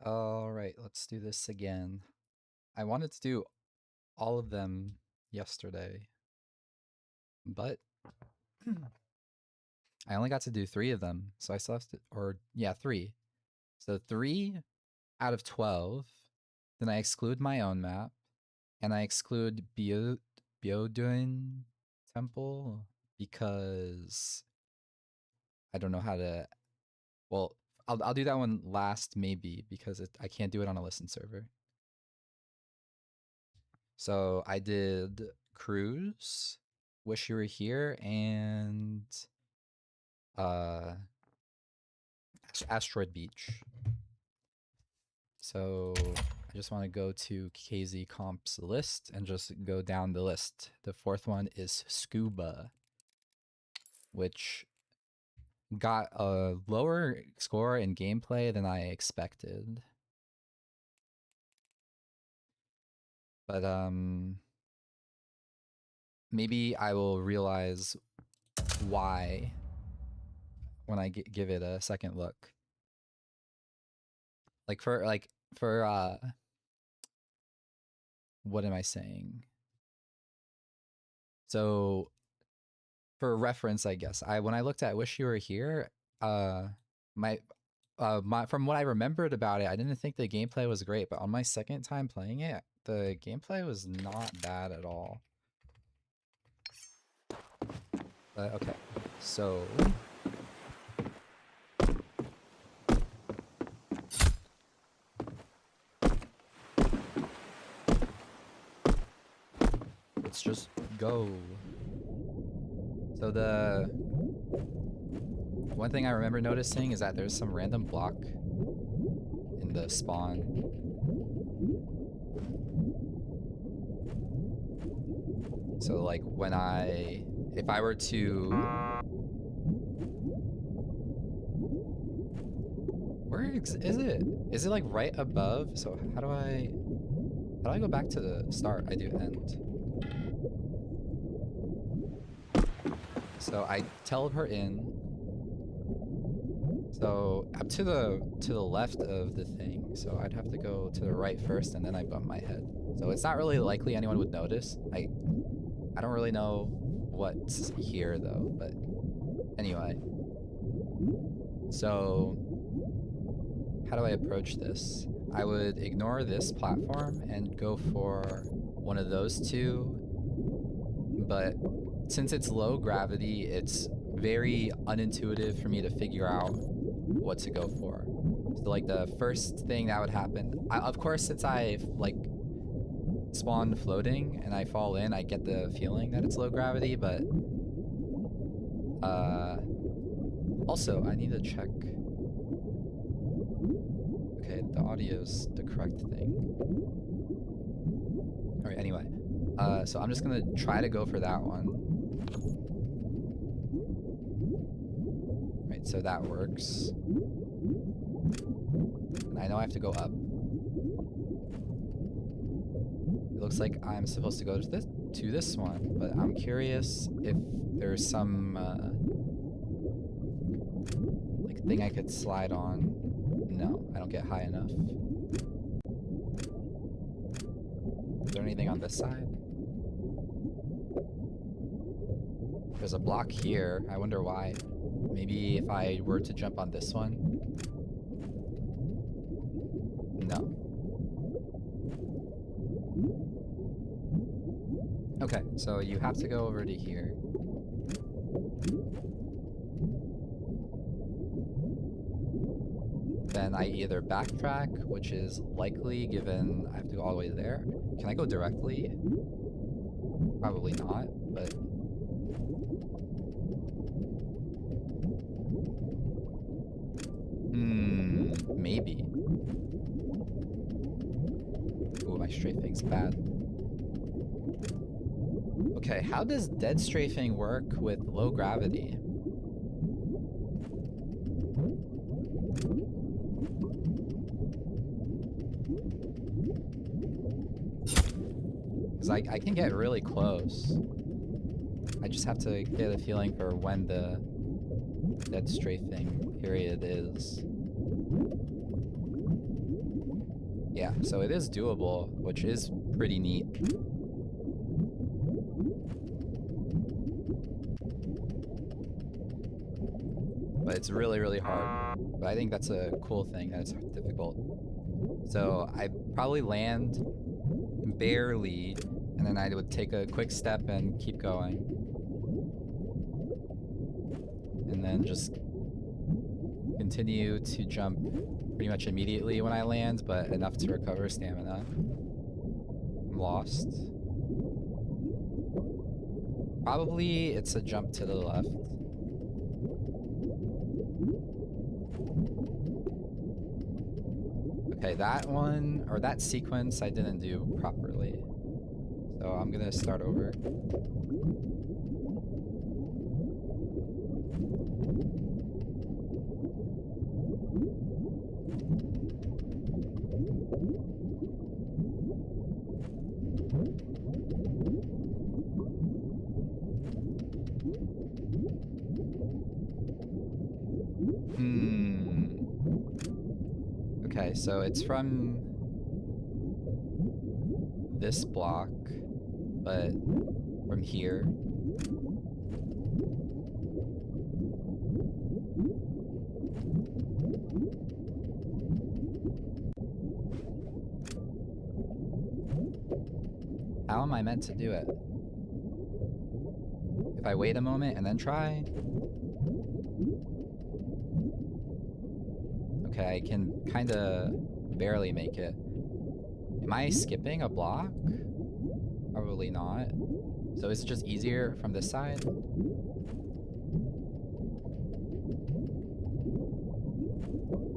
Alright, let's do this again. I wanted to do all of them yesterday, but I only got to do 3 of them, so I still have to, or yeah, 3. So 3 out of 12, then I exclude my own map, and I exclude Byoduin Temple because I don't know how to, well, I'll do that one last maybe because I can't do it on a listen server. So I did Cruise, Wish You Were Here, and uh, Asteroid Beach. So I just want to go to KZ Comp's list and just go down the list. The fourth one is Scuba, which got a lower score in gameplay than I expected. But maybe I will realize why when I give it a second look. For what am I saying? So for reference, I guess when I looked at Wish You Were Here, my from what I remembered about it, I didn't think the gameplay was great, but on my second time playing it, the gameplay was not bad at all. Okay, so let's just go. So the one thing I remember noticing is that there's some random block in the spawn. So like if I were to, where is it? Is it like right above? So how do I go back to the start? I do end. So I teleport in. So I'm to the left of the thing. So I'd have to go to the right first, and then I bump my head. So it's not really likely anyone would notice. I don't really know what's here though, but anyway. So how do I approach this? I would ignore this platform and go for one of those two, but since it's low gravity, it's very unintuitive for me to figure out what to go for. So like the first thing that would happen, of course, since I like spawn floating and I fall in, I get the feeling that it's low gravity, but also I need to check. Okay, the audio's the correct thing. All right, anyway, so I'm just gonna try to go for that one. Right, so that works. And I know I have to go up. It looks like I'm supposed to go to this one, but I'm curious if there's some like thing I could slide on. No, I don't get high enough. Is there anything on this side? There's a block here. I wonder why. Maybe if I were to jump on this one. No. Okay, so you have to go over to here. Then I either backtrack, which is likely given I have to go all the way there. Can I go directly? Probably not, but... maybe. Ooh, my strafing's bad. Okay, how does dead strafing work with low gravity? Because I can get really close. I just have to get a feeling for when the dead strafing period is. Yeah, so it is doable, which is pretty neat. But it's really, really hard. But I think that's a cool thing, that it's difficult. So I probably land barely, and then I would take a quick step and keep going. And then just continue to jump pretty much immediately when I land, but enough to recover stamina. I'm lost. Probably it's a jump to the left. Okay, that one, or that sequence I didn't do properly. So I'm gonna start over. Okay, so it's from this block, but from here. How am I meant to do it? If I wait a moment and then try? Okay, I can kinda barely make it. Am I skipping a block? Probably not. So is it just easier from this side?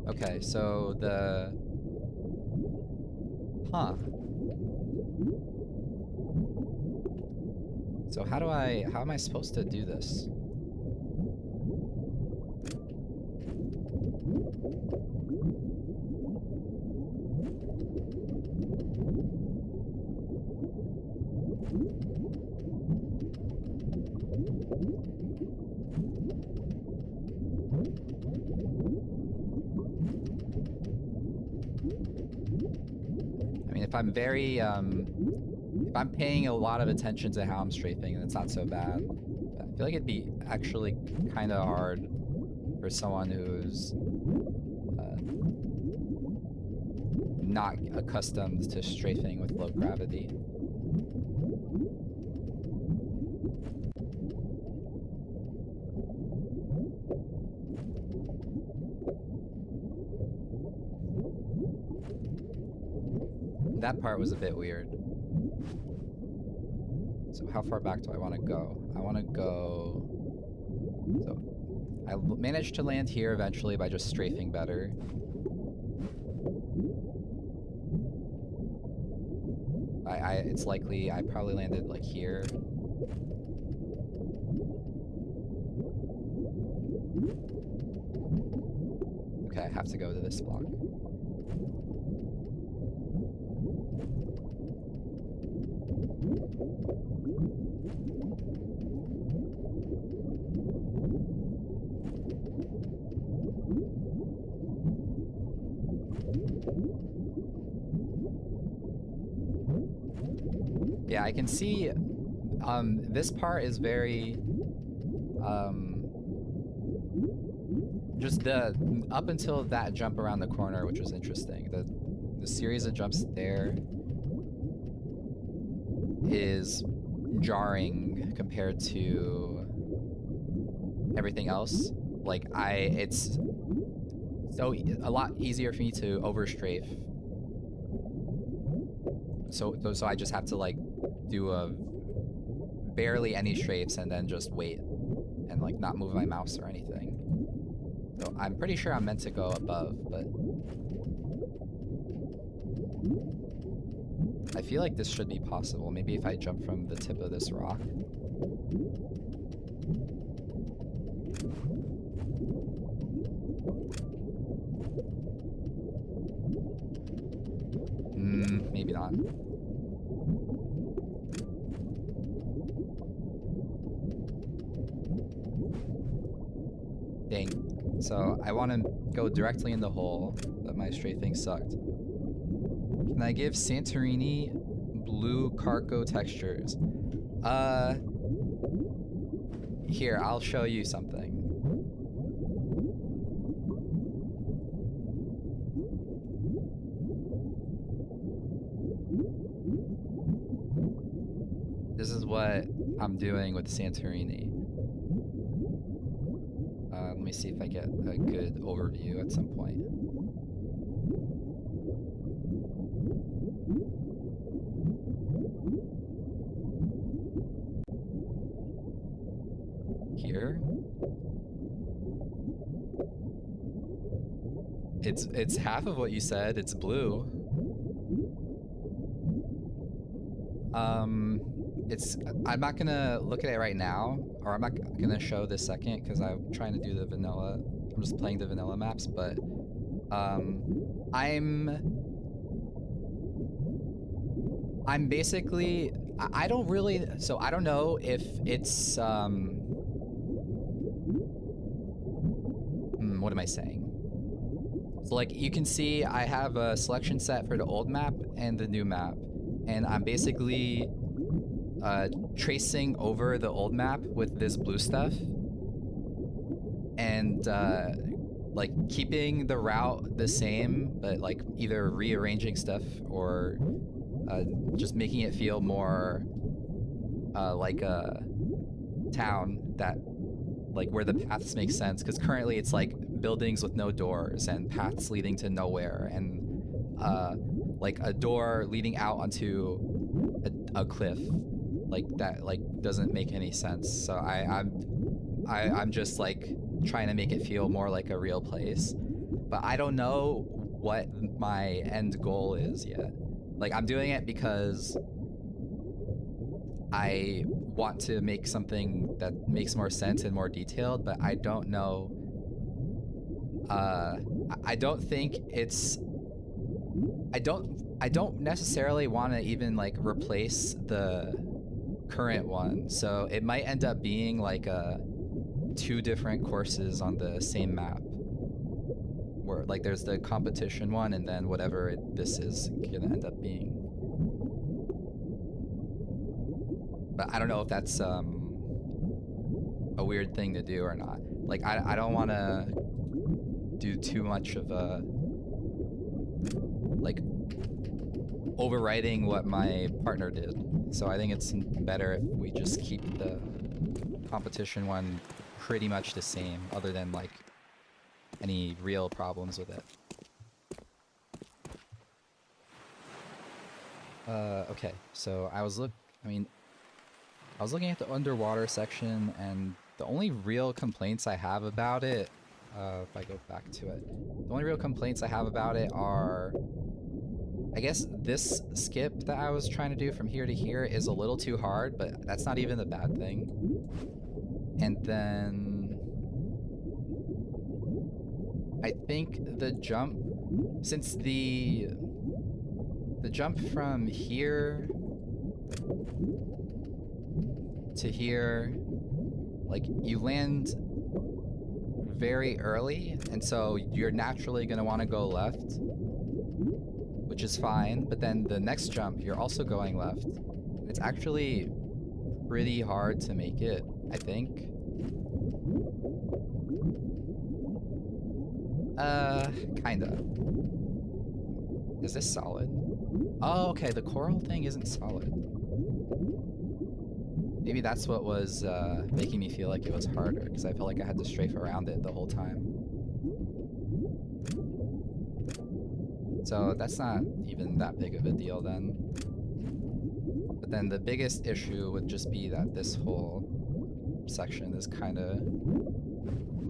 Okay, so the... Huh. So how am I supposed to do this? I mean, if I'm very, if I'm paying a lot of attention to how I'm strafing, then it's not so bad. But I feel like it'd be actually kind of hard for someone who's not accustomed to strafing with low gravity. That part was a bit weird. So how far back do I want to go? I want to go... So I managed to land here eventually by just strafing better. It's likely I probably landed like here. Okay, I have to go to this block. Yeah, I can see this part is very just the up until that jump around the corner, which was interesting. The series of jumps there is jarring compared to everything else. Like it's so a lot easier for me to overstrafe. So I just have to like do barely any strafes and then just wait and like not move my mouse or anything. So I'm pretty sure I'm meant to go above, but I feel like this should be possible. Maybe if I jump from the tip of this rock. Maybe not. Dang. So I want to go directly in the hole, but my strafing sucked. Can I give Santorini blue Carco textures? Here, I'll show you something. This is what I'm doing with Santorini. Let me see if I get a good overview at some point. Here. It's half of what you said. It's blue. I'm not gonna look at it right now, or I'm not gonna show this second because I'm trying to do the vanilla. I'm just playing the vanilla maps, but I'm basically I don't really, so I don't know if it's what am I saying? So like you can see I have a selection set for the old map and the new map, and I'm basically tracing over the old map with this blue stuff and like keeping the route the same, but like either rearranging stuff or just making it feel more like a town, that like where the paths make sense, because currently it's like buildings with no doors and paths leading to nowhere, and like a door leading out onto a cliff, like that like doesn't make any sense. So I'm just like trying to make it feel more like a real place, but I don't know what my end goal is yet. Like I'm doing it because I want to make something that makes more sense and more detailed, but I don't know. I don't think it's. I don't necessarily want to even like replace the current one, so it might end up being like two different courses on the same map. Where like there's the competition one, and then whatever this is gonna end up being. But I don't know if that's a weird thing to do or not. Like I don't want to do too much of a like overwriting what my partner did. So I think it's better if we just keep the competition one pretty much the same, other than like any real problems with it. Okay, so I was looking at the underwater section, and the only real complaints I have about it, if I go back to it, the only real complaints I have about it are, I guess this skip that I was trying to do from here to here is a little too hard, but that's not even a bad thing. And then I think the jump, since the jump from here to here, like you land very early, and so you're naturally gonna want to go left, which is fine, but then the next jump you're also going left. It's actually pretty hard to make it, I think. Kinda. Is this solid? Oh, okay, the coral thing isn't solid. Maybe that's what was making me feel like it was harder, because I felt like I had to strafe around it the whole time. So that's not even that big of a deal then. But then the biggest issue would just be that this whole section is kind of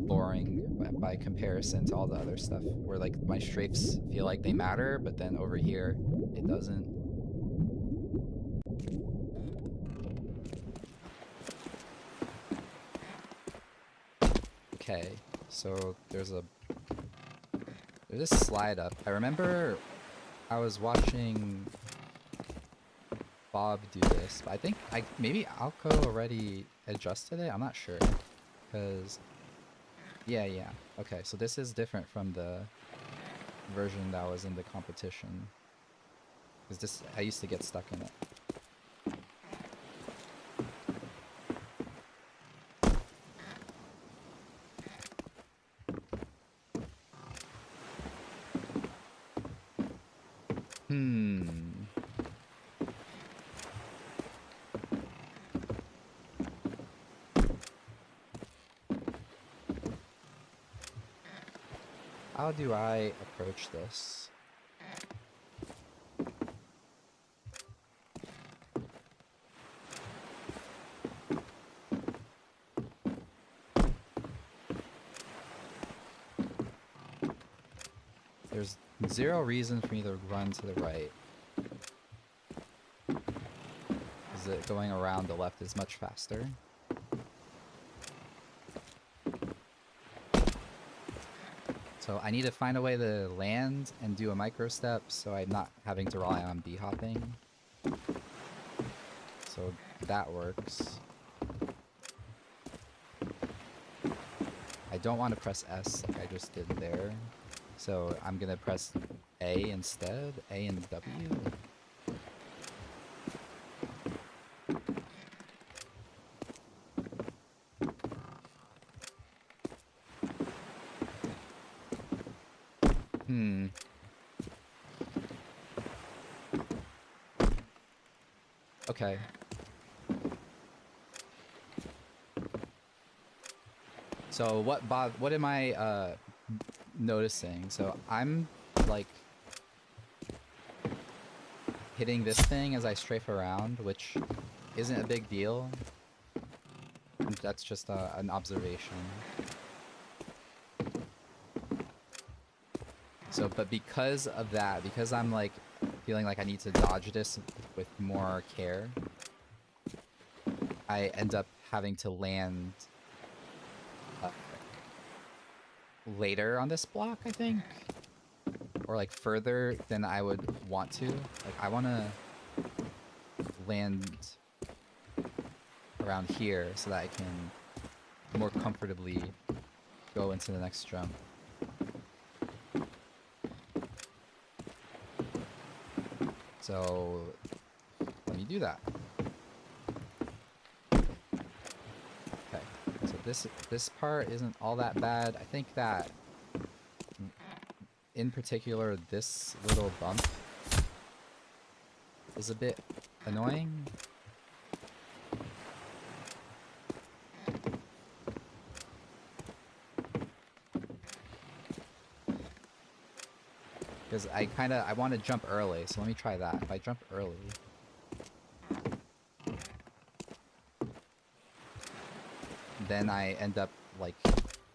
boring by comparison to all the other stuff, where like my strafes feel like they matter, but then over here it doesn't. Okay, so there's this slide up. I remember I was watching Bob do this, but I think maybe Alco already adjusted it. I'm not sure, because yeah. Okay, so this is different from the version that was in the competition. Because this, I used to get stuck in it. How do I approach this? There's zero reason for me to run to the right. Is it going around the left is much faster? So I need to find a way to land and do a micro step so I'm not having to rely on b-hopping. So that works. I don't want to press S like I just did there. So I'm gonna press A instead, A and W. Okay. So what am I noticing? So I'm like hitting this thing as I strafe around, which isn't a big deal. That's just an observation. So, but because of that, because I'm like feeling like I need to dodge this with more care, I end up having to land later on this block, I think, or like further than I would want to. Like I want to land around here so that I can more comfortably go into the next jump. So let me do that. Okay, so this part isn't all that bad. I think that in particular this little bump is a bit annoying. Because I want to jump early, so let me try that. If I jump early... then I end up, like,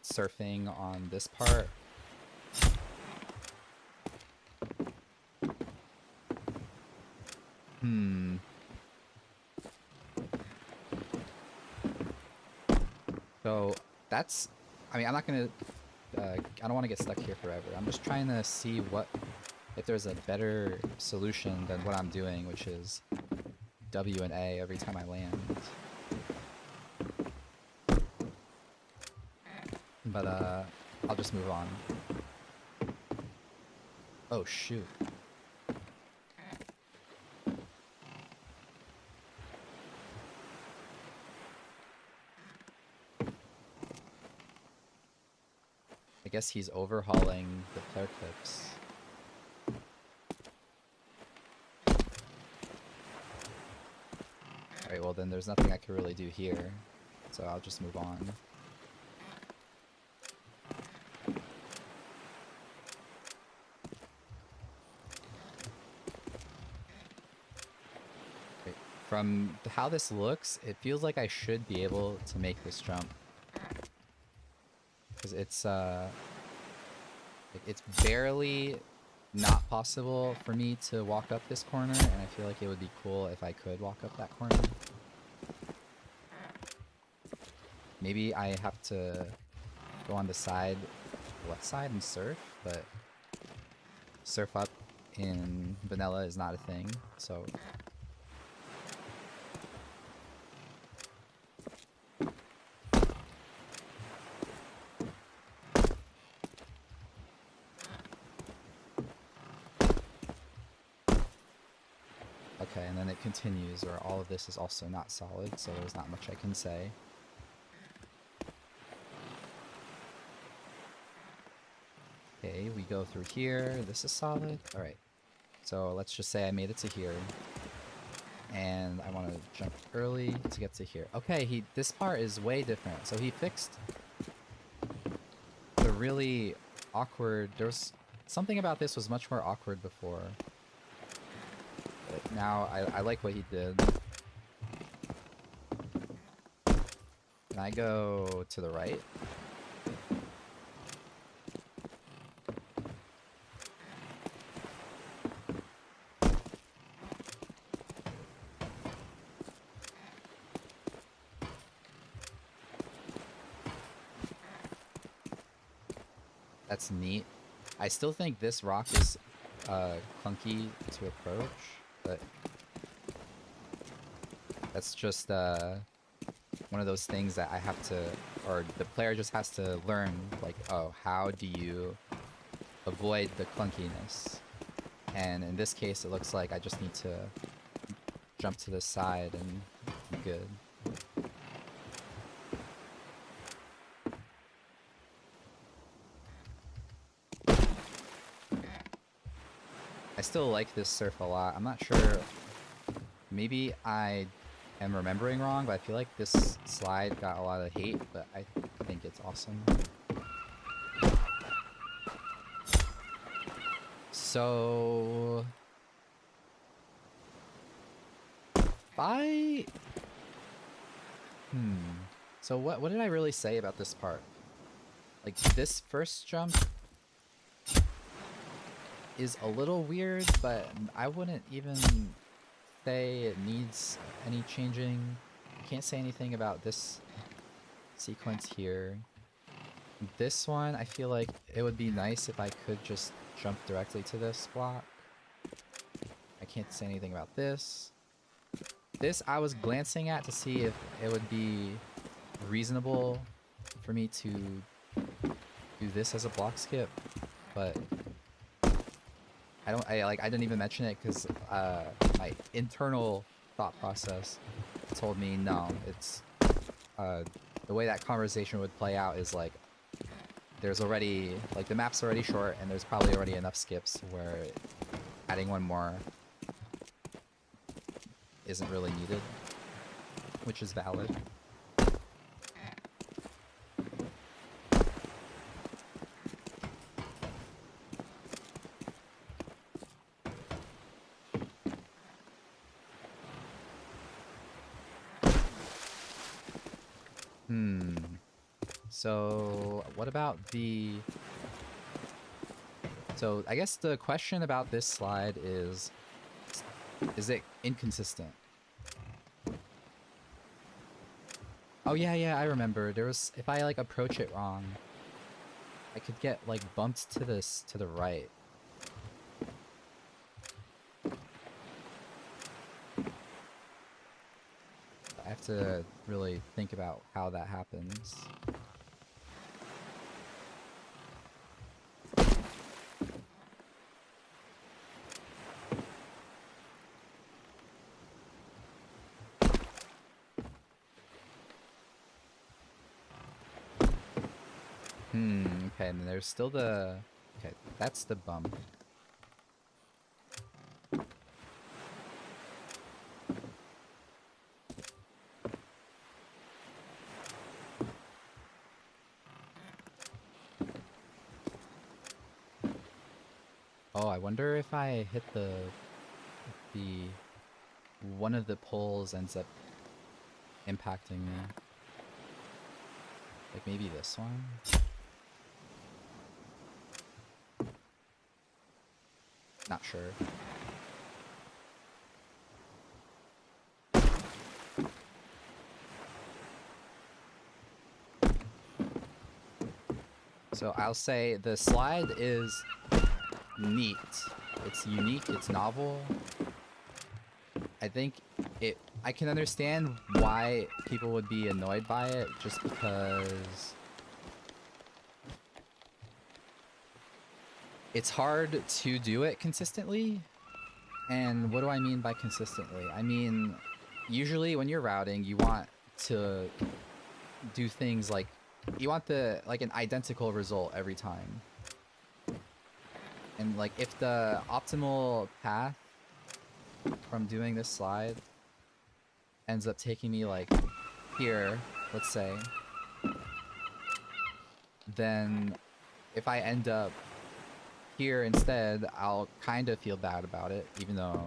surfing on this part. So, that's... I mean, I'm not gonna... I don't want to get stuck here forever. I'm just trying to see if there's a better solution than what I'm doing, which is W and A every time I land. But I'll just move on. Oh shoot. I guess he's overhauling the flare clips. Alright, well then there's nothing I can really do here, so I'll just move on. Okay. From how this looks, it feels like I should be able to make this jump. Because it's barely not possible for me to walk up this corner, and I feel like it would be cool if I could walk up that corner. Maybe I have to go on the side, left side, and surf, but surf up in vanilla is not a thing, so... Okay, and then it continues, or all of this is also not solid, so there's not much I can say. Okay, we go through here. This is solid. Alright. So let's just say I made it to here. And I want to jump early to get to here. Okay, this part is way different. So he fixed the really awkward... There was something about this was much more awkward before. But now I like what he did. Can I go to the right? That's neat. I still think this rock is clunky to approach, but that's just one of those things that I have to, or the player just has to learn, like, oh, how do you avoid the clunkiness? And in this case, it looks like I just need to jump to the side and be good. I still like this surf a lot. I'm not sure. Maybe I am remembering wrong, but I feel like this slide got a lot of hate, but I think it's awesome. So... So what did I really say about this part? Like, this first jump is a little weird, but I wouldn't even say it needs any changing. Can't say anything about this sequence here. This one, I feel like it would be nice if I could just jump directly to this block. I can't say anything about this. This I was glancing at to see if it would be reasonable for me to do this as a block skip, but I didn't even mention it because my internal thought process told me no. It's the way that conversation would play out is like there's already the map's already short and there's probably already enough skips where adding one more isn't really needed, which is valid. So what about so I guess the question about this slide is it inconsistent? Oh yeah, I remember. There was, if I like approach it wrong, I could get like bumped to the right. I have to really think about how that happens. Okay, and there's still the... Okay, that's the bump. Oh, I wonder if I hit the one of the poles ends up impacting me. Like maybe this one? Not sure. So I'll say the slide is neat. It's unique, it's novel. I think I can understand why people would be annoyed by it, just because it's hard to do it consistently. And what do I mean by consistently? I mean, usually when you're routing, you want to do things like, you want like an identical result every time. And like if the optimal path from doing this slide ends up taking me like here, let's say, then if I end up here instead, I'll kind of feel bad about it, even though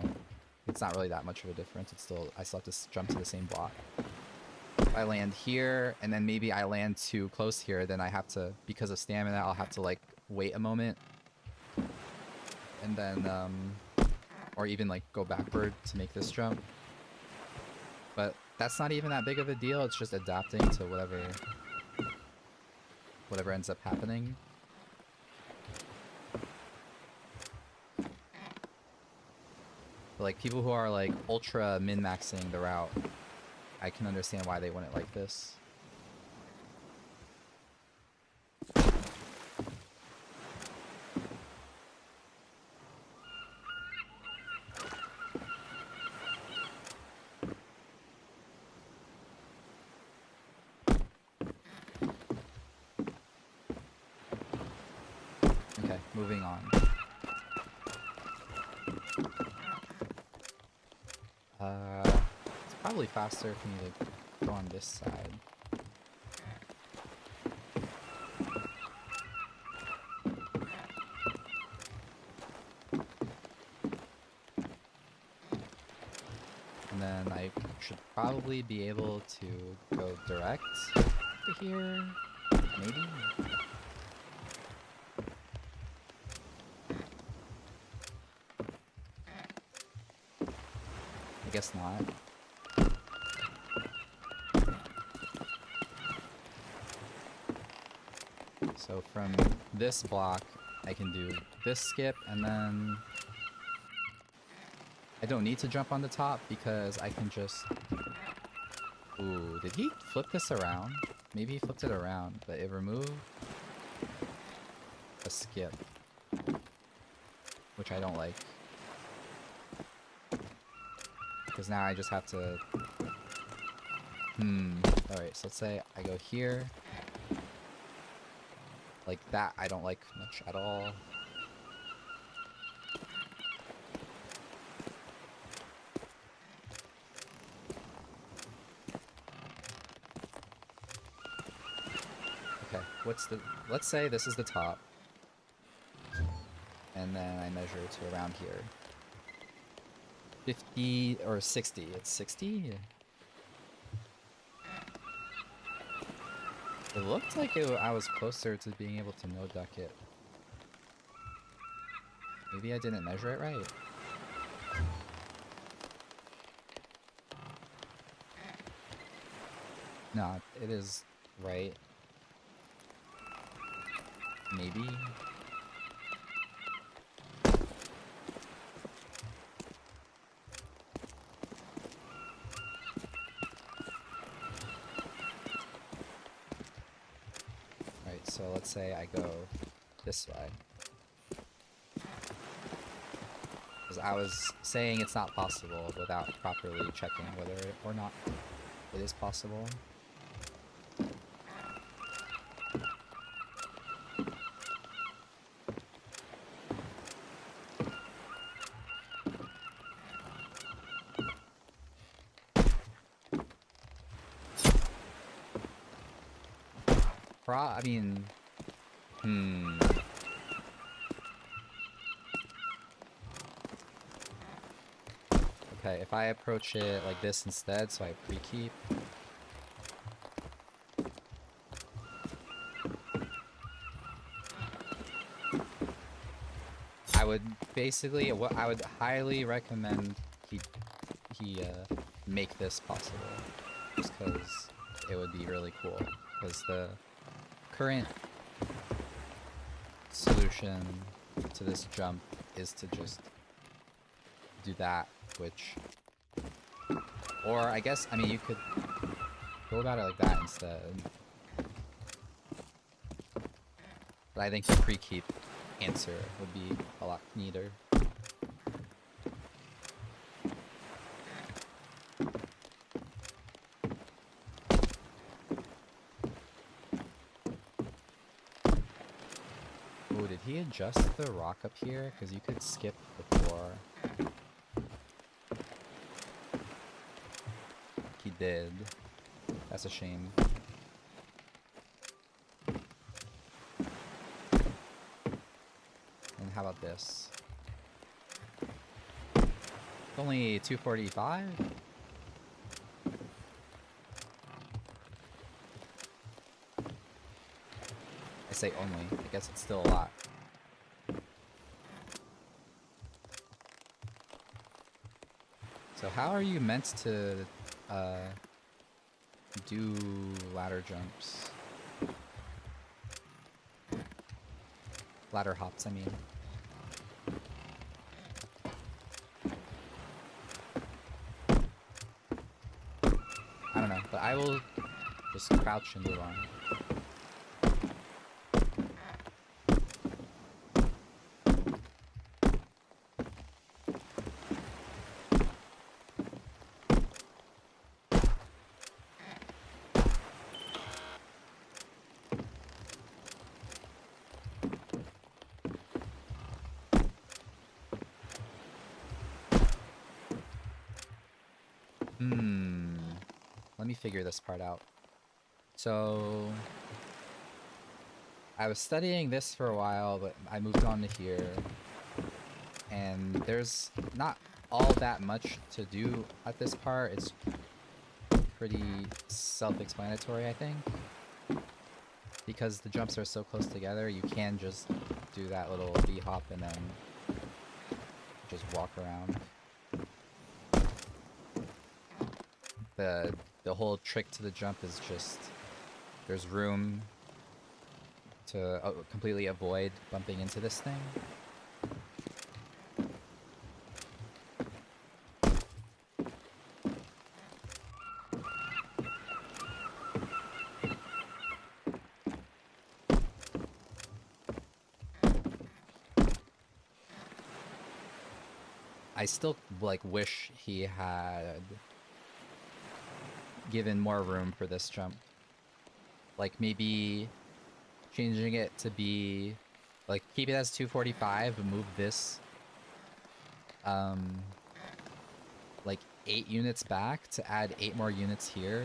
it's not really that much of a difference. It's still, I still have to jump to the same block. If I land here, and then maybe I land too close here, then I have to, because of stamina, I'll have to like wait a moment. And then, or even like go backward to make this jump. But that's not even that big of a deal, it's just adapting to whatever ends up happening. But like people who are like ultra min-maxing the route, I can understand why they wouldn't like this. Okay, moving on. It's probably faster for me to go on this side. And then I should probably be able to go direct to here, maybe? I guess not. So from this block, I can do this skip, and then I don't need to jump on the top because I can just... Ooh, did he flip this around? Maybe he flipped it around, but it removed a skip, which I don't like. Because now I just have to... Alright, so let's say I go here. Like that, I don't like much at all. Okay, let's say this is the top. And then I measure to around here. 50 or 60, it's 60? It looked like I was closer to being able to no-duck it. Maybe I didn't measure it right. No, it is right. Maybe. Alright, so let's say I go this way. Because I was saying it's not possible without properly checking whether or not it is possible. I mean... Okay, if I approach it like this instead, so I pre-keep. I would basically, what I would highly recommend he make this possible, just because it would be really cool. Because the current solution to this jump is to just do that, which, or I guess, I mean, you could go about it like that instead. But I think the pre-keep answer would be a lot neater. he adjust the rock up here? Because you could skip before. He did. That's a shame. And how about this? It's only 245? I say only. I guess it's still a lot. So how are you meant to do ladder jumps? Ladder hops, I mean. I don't know, but I will just crouch and move on. Let me figure this part out. So I was studying this for a while, but I moved on to here. And there's not all that much to do at this part. It's pretty self-explanatory, I think. Because the jumps are so close together, you can just do that little V-hop and then just walk around. The whole trick to the jump is just there's room to completely avoid bumping into this thing. I still like wish he had given more room for this jump. Like maybe changing it to be like keep it as 245 and move this like 8 units back to add 8 more units here.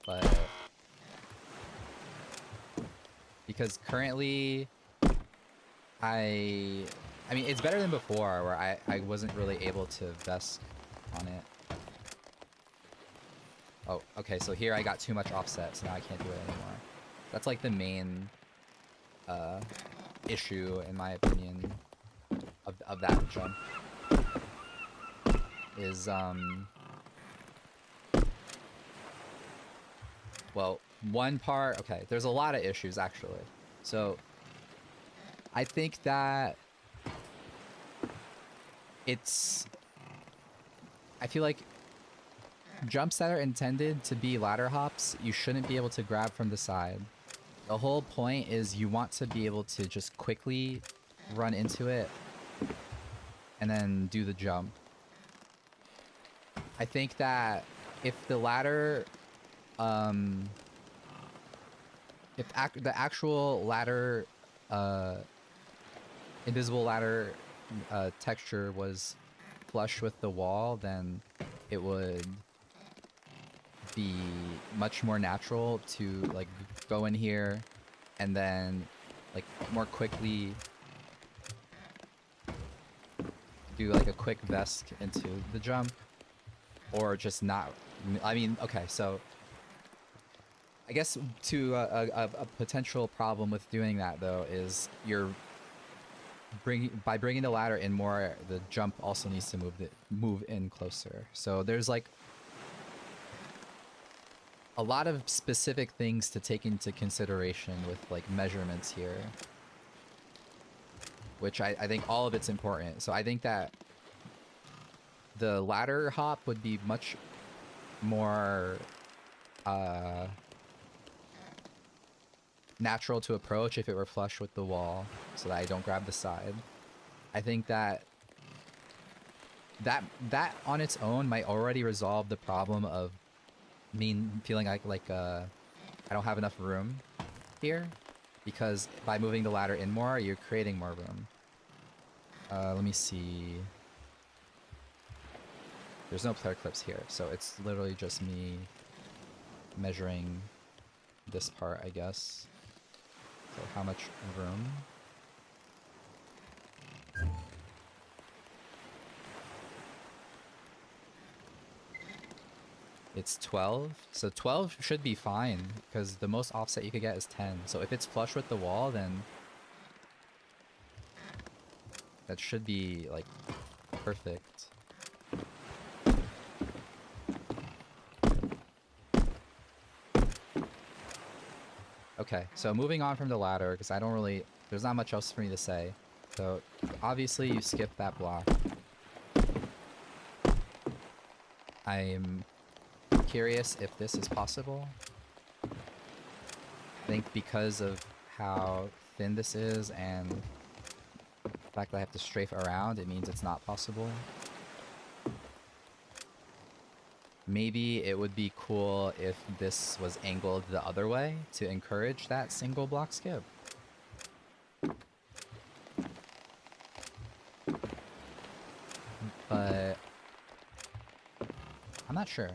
But because currently I mean, it's better than before, where I wasn't really able to vest on it. Oh, okay, so here I got too much offset, so now I can't do it anymore. That's like the main issue, in my opinion, of that jump. Is, well, one part, okay, there's a lot of issues, actually. So, I think that I feel like jumps that are intended to be ladder hops, you shouldn't be able to grab from the side. The whole point is you want to be able to just quickly run into it and then do the jump. I think that if the ladder, if the actual ladder, invisible ladder texture was flush with the wall, then it would be much more natural to like go in here and then like more quickly do like a quick vest into the jump, or just not. I mean, okay, so I guess to a potential problem with doing that though is you're by bringing the ladder in more, the jump also needs to move in closer. So there's like a lot of specific things to take into consideration with like measurements here, which I think all of it's important. So I think that the ladder hop would be much more natural to approach if it were flush with the wall, so that I don't grab the side. I think that on its own might already resolve the problem of me feeling like I don't have enough room here, because by moving the ladder in more, you're creating more room. Let me see. There's no player clips here, so it's literally just me measuring this part, I guess. So how much room? It's 12, so 12 should be fine, because the most offset you could get is 10. So if it's flush with the wall, then that should be, like, perfect. Okay, so moving on from the ladder, because I don't really... There's not much else for me to say. So, obviously you skip that block. I'm curious if this is possible. I think because of how thin this is and the fact that I have to strafe around, it means it's not possible. Maybe it would be cool if this was angled the other way to encourage that single block skip. But I'm not sure.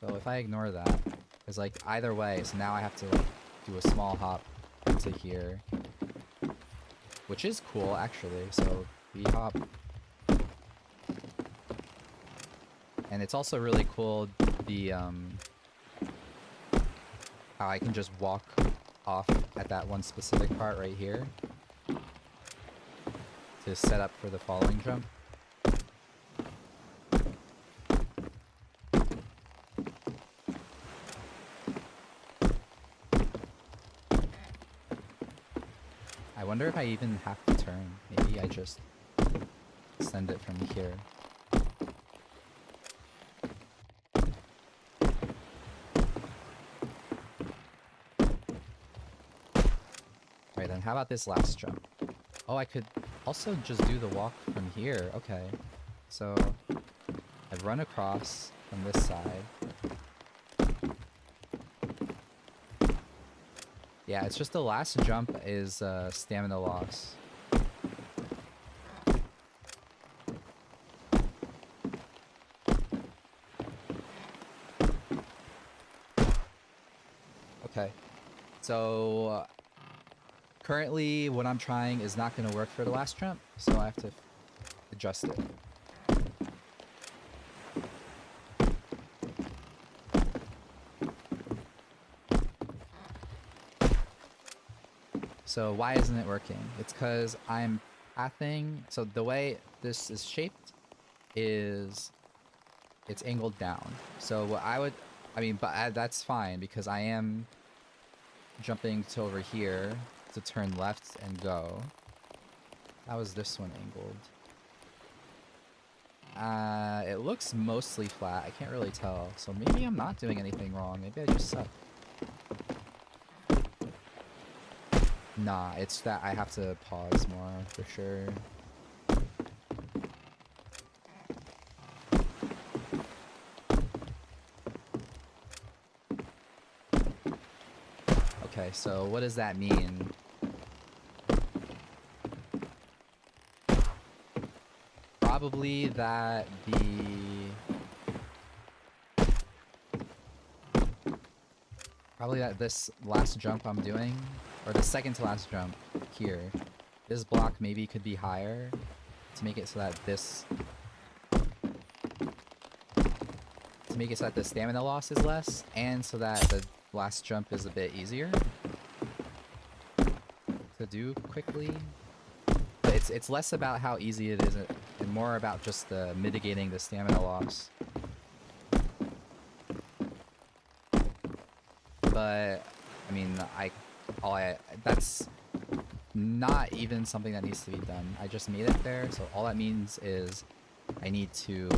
So if I ignore that, it's like either way, so now I have to like do a small hop into here. Which is cool actually, so we hop. And it's also really cool the how I can just walk off at that one specific part right here to set up for the following jump. I wonder if I even have to turn. Maybe I just send it from here. Right then, how about this last jump? Oh, I could also just do the walk from here. Okay. So, I run across from this side. Yeah, it's just the last jump is stamina loss. Okay. So, currently what I'm trying is not going to work for the last jump, so I have to adjust it. So why isn't it working? It's because I'm pathing. So the way this is shaped is it's angled down. So what I mean, but that's fine because I am jumping to over here to turn left and go. How is this one angled? It looks mostly flat. I can't really tell. So maybe I'm not doing anything wrong. Maybe I just suck. Nah, it's that I have to pause more for sure. Okay, so what does that mean? Probably that this last jump I'm doing, or the second to last jump here, this block maybe could be higher to make it so that the stamina loss is less, and so that the last jump is a bit easier to do quickly. But it's less about how easy it is and more about just mitigating the stamina loss. But I mean, that's not even something that needs to be done. I just made it there, so all that means is I need to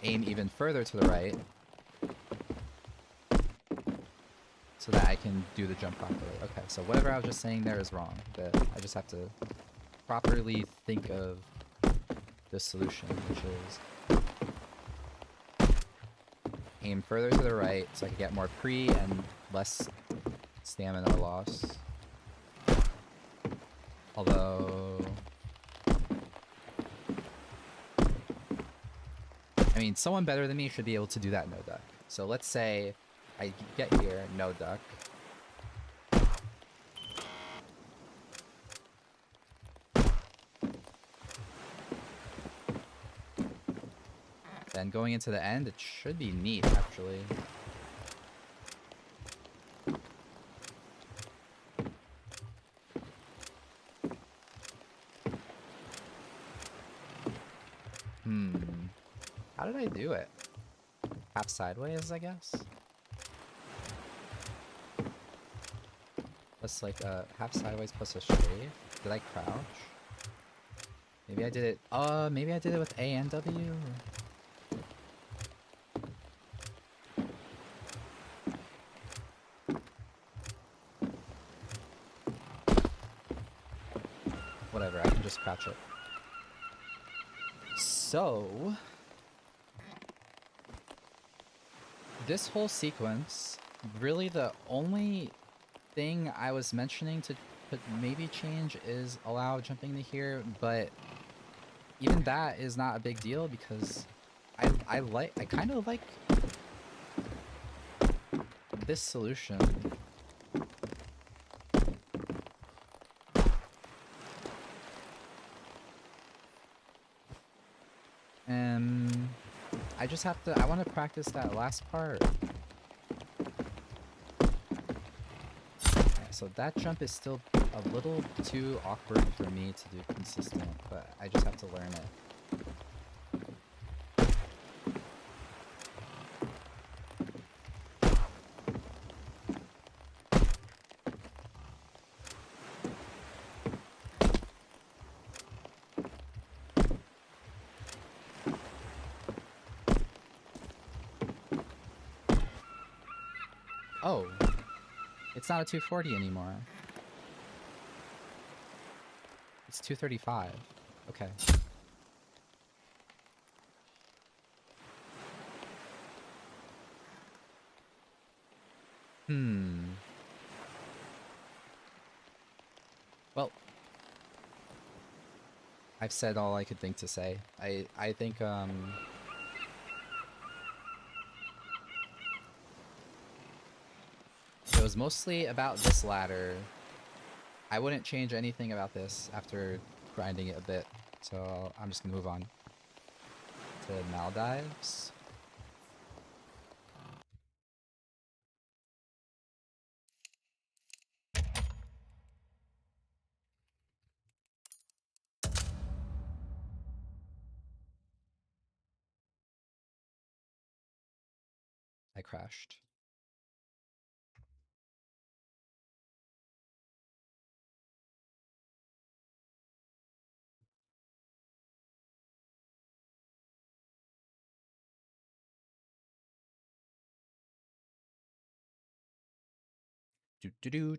aim even further to the right so that I can do the jump properly. Okay, so whatever I was just saying there is wrong, but I just have to properly think of the solution, which is aim further to the right so I can get more pre and less stamina loss. Although... I mean, someone better than me should be able to do that no duck. So let's say I get here, no duck. Then going into the end, it should be neat, actually. How did I do it? Half sideways, I guess? Plus like half sideways plus a strafe. Did I crouch? Maybe I did it... maybe I did it with A and W? Whatever, I can just crouch it. So... this whole sequence, really the only thing I was mentioning to maybe change is allow jumping to here, but even that is not a big deal because I kind of like this solution. I just have to, I want to practice that last part. So that jump is still a little too awkward for me to do consistent, but I just have to learn it. Oh. It's not a 240 anymore. It's 235. Okay. Well, I've said all I could think to say. I think it was mostly about this ladder. I wouldn't change anything about this after grinding it a bit, so I'm just gonna move on to Maldives. I crashed. Do.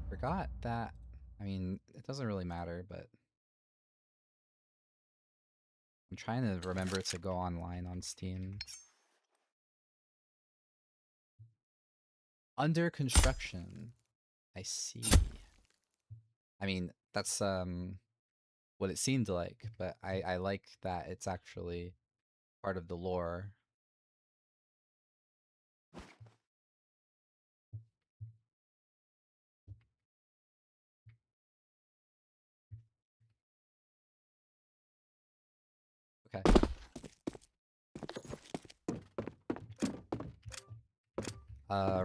Forgot that. I mean, it doesn't really matter, but I'm trying to remember to go online on Steam. Under construction. I see. I mean, that's what it seemed like, but I like that it's actually part of the lore. Okay.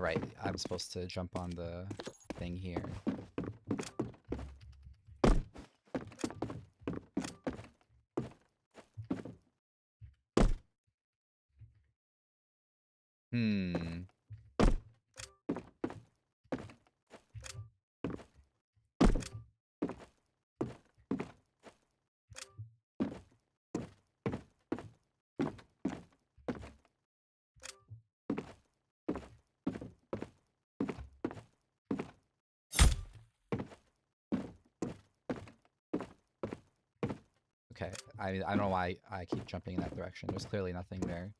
Right. I'm supposed to jump on the thing here. I don't know why I keep jumping in that direction. There's clearly nothing there.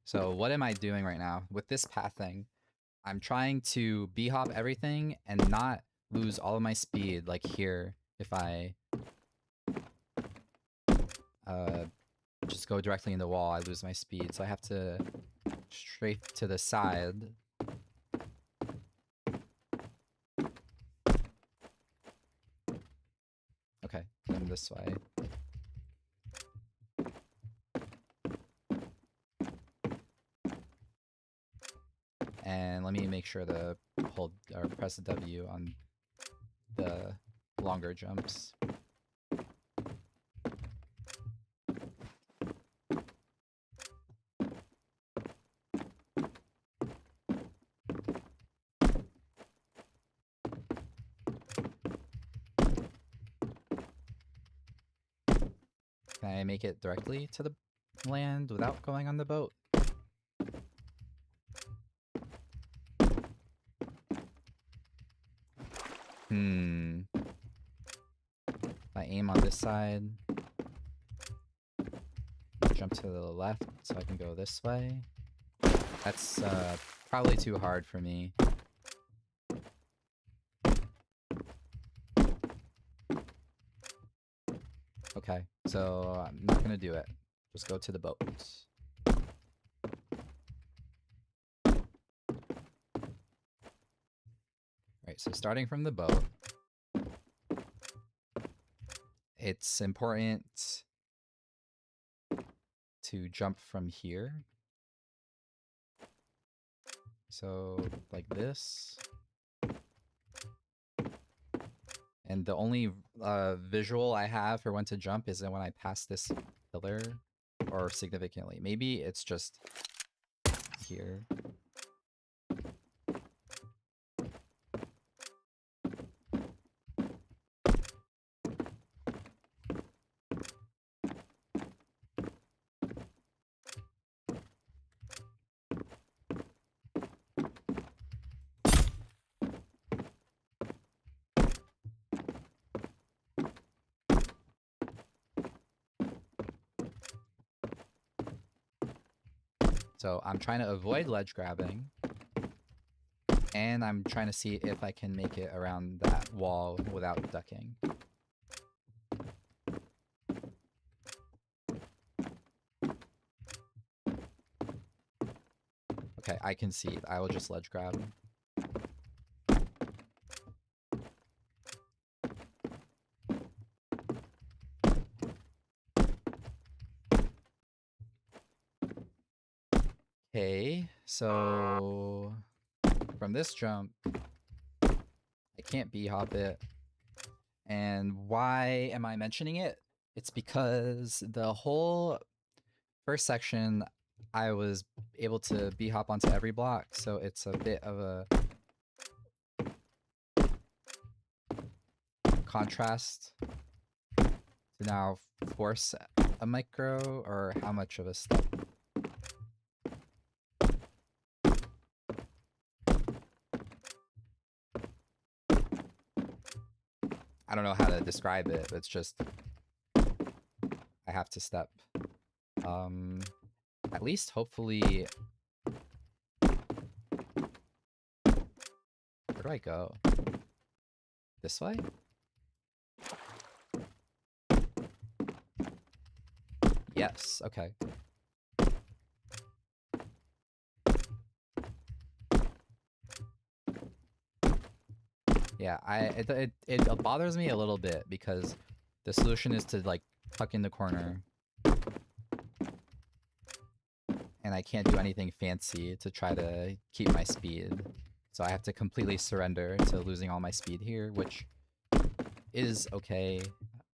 So what am I doing right now? With this pathing, I'm trying to b-hop everything and not lose all of my speed like here if I just go directly in the wall, I lose my speed. So I have to strafe to the side. Okay, then this way. And let me make sure to hold or press the W on the longer jumps. Can I make it directly to the land without going on the boat? If I aim on this side, jump to the left so I can go this way. That's probably too hard for me. Okay, so I'm not gonna do it. Just go to the boat. Right, so starting from the boat, it's important to jump from here. So, like this. And the only visual I have for when to jump is when I pass this pillar, or significantly. Maybe it's just here. So I'm trying to avoid ledge grabbing. And I'm trying to see if I can make it around that wall without ducking. Okay, I concede. I will just ledge grab. Okay, so from this jump, I can't b-hop it. And why am I mentioning it? It's because the whole first section, I was able to b-hop onto every block, so it's a bit of a contrast to now force a micro, or how much of a step. I don't know how to describe it, but it's just I have to step. At least hopefully. Where do I go? This way? Yes, okay. Yeah, it bothers me a little bit because the solution is to like tuck in the corner. And I can't do anything fancy to try to keep my speed. So I have to completely surrender to losing all my speed here, which is okay,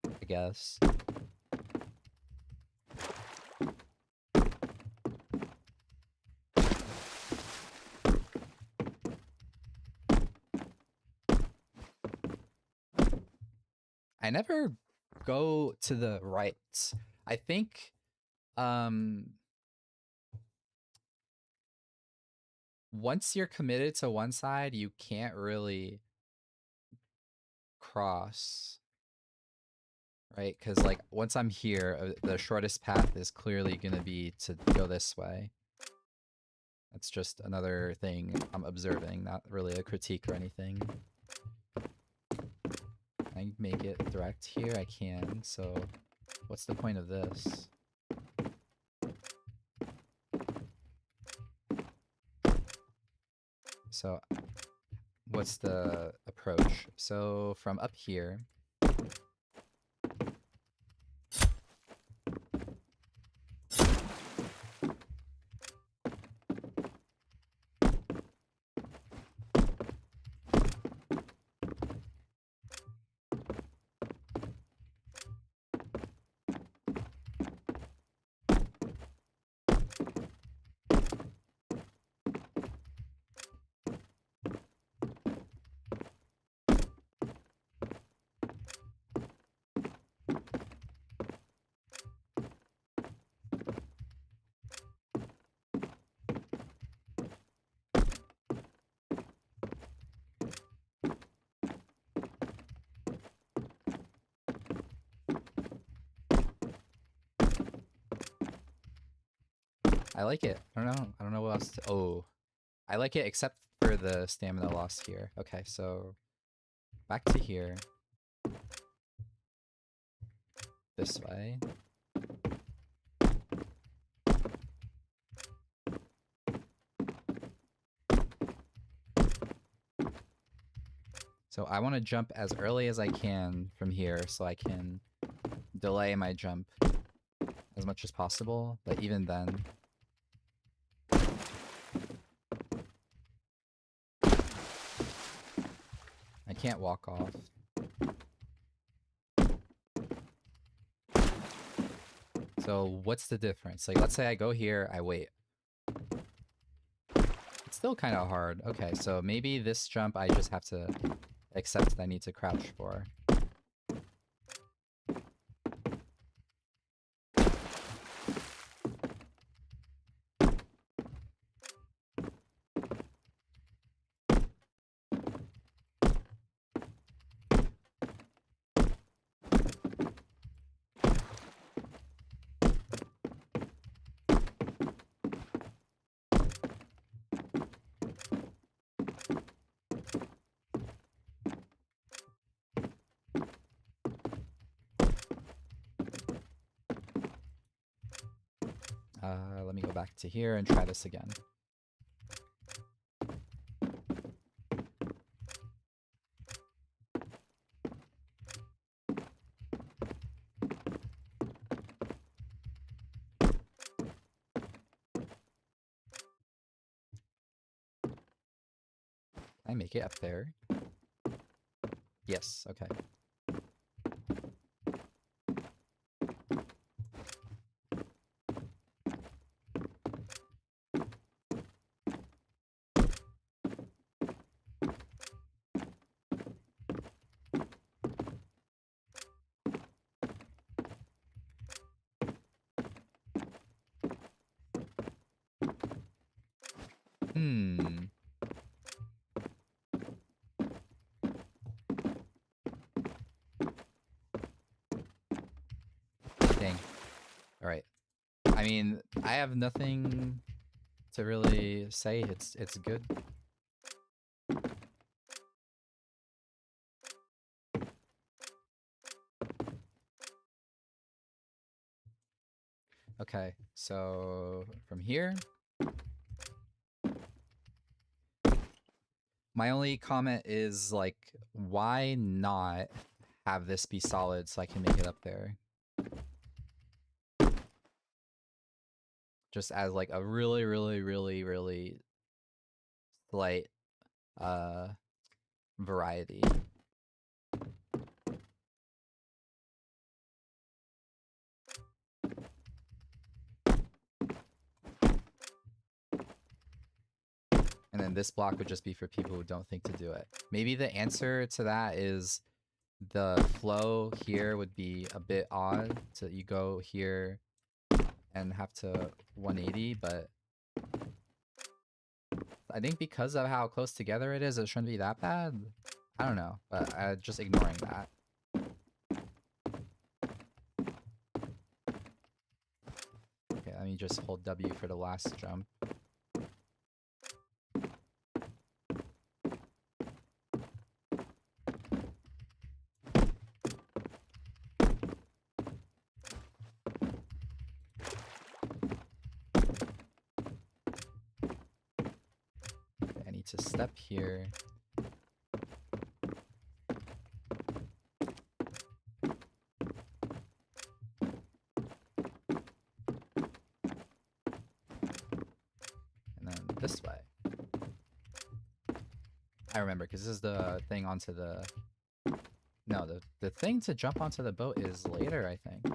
I guess. I never go to the right. I think Once you're committed to one side, you can't really cross, right? Because like once I'm here, the shortest path is clearly gonna be to go this way. That's just another thing I'm observing, not really a critique or anything. Can I make it direct here? I can, so what's the point of this? So what's the approach? So from up here, I like it. I don't know what else to... Oh, I like it except for the stamina loss here. Okay, so back to here. This way. So I want to jump as early as I can from here so I can delay my jump as much as possible, but even then... I can't walk off. So what's the difference? Like, let's say I go here, I wait. It's still kind of hard. Okay, so maybe this jump I just have to accept that I need to crouch for. Let me go back to here and try this again. Can I make it up there? Yes, okay. Hmm. Dang. Alright. I mean, I have nothing to really say. It's good. Okay, so from here... My only comment is, like, why not have this be solid so I can make it up there? Just as, like, a really, really, really, really slight, variety. And then this block would just be for people who don't think to do it. Maybe the answer to that is the flow here would be a bit odd. So you go here and have to 180, but I think because of how close together it is, it shouldn't be that bad. I don't know, but just ignoring that. Okay, let me just hold W for the last jump. Okay, I need to step here. This way. I remember, because this is the thing onto the... No, the thing to jump onto the boat is later, I think.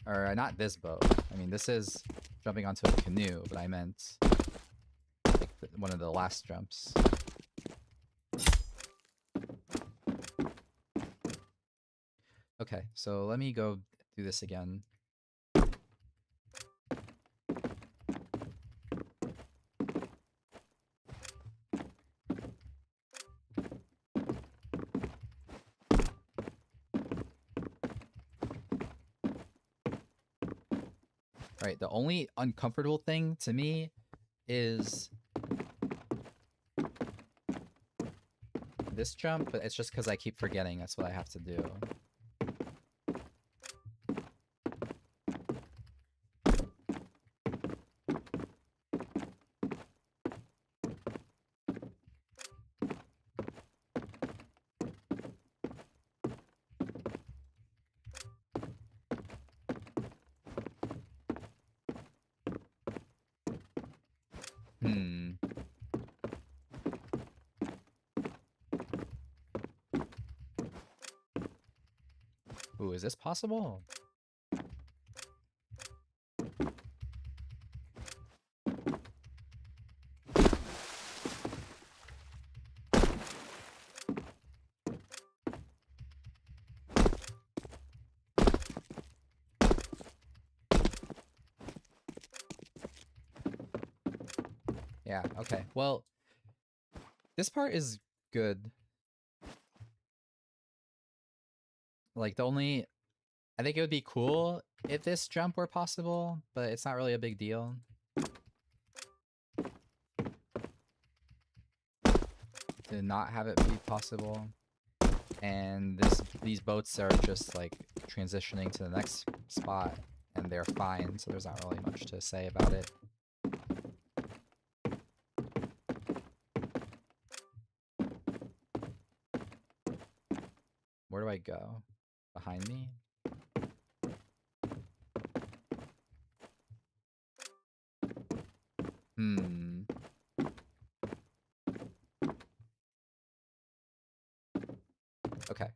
Or not this boat. I mean, this is jumping onto a canoe, but I meant like one of the last jumps. Okay, so let me go do this again. Right, the only uncomfortable thing to me is this jump, but it's just because I keep forgetting that's what I have to do. Ooh, is this possible? Yeah, okay. Well, this part is good. Like, the only... I think it would be cool if this jump were possible, but it's not really a big deal. To not have it be possible. And these boats are just, like, transitioning to the next spot, and they're fine, so there's not really much to say about it. Where do I go? Behind me? Okay.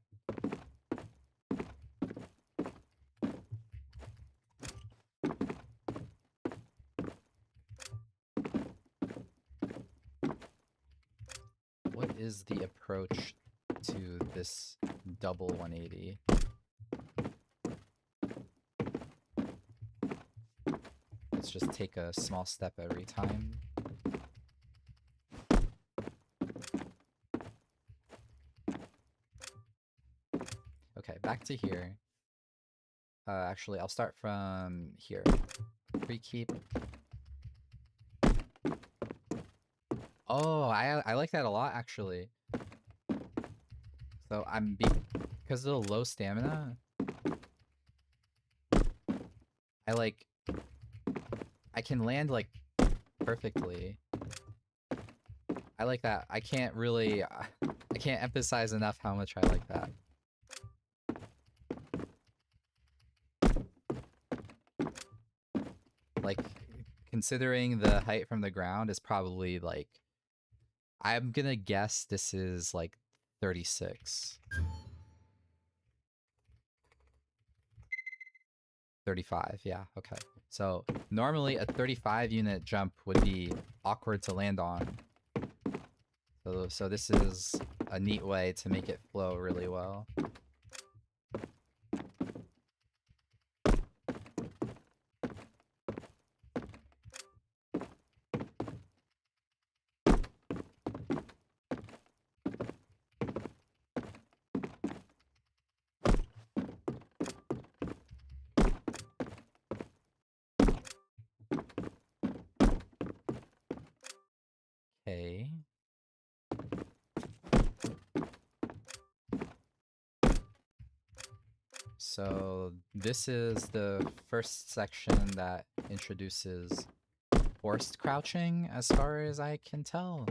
What is the approach to this double 180? Let's just take a small step every time. Okay, back to here. Actually, I'll start from here. Pre-keep. Oh, I like that a lot, actually. So because of the low stamina, I can land, like, perfectly. I like that. I can't emphasize enough how much I like that. Like, considering the height from the ground is probably, like, I'm gonna guess this is, like, 36. 35, yeah, okay. So, normally a 35 unit jump would be awkward to land on. So this is a neat way to make it flow really well. So this is the first section that introduces forced crouching, as far as I can tell.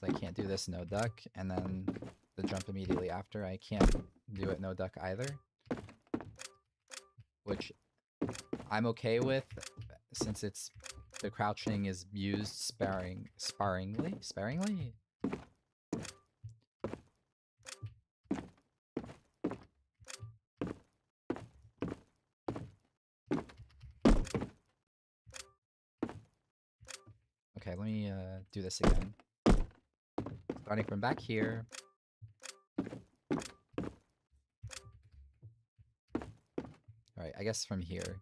I can't do this no duck, and then the jump immediately after, I can't do it no duck either. Which I'm okay with, since the crouching is used sparingly? Okay, let me do this again. Starting from back here. Alright, I guess from here.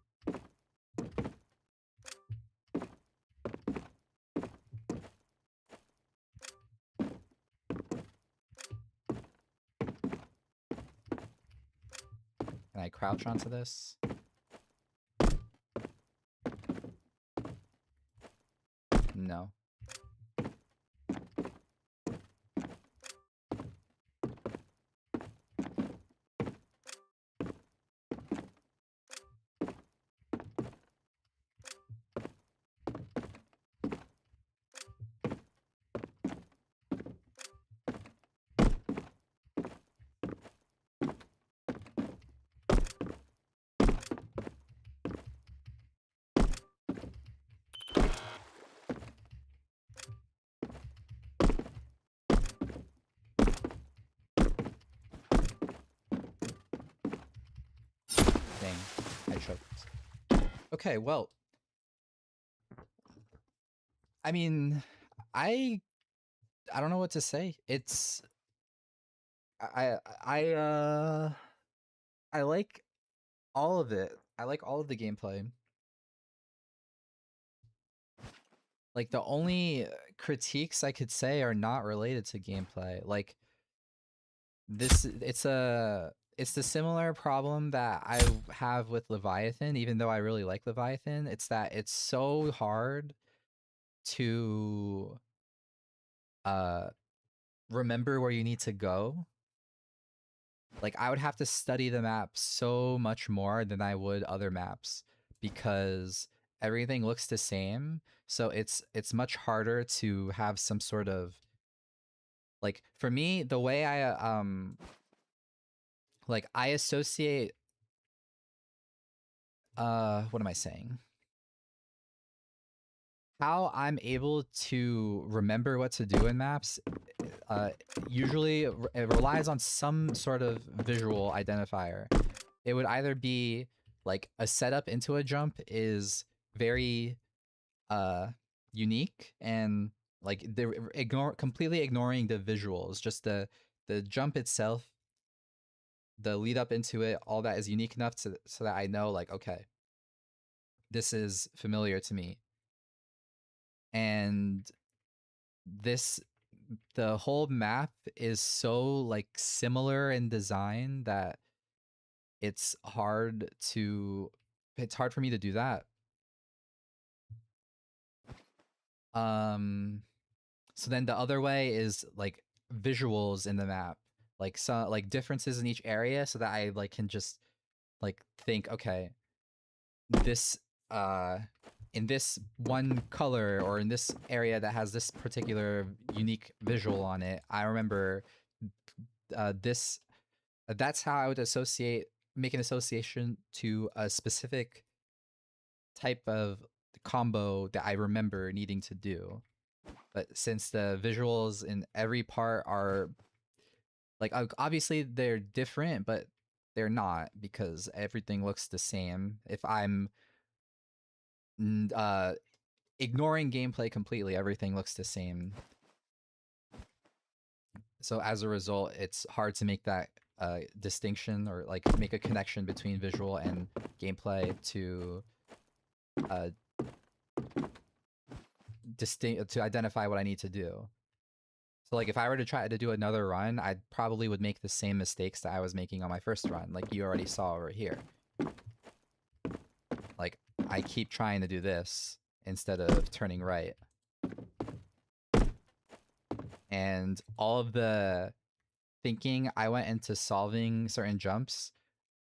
Can I crouch onto this? No. Dang, I choked. Okay, well, I mean, I don't know what to say. It's I I like all of it. I like all of the gameplay. Like the only critiques I could say are not related to gameplay. Like it's the similar problem that I have with Leviathan, even though I really like Leviathan. It's that it's so hard to remember where you need to go. Like I would have to study the map so much more than I would other maps because everything looks the same. So it's much harder to have some sort of, like, for me, the way I associate what am I saying? How I'm able to remember what to do in maps usually it relies on some sort of visual identifier. It would either be like a setup into a jump is very unique, and like they're completely ignoring the visuals, just the jump itself, the lead up into it, all that is unique enough so that I know, like, okay, this is familiar to me. And this the whole map is so like similar in design that it's hard for me to do that. So then the other way is like visuals in the map, like some like differences in each area, so that I like can just like think, okay, this in this one color or in this area that has this particular unique visual on it, I remember this. That's how I would make an association to a specific type of combo that I remember needing to do. But since the visuals in every part are like, obviously they're different, but they're not, because everything looks the same. If I'm uh ignoring gameplay completely, everything looks the same. So as a result, it's hard to make that distinction, or like make a connection between visual and gameplay to uh to identify what I need to do. So like if I were to try to do another run, I probably would make the same mistakes that I was making on my first run, like you already saw over here. Like I keep trying to do this instead of turning right. And all of the thinking I went into solving certain jumps,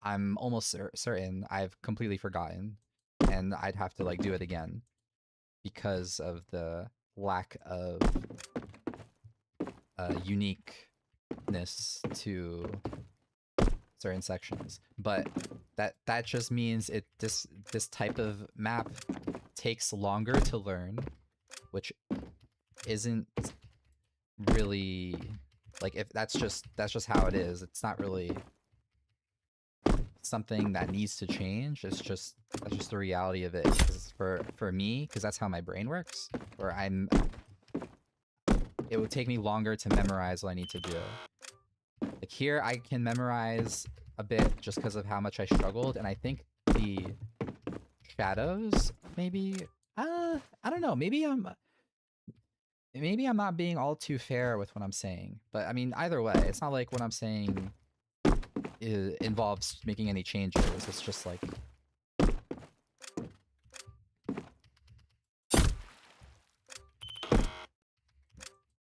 I'm almost certain I've completely forgotten, and I'd have to like do it again because of the lack of uniqueness to certain sections. But that just means this type of map takes longer to learn, which isn't really like, if that's just how it is. It's not really something that needs to change. It's just that's just the reality of it. 'Cause for me, because that's how my brain works. Where it would take me longer to memorize what I need to do. Like here, I can memorize a bit just because of how much I struggled, and I think the shadows maybe. I don't know. Maybe I'm not being all too fair with what I'm saying. But I mean, either way, it's not like what I'm saying involves making any changes. It's just like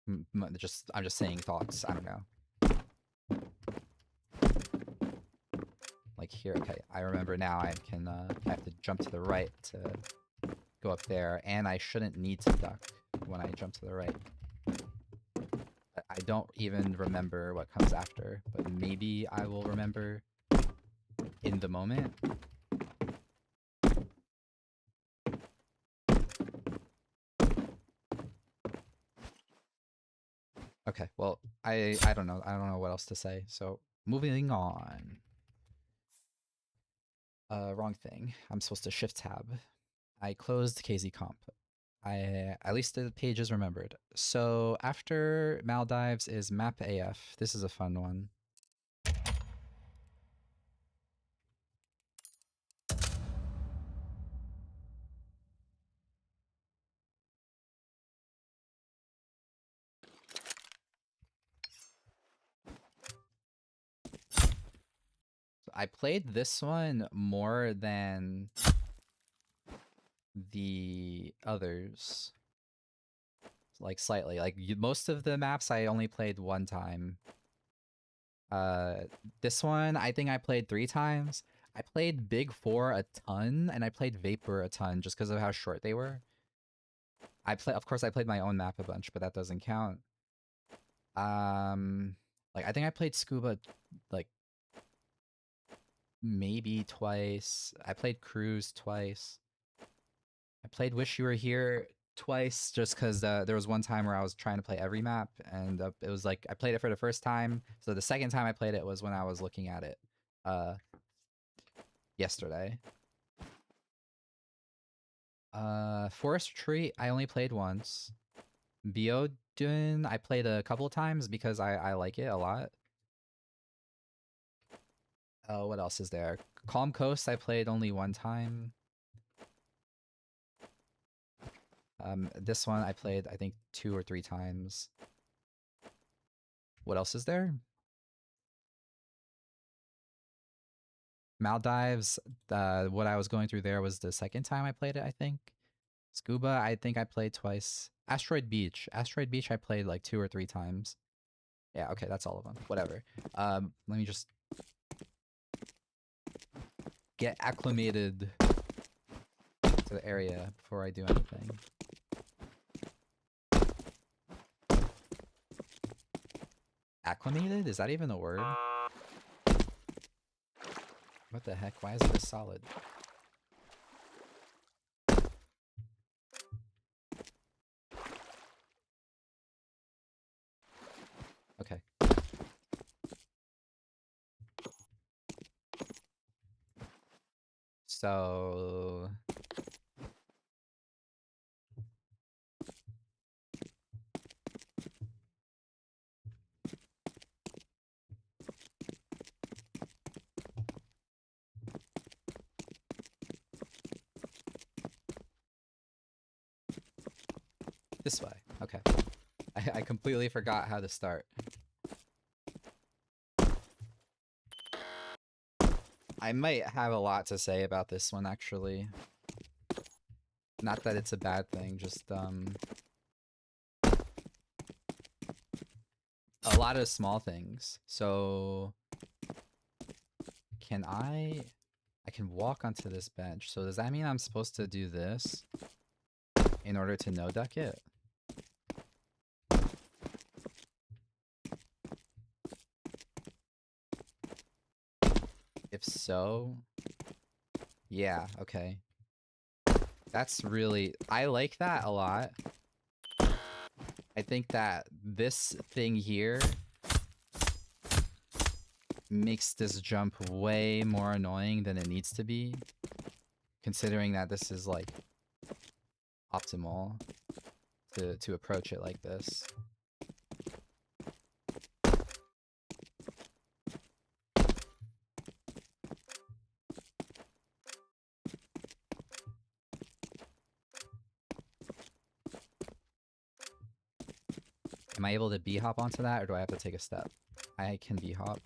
I'm just saying thoughts. I don't know. Like here, okay, I remember now. I have to jump to the right to go up there, and I shouldn't need to duck when I jump to the right. I don't even remember what comes after, but maybe I will remember in the moment. Okay, well, I don't know. I don't know what else to say. So moving on. Wrong thing. I'm supposed to shift tab. I closed KZ Comp. At least the page is remembered. So after Maldives is Map AF. This is a fun one. I played this one more than the others. Like slightly. Like most of the maps I only played one time. This one I think I played 3 times. I played Big 4 a ton, and I played Vapor a ton just because of how short they were. Of course I played my own map a bunch, but that doesn't count. Like I think I played Scuba like maybe twice. I played Cruise twice. I played Wish You Were Here twice just because there was one time where I was trying to play every map, and it was like I played it for the first time. So the second time I played it was when I was looking at it yesterday. Forest Retreat I only played once. Biodun I played a couple of times because I like it a lot. What else is there? Calm Coast I played only one time. This one I played I think 2 or 3 times. What else is there? Maldives, what I was going through there was the second time I played it, I think. Scuba, I think I played twice. Asteroid Beach. Asteroid Beach I played like 2 or 3 times. Yeah, okay, that's all of them. Whatever. Let me just get acclimated to the area before I do anything. Acclimated? Is that even a word? What the heck? Why is this solid? Okay. So... This way. Okay. I completely forgot how to start. I might have a lot to say about this one, actually. Not that it's a bad thing, just, a lot of small things. So... can I can walk onto this bench. So does that mean I'm supposed to do this in order to no duck it? If so, yeah, okay. That's really, I like that a lot. I think that this thing here makes this jump way more annoying than it needs to be, considering that this is like optimal to approach it like this. Am I able to B-hop onto that, or do I have to take a step? I can B-hop,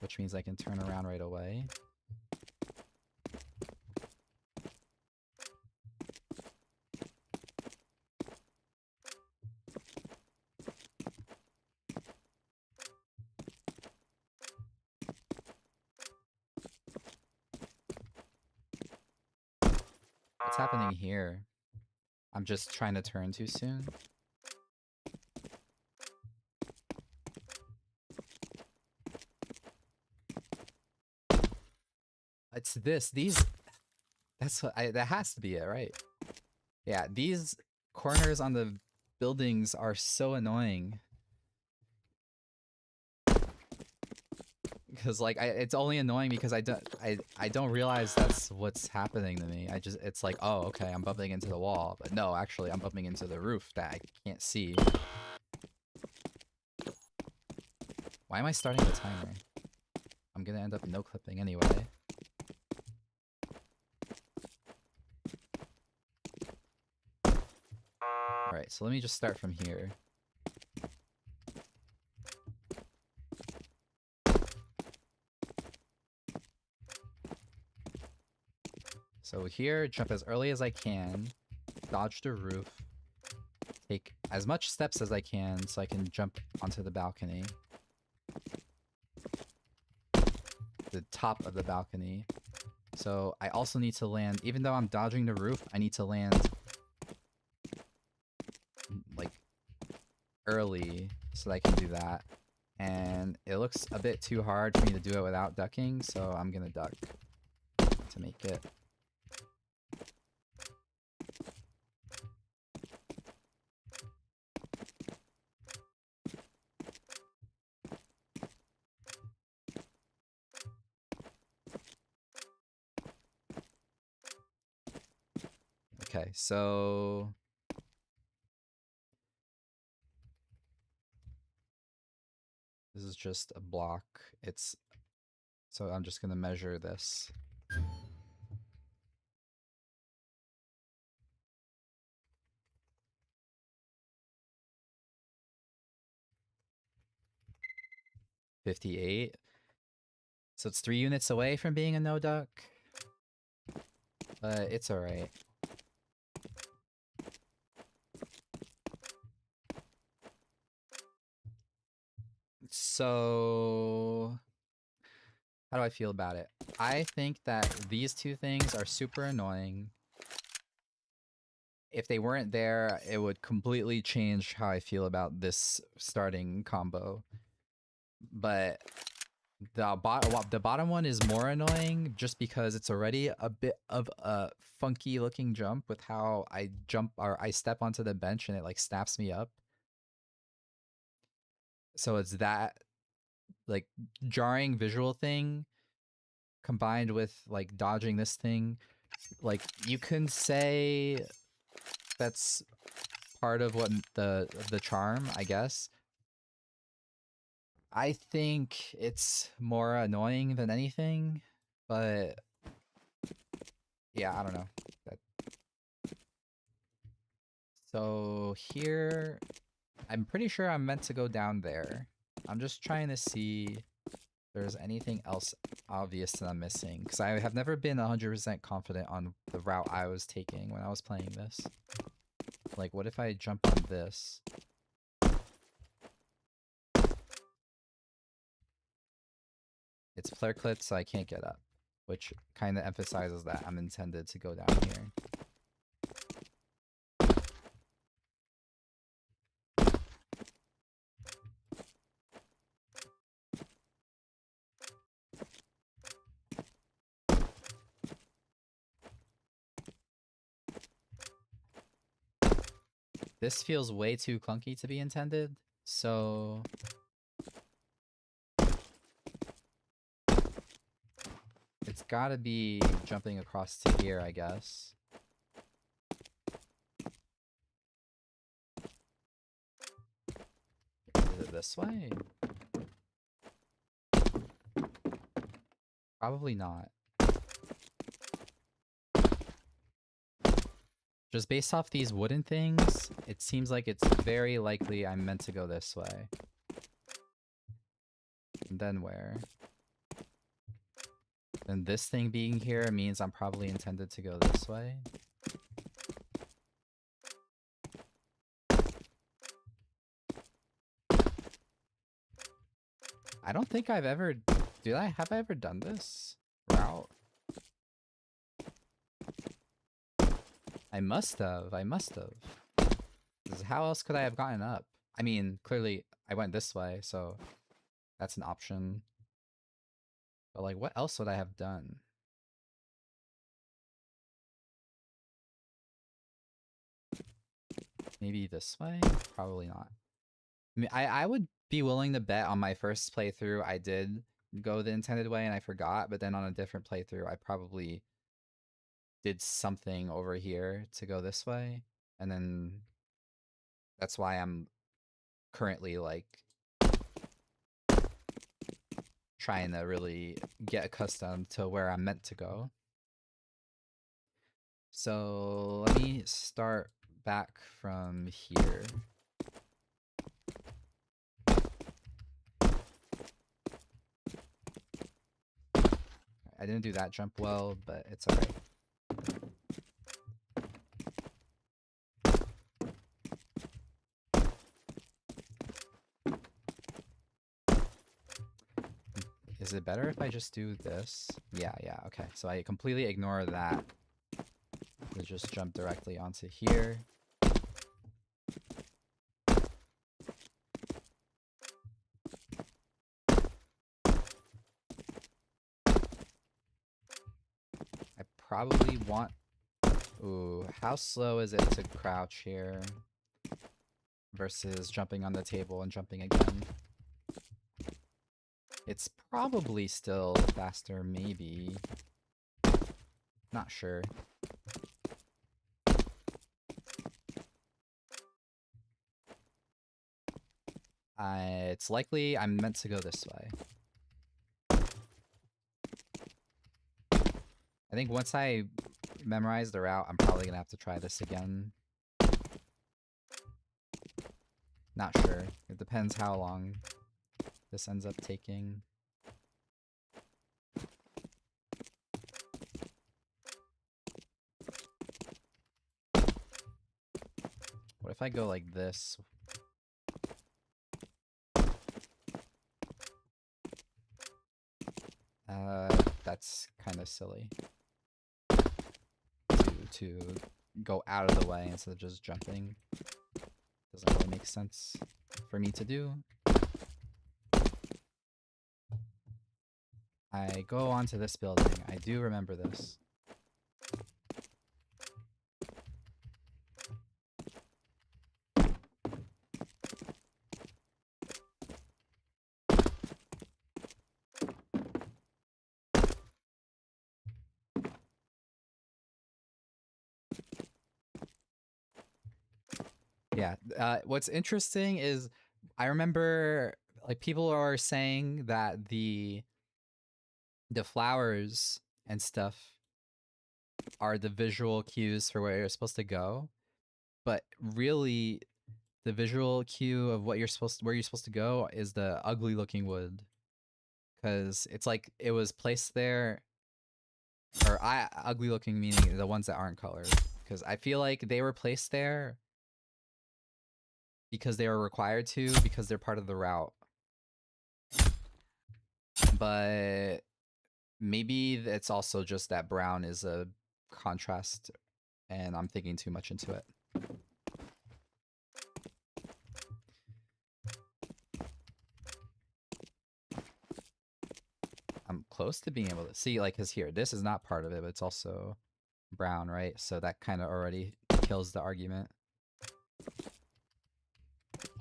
which means I can turn around right away. What's happening here? I'm just trying to turn too soon. It's this. These. That's what that has to be it, right? Yeah, these corners on the buildings are so annoying. Because like it's only annoying because I don't realize that's what's happening to me. It's like, oh, okay, I'm bumping into the wall, but no, actually I'm bumping into the roof that I can't see. Why am I starting the timer? I'm gonna end up no clipping anyway. Alright, so let me just start from here. So here, jump as early as I can, dodge the roof, take as much steps as I can so I can jump onto the balcony. The top of the balcony. So I also need to land, even though I'm dodging the roof, I need to land like early so that I can do that. And it looks a bit too hard for me to do it without ducking, so I'm gonna duck to make it. Okay, so this is just a block. So I'm just gonna measure this. $58. So it's 3 units away from being a no duck. But it's alright. So how do I feel about it? I think that these two things are super annoying. If they weren't there, it would completely change how I feel about this starting combo. But the bottom one is more annoying just because it's already a bit of a funky looking jump with how I jump or I step onto the bench and it like snaps me up. So it's that like jarring visual thing combined with like dodging this thing. Like you can say that's part of what the charm, I guess. I think it's more annoying than anything, but yeah, I don't know. So here, I'm pretty sure I'm meant to go down there. I'm just trying to see if there's anything else obvious that I'm missing, because I have never been 100% confident on the route I was taking when I was playing this. Like, what if I jump on this? It's Flareclit, so I can't get up, which kind of emphasizes that I'm intended to go down here. This feels way too clunky to be intended, so it's gotta be jumping across to here, I guess. Is it this way? Probably not. Just based off these wooden things, it seems like it's very likely I'm meant to go this way. And then where? And this thing being here means I'm probably intended to go this way. I don't think I've ever... Have I ever done this route? I must have. 'Cause how else could I have gotten up? I mean, clearly I went this way, so that's an option. But like, what else would I have done? Maybe this way? Probably not. I mean, I would be willing to bet on my first playthrough I did go the intended way and I forgot, but then on a different playthrough I probably did something over here to go this way, and then that's why I'm currently like trying to really get accustomed to where I'm meant to go. So let me start back from here. I didn't do that jump well, but it's alright. Is it better if I just do this? Yeah, okay. So I completely ignore that. I just jump directly onto here. I probably want... Ooh, how slow is it to crouch here? Versus jumping on the table and jumping again. It's probably still faster, maybe. Not sure. It's likely I'm meant to go this way. I think once I memorize the route, I'm probably gonna have to try this again. Not sure. It depends how long this ends up taking. What if I go like this? That's kind of silly. To go out of the way instead of just jumping. Doesn't really make sense for me to do. I go onto this building. I do remember this. Yeah, what's interesting is I remember like people are saying that the flowers and stuff are the visual cues for where you're supposed to go, but really the visual cue of what you're supposed to, where you're supposed to go is the ugly looking wood, because it's like it was placed there, or ugly looking meaning the ones that aren't colored, because I feel like they were placed there because they were required to, because they're part of the route. but maybe it's also just that brown is a contrast and I'm thinking too much into it. I'm close to being able to see, like, because here, this is not part of it, but it's also brown, right? So that kind of already kills the argument.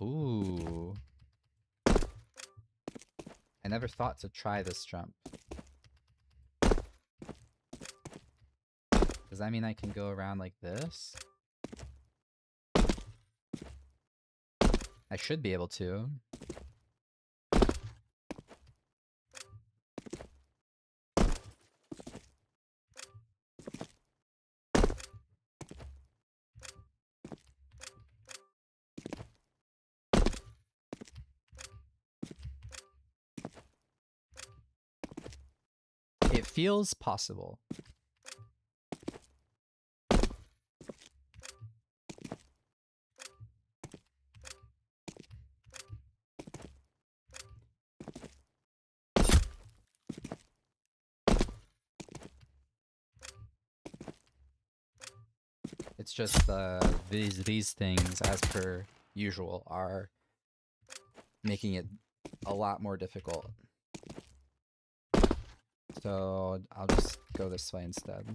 Ooh. I never thought to try this jump. Does that mean I can go around like this? I should be able to. It feels possible. It's just these things, as per usual, are making it a lot more difficult. So I'll just go this way instead.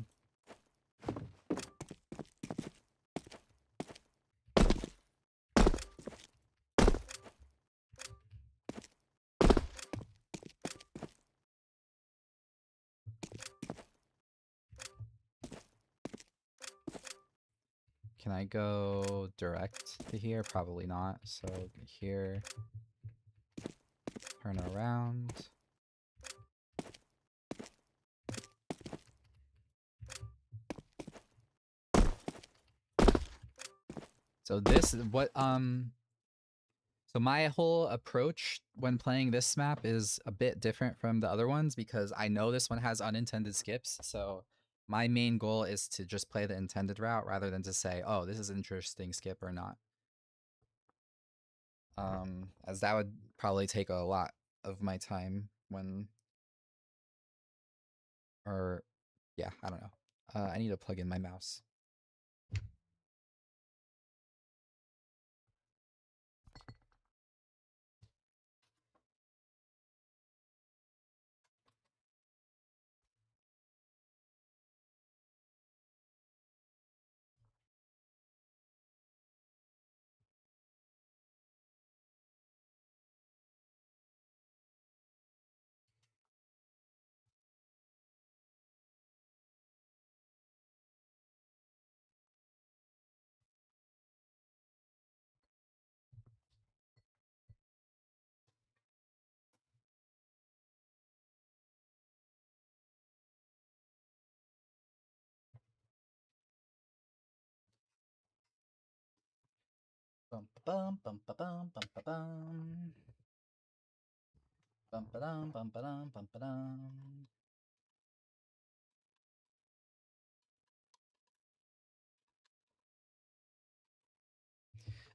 Can I go direct to here? Probably not. So here, turn around. So this is what, so my whole approach when playing this map is a bit different from the other ones because I know this one has unintended skips. So my main goal is to just play the intended route rather than to say, oh, this is an interesting skip or not. As that would probably take a lot of my time when, or yeah, I don't know. I need to plug in my mouse. Bum bum bum ba bum bum ba bum. Bum ba dum bum ba dum bum ba dum.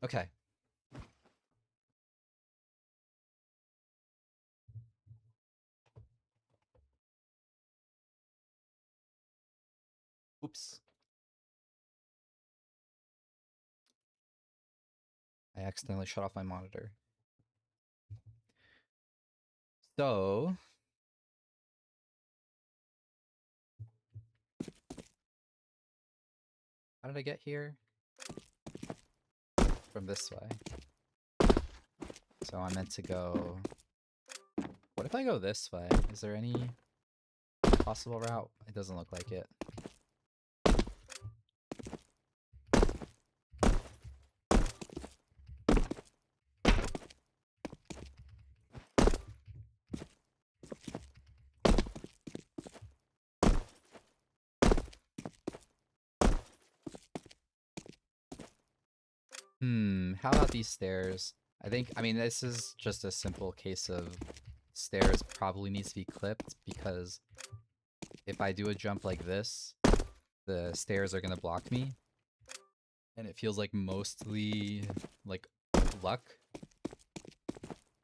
Okay. Oops. I accidentally shut off my monitor. So how did I get here? From this way. So I meant to go... What if I go this way? Is there any possible route? It doesn't look like it. How about these stairs? I mean, this is just a simple case of stairs probably needs to be clipped because if I do a jump like this, the stairs are gonna block me. And it feels like mostly like luck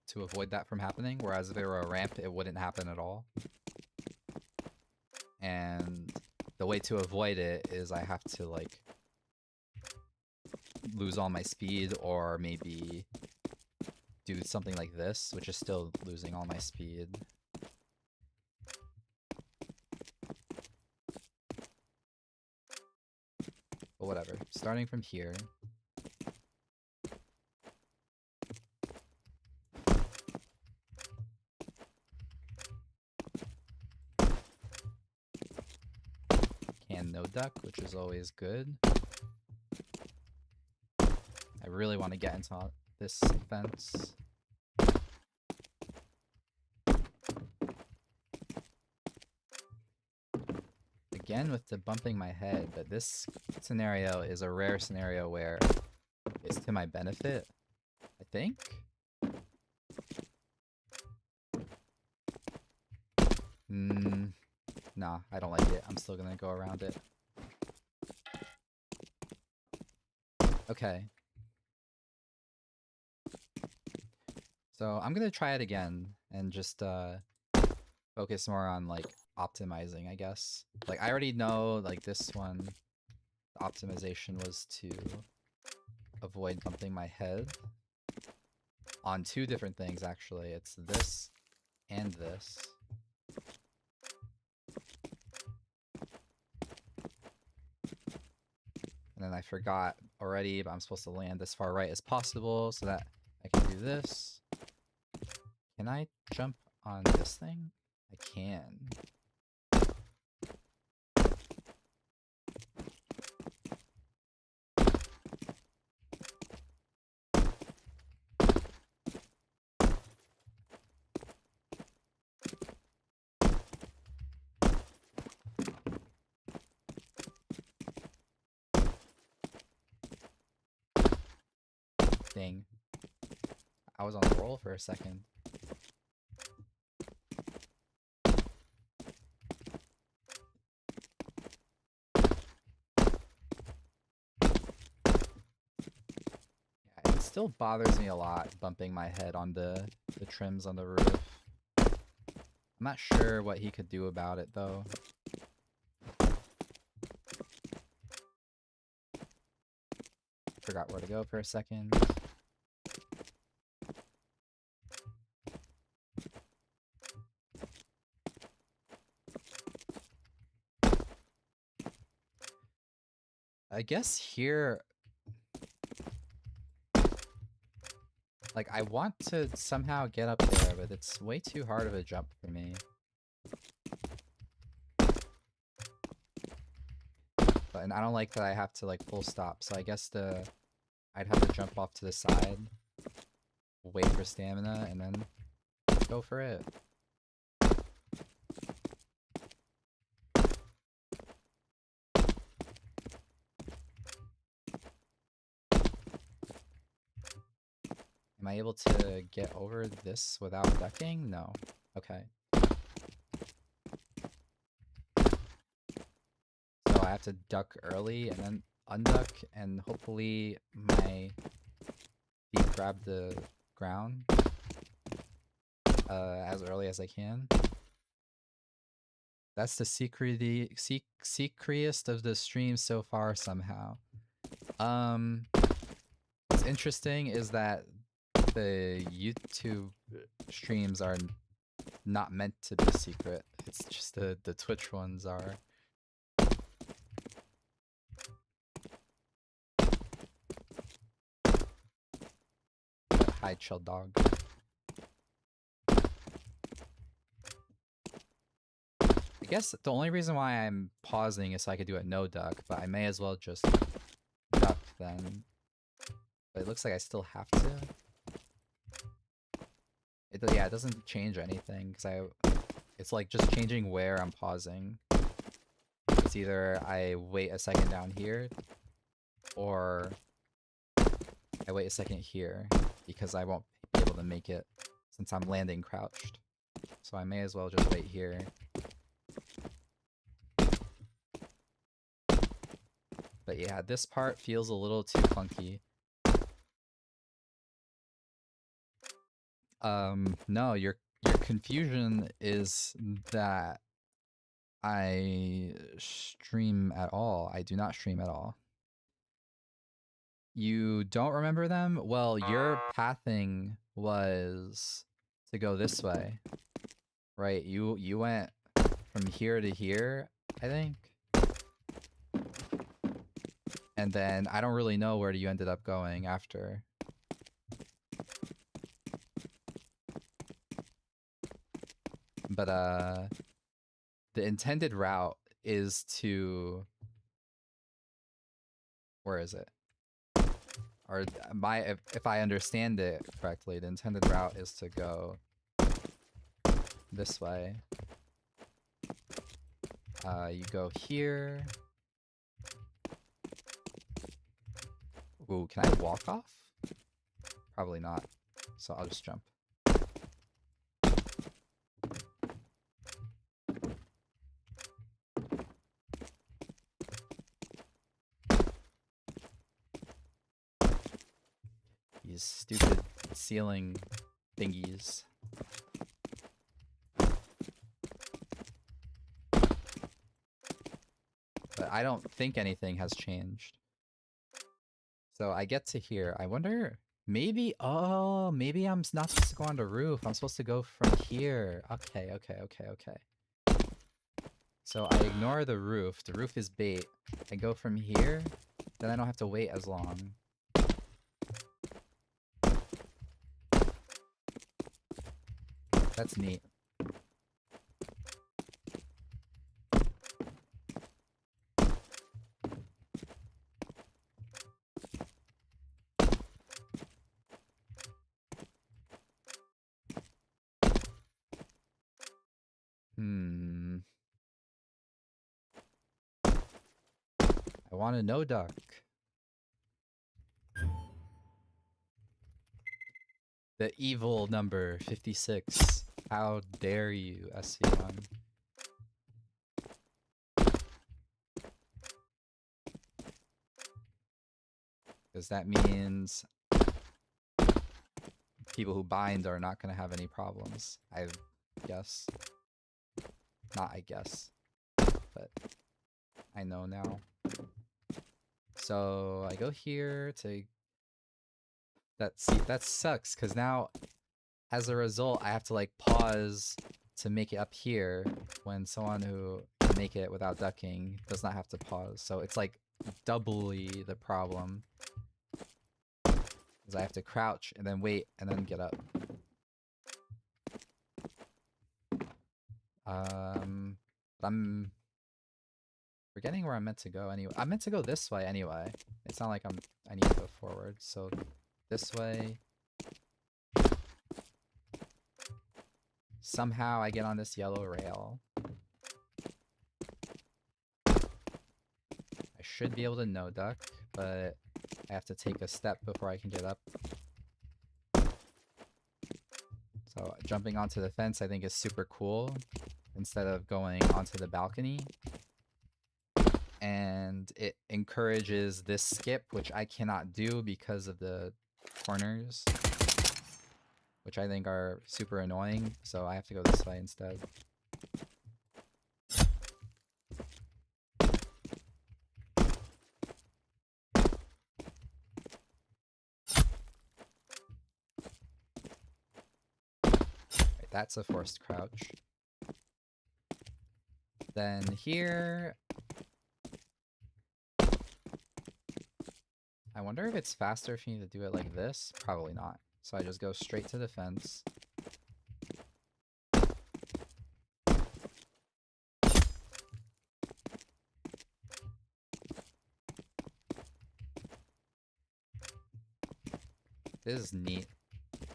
to avoid that from happening, whereas if it were a ramp, it wouldn't happen at all. And the way to avoid it is I have to, like, lose all my speed, or maybe do something like this, which is still losing all my speed. But whatever. Starting from here. Can no duck, which is always good. I really want to get into this fence. Again with the bumping my head, but this scenario is a rare scenario where it's to my benefit, I think? Nah, I don't like it. I'm still gonna go around it. Okay. So I'm gonna try it again and just focus more on, like, optimizing, I guess. Like, I already know, like, this one, the optimization was to avoid bumping my head on two different things, actually. It's this and this. And then I forgot already, but I'm supposed to land as far right as possible so that I can do this. Can I jump on this thing? I can. Dang. I was on the roll for a second. Yeah, it still bothers me a lot bumping my head on the trims on the roof. I'm not sure what he could do about it, though. Forgot where to go for a second. I guess here... Like, I want to somehow get up there, but it's way too hard of a jump for me. But, and I don't like that I have to, like, full stop, so I guess I'd have to jump off to the side, wait for stamina, and then go for it. Am I able to get over this without ducking? No. Okay. So I have to duck early and then unduck, and hopefully my feet grab the ground as early as I can. That's the secretiest of the streams so far somehow. What's interesting is that the YouTube streams are not meant to be secret. It's just the Twitch ones are. Hi, chill dog. I guess the only reason why I'm pausing is so I could do it no duck, but I may as well just duck then. But it looks like I still have to. Yeah, it doesn't change anything because it's like just changing where I'm pausing. It's either I wait a second down here, or I wait a second here because I won't be able to make it since I'm landing crouched. So I may as well just wait here. But yeah, this part feels a little too clunky. No, your confusion is that I stream at all. I do not stream at all. You don't remember them? Well, your pathing was to go this way. Right? You went from here to here, I think. And then I don't really know where you ended up going after. But the intended route is to, where is it? Or if I understand it correctly, the intended route is to go this way. You go here. Ooh, can I walk off? Probably not. So I'll just jump. These stupid ceiling thingies. But I don't think anything has changed. So I get to here. I wonder, maybe, oh, maybe I'm not supposed to go on the roof. I'm supposed to go from here. Okay. So I ignore the roof. The roof is bait. I go from here, then I don't have to wait as long. That's neat. I want to know duck. The evil number 56. How dare you, SV1? Because that means people who bind are not going to have any problems. I guess. Not I guess. But I know now. So I go here to... that sucks, because now, as a result, I have to like pause to make it up here when someone who can make it without ducking does not have to pause. So it's like doubly the problem. Because I have to crouch and then wait and then get up. I'm forgetting where I'm meant to go anyway. I'm meant to go this way anyway. It's not like I need to go forward. So this way. Somehow I get on this yellow rail. I should be able to no duck, but I have to take a step before I can get up. So jumping onto the fence I think is super cool instead of going onto the balcony. And it encourages this skip, which I cannot do because of the corners, which I think are super annoying, so I have to go this way instead. Right, that's a forced crouch. Then here... I wonder if it's faster if you need to do it like this? Probably not. So I just go straight to the fence. This is neat.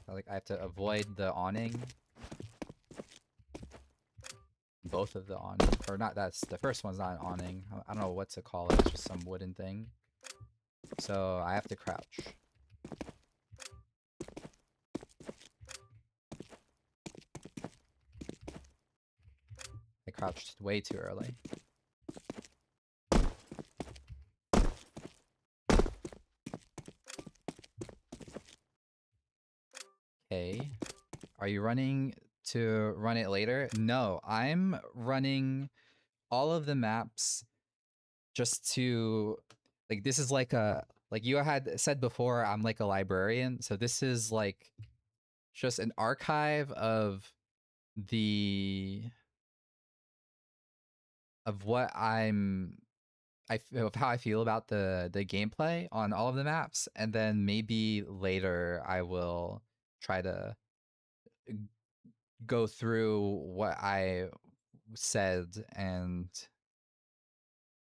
Like, I have to avoid the awning. Both of the awning. Or not, that's... the first one's not an awning. I don't know what to call it. It's just some wooden thing. So I have to crouch. I crouched way too early. Okay. Are you running to run it later? No, I'm running all of the maps just to like this is like a like you had said before, I'm like a librarian, so this is like just an archive of the of what of how I feel about the gameplay on all of the maps, and then maybe later I will try to go through what I said and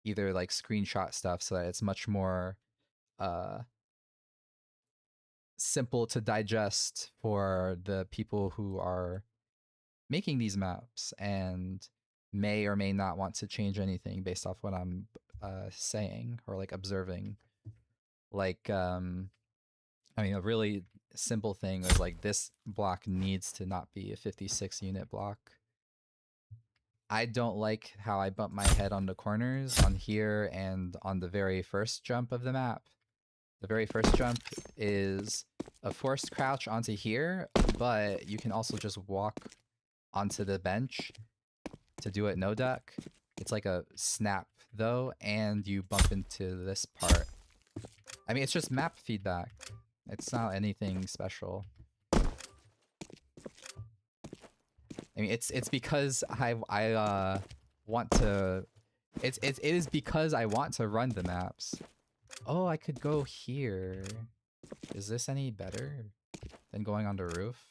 either like screenshot stuff so that it's much more uh simple to digest for the people who are making these maps and may or may not want to change anything based off what I'm saying or like observing. Like, I mean, a really simple thing is like this block needs to not be a 56 unit block. I don't like how I bump my head on the corners on here and on the very first jump of the map. The very first jump is a forced crouch onto here, but you can also just walk onto the bench to do it no duck. It's like a snap though, and you bump into this part. I mean, it's just map feedback. It's not anything special. I mean, it's because I want to. It is because I want to run the maps. Oh, I could go here. Is this any better than going on the roof?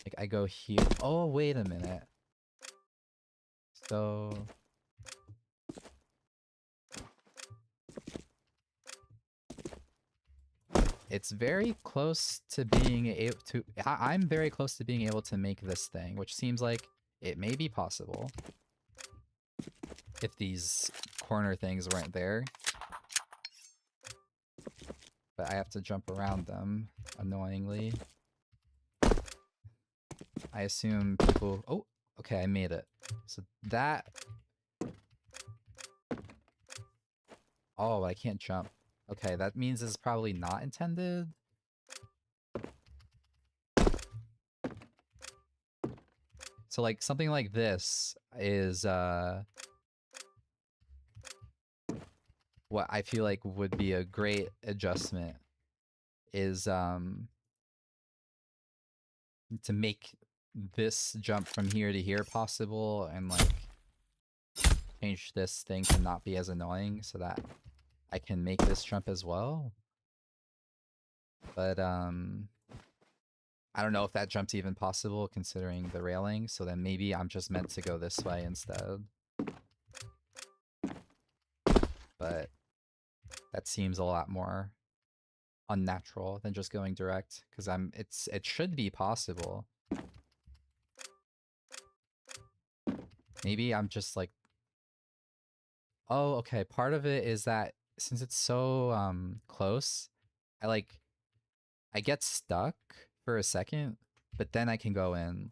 Like, I go here. Oh, wait a minute. So... it's very close to being able to... I'm very close to being able to make this thing, which seems like it may be possible. If these corner things weren't there. But I have to jump around them, annoyingly. I assume people... oh, okay, I made it. So that... oh, I can't jump. Okay, that means it's probably not intended. So like something like this is what I feel like would be a great adjustment is to make this jump from here to here possible and like change this thing to not be as annoying so that I can make this jump as well. But I don't know if that jump's even possible considering the railing, so then maybe I'm just meant to go this way instead. But that seems a lot more unnatural than just going direct, because it should be possible. Maybe I'm just like... oh, okay, part of it is that since it's so close, I get stuck for a second, but then I can go in.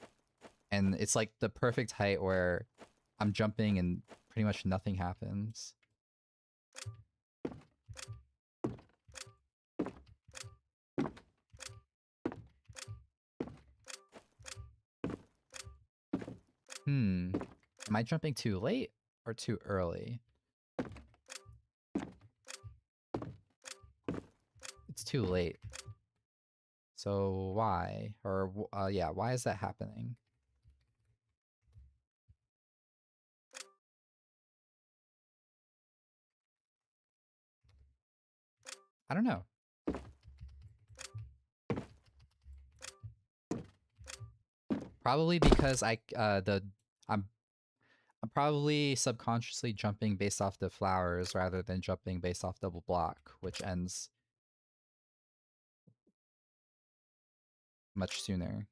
And it's like the perfect height where I'm jumping and pretty much nothing happens. Am I jumping too late or too early? It's too late. So why? Or, yeah, why is that happening? I don't know. Probably because I'm probably subconsciously jumping based off the flowers rather than jumping based off double block, which ends much sooner.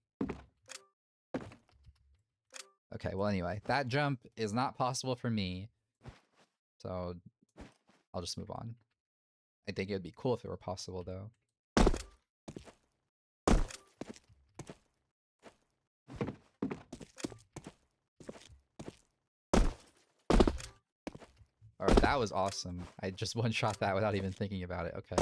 Okay, well anyway, that jump is not possible for me, so I'll just move on. I think it would be cool if it were possible, though. Alright, that was awesome. I just one-shot that without even thinking about it. Okay.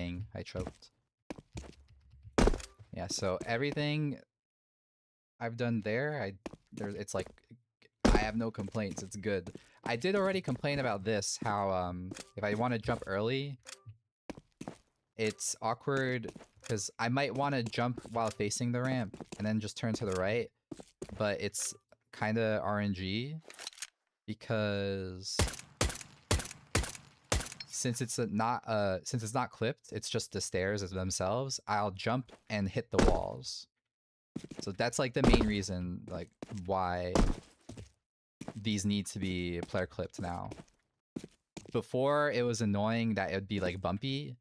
Dang, I choked. Yeah, so everything I've done there, it's like I have no complaints. It's good. I did already complain about this, how if I want to jump early, it's awkward because I might want to jump while facing the ramp and then just turn to the right, but it's kind of RNG because since it's not clipped, it's just the stairs as themselves. I'll jump and hit the walls. So that's like the main reason like why these need to be player clipped now. Before it was annoying that it would be like bumpy.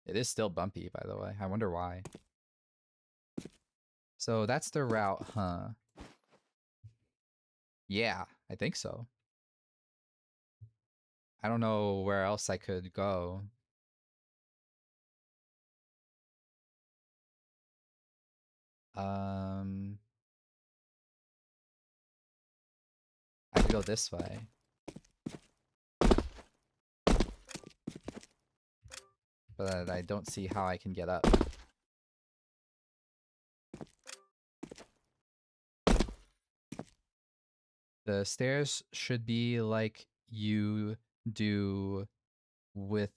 It is still bumpy, by the way. I wonder why. So that's the route, huh? Yeah, I think so. I don't know where else I could go. I could go this way. But I don't see how I can get up. The stairs should be like you do with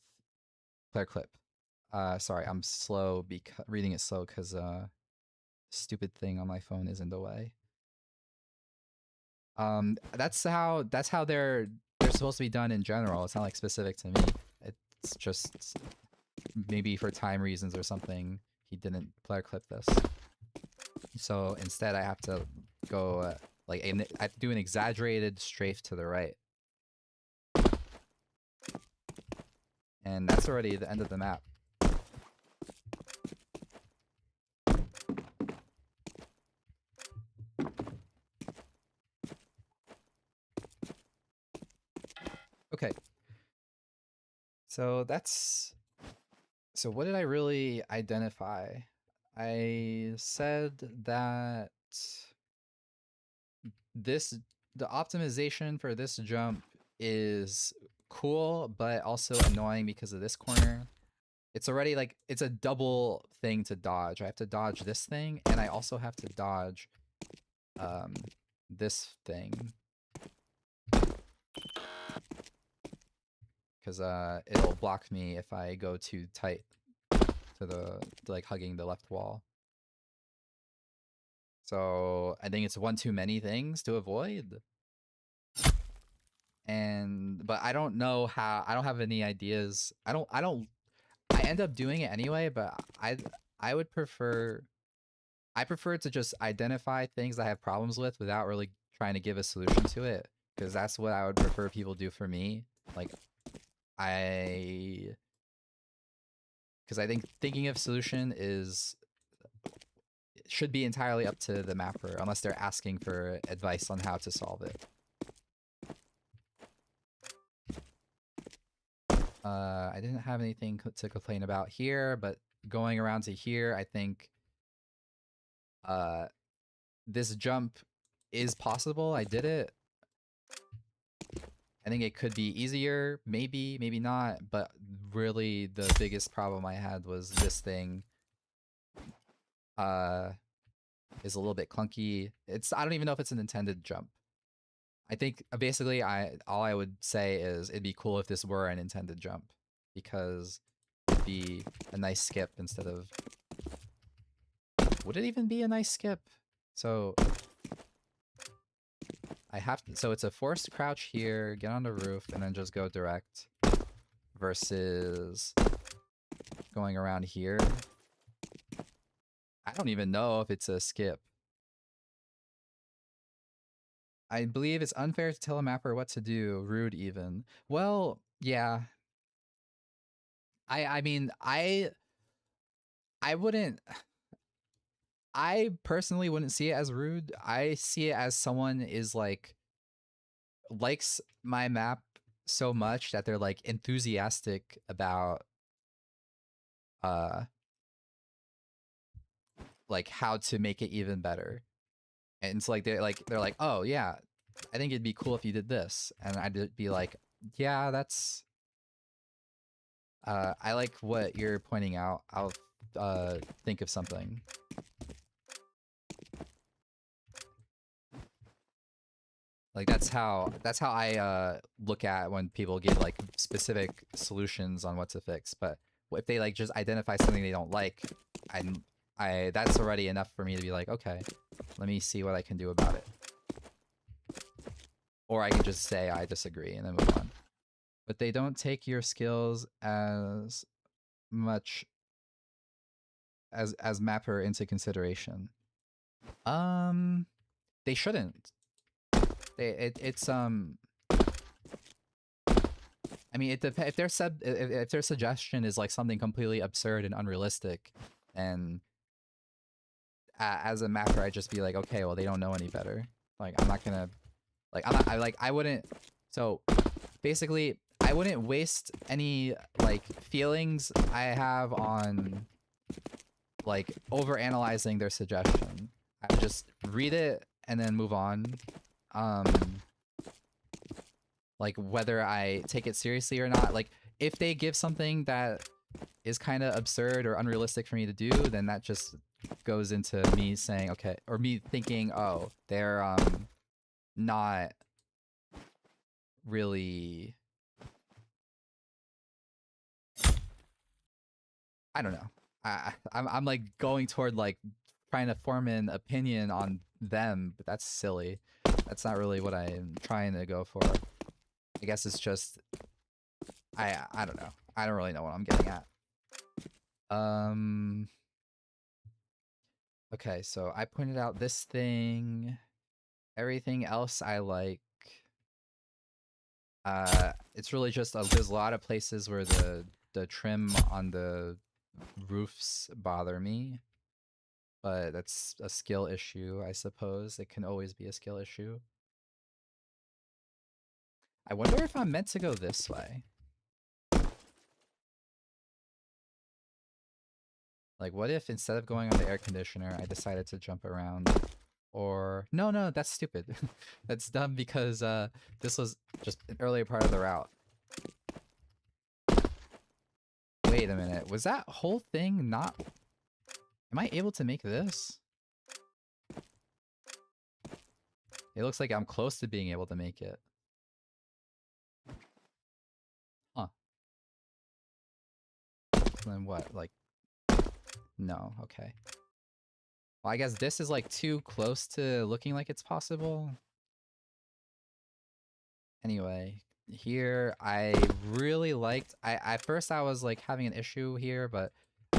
player clip. Sorry, I'm slow because reading it slow because stupid thing on my phone is in the way. That's how they're supposed to be done in general. It's not like specific to me. It's just maybe for time reasons or something he didn't player clip this. So instead I have to go I have to do an exaggerated strafe to the right. And that's already the end of the map. Okay. So that's... So what did I really identify? I said that the optimization for this jump is cool, but also annoying because of this corner. It's already like, it's a double thing to dodge. I have to dodge this thing, and I also have to dodge this thing. Because it'll block me if I go too tight to like hugging the left wall. So I think it's one too many things to avoid. But I don't know how, I don't have any ideas. I end up doing it anyway, but I would prefer, I prefer to just identify things I have problems with without really trying to give a solution to it. Because that's what I would prefer people do for me. Like, because I think thinking of solution should be entirely up to the mapper, unless they're asking for advice on how to solve it. I didn't have anything to complain about here, but going around to here, I think this jump is possible. I did it. I think it could be easier, maybe, maybe not, but really the biggest problem I had was this thing is a little bit clunky. I don't even know if it's an intended jump. I think basically all I would say is it'd be cool if this were an intended jump, because it'd be a nice skip instead of... Would it even be a nice skip? So so it's a forced crouch here, get on the roof, and then just go direct, versus going around here. I don't even know if it's a skip. I believe it's unfair to tell a mapper what to do. Rude even. Well, yeah. I mean, I wouldn't... I personally wouldn't see it as rude. I see it as someone is like... likes my map so much that they're like enthusiastic about like how to make it even better. And it's like they're like, oh yeah, I think it'd be cool if you did this. And I'd be like, yeah, that's I like what you're pointing out. I'll think of something. Like that's how I look at when people give like specific solutions on what to fix. But if they like just identify something they don't like, I that's already enough for me to be like, okay, let me see what I can do about it. Or I can just say I disagree and then move on. But they don't take your skills as much as mapper into consideration. They shouldn't. It's I mean, if their suggestion is like something completely absurd and unrealistic, and as a mapper, I'd just be like, okay, well, they don't know any better. Like, I'm not gonna, like, I wouldn't. So, basically, I wouldn't waste any like feelings I have on like over analyzing their suggestion. I would just read it and then move on. Um, like whether I take it seriously or not. Like if they give something that is kind of absurd or unrealistic for me to do, then that just goes into me saying okay, or me thinking, oh, they're not really, I don't know. I'm like going toward like trying to form an opinion on them, but that's silly. That's not really what I'm trying to go for. I guess it's just I don't know. I don't really know what I'm getting at. Um okay, so I pointed out this thing. Everything else I like. It's really just there's a lot of places where the trim on the roofs bother me, but that's a skill issue, I suppose. It can always be a skill issue. I wonder if I'm meant to go this way. Like, what if instead of going on the air conditioner, I decided to jump around? Or no, that's stupid. That's dumb because this was just an earlier part of the route. Wait a minute, was that whole thing not... Am I able to make this? It looks like I'm close to being able to make it. Huh. Then what, like... No, okay. Well, I guess this is like too close to looking like it's possible. Anyway, here I really liked... At first I was like having an issue here, but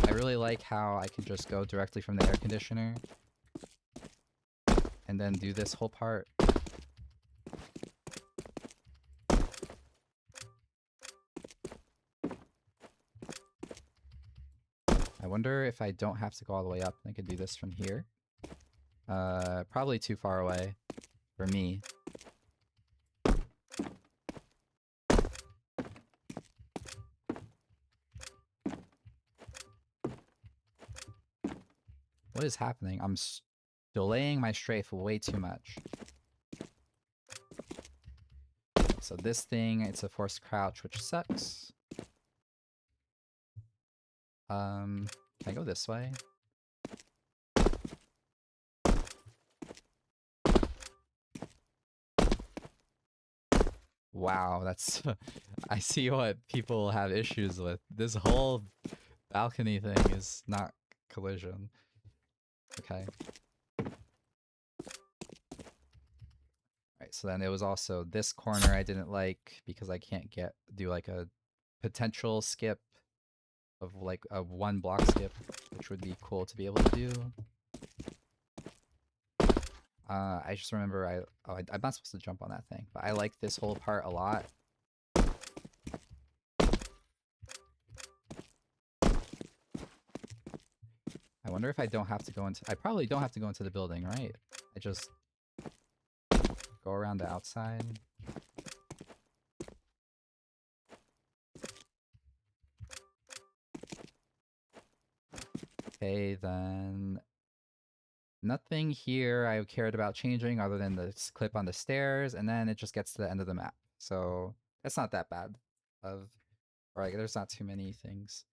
I really like how I can just go directly from the air conditioner and then do this whole part. I wonder if I don't have to go all the way up and I could do this from here. Probably too far away for me. What is happening? I'm delaying my strafe way too much. So this thing, it's a forced crouch, which sucks. Can I go this way? Wow, that's... I see what people have issues with. This whole balcony thing is not collision. Okay. Right, so then it was also this corner I didn't like because I can't do like a potential skip of like a 1 block skip, which would be cool to be able to do. I just remember I'm not supposed to jump on that thing, but I like this whole part a lot. I wonder if I don't have to go into... I probably don't have to go into the building, right? I just go around the outside. Okay, then... Nothing here I cared about changing other than the clip on the stairs, and then it just gets to the end of the map. So, that's not that bad of Right, there's not too many things.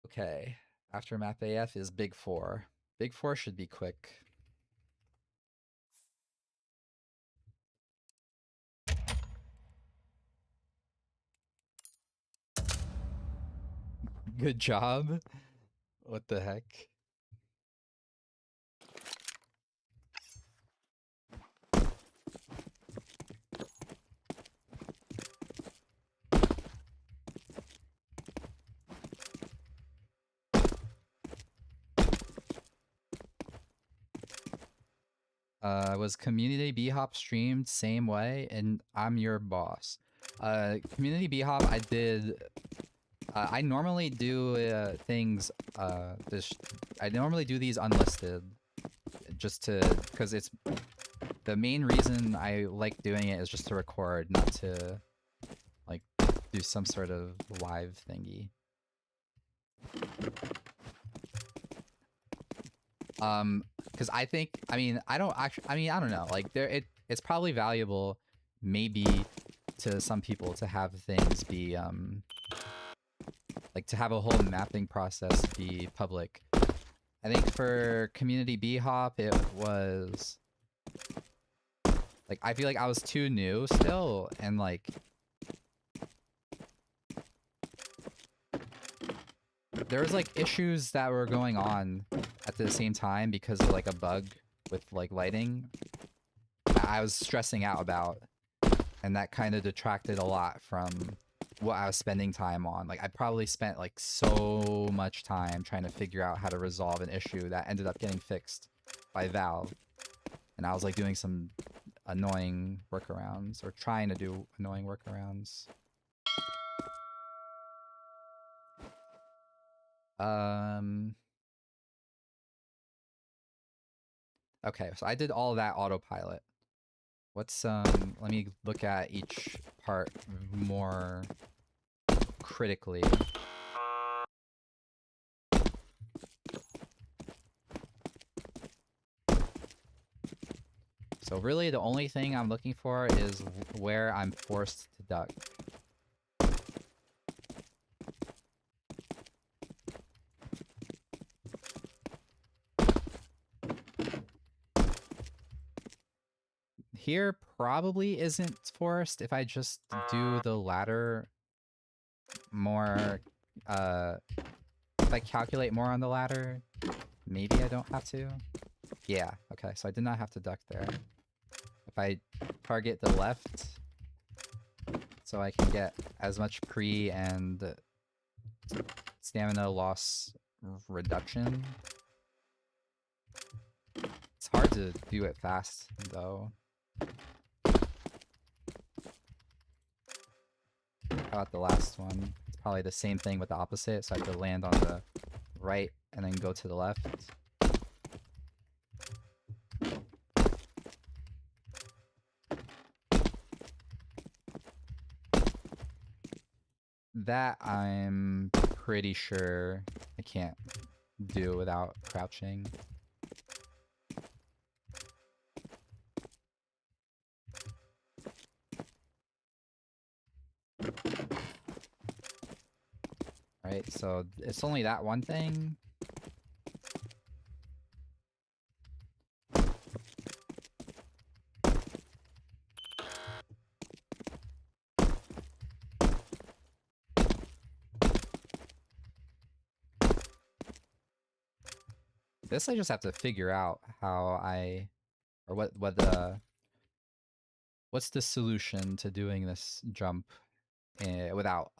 Okay, Aftermath AF is Big 4. Big 4 should be quick. Good job. What the heck? Was Community B-Hop streamed same way? And I'm your boss. Community B-Hop, I did... I normally do things... I normally do these unlisted. Just to... Because it's... The main reason I like doing it is just to record, not to... Like, do some sort of live thingy. Because I think, I mean, I don't actually, I mean, I don't know, like, it's probably valuable, maybe, to some people to have things be, like, to have a whole mapping process be public. I think for Community B-Hop, it was, like, I feel like I was too new still, and, like, there was, like, issues that were going on at the same time because of, like, a bug with, like, lighting I was stressing out about, and that kind of detracted a lot from what I was spending time on. Like, I probably spent, like, so much time trying to figure out how to resolve an issue that ended up getting fixed by Valve. And I was, like, doing some annoying workarounds, or trying to do annoying workarounds. Okay, so I did all that autopilot. What's, let me look at each part more critically. So really the only thing I'm looking for is where I'm forced to duck. Here probably isn't forced if I just do the ladder more, if I calculate more on the ladder, maybe I don't have to. Yeah, okay, so I did not have to duck there. If I target the left, so I can get as much pre and stamina loss reduction. It's hard to do it fast, though. How about the last one? It's probably the same thing with the opposite, so I have to land on the right and then go to the left. That I'm pretty sure I can't do without crouching. Right, so it's only that one thing. This I just have to figure out how I, or what's the solution to doing this jump without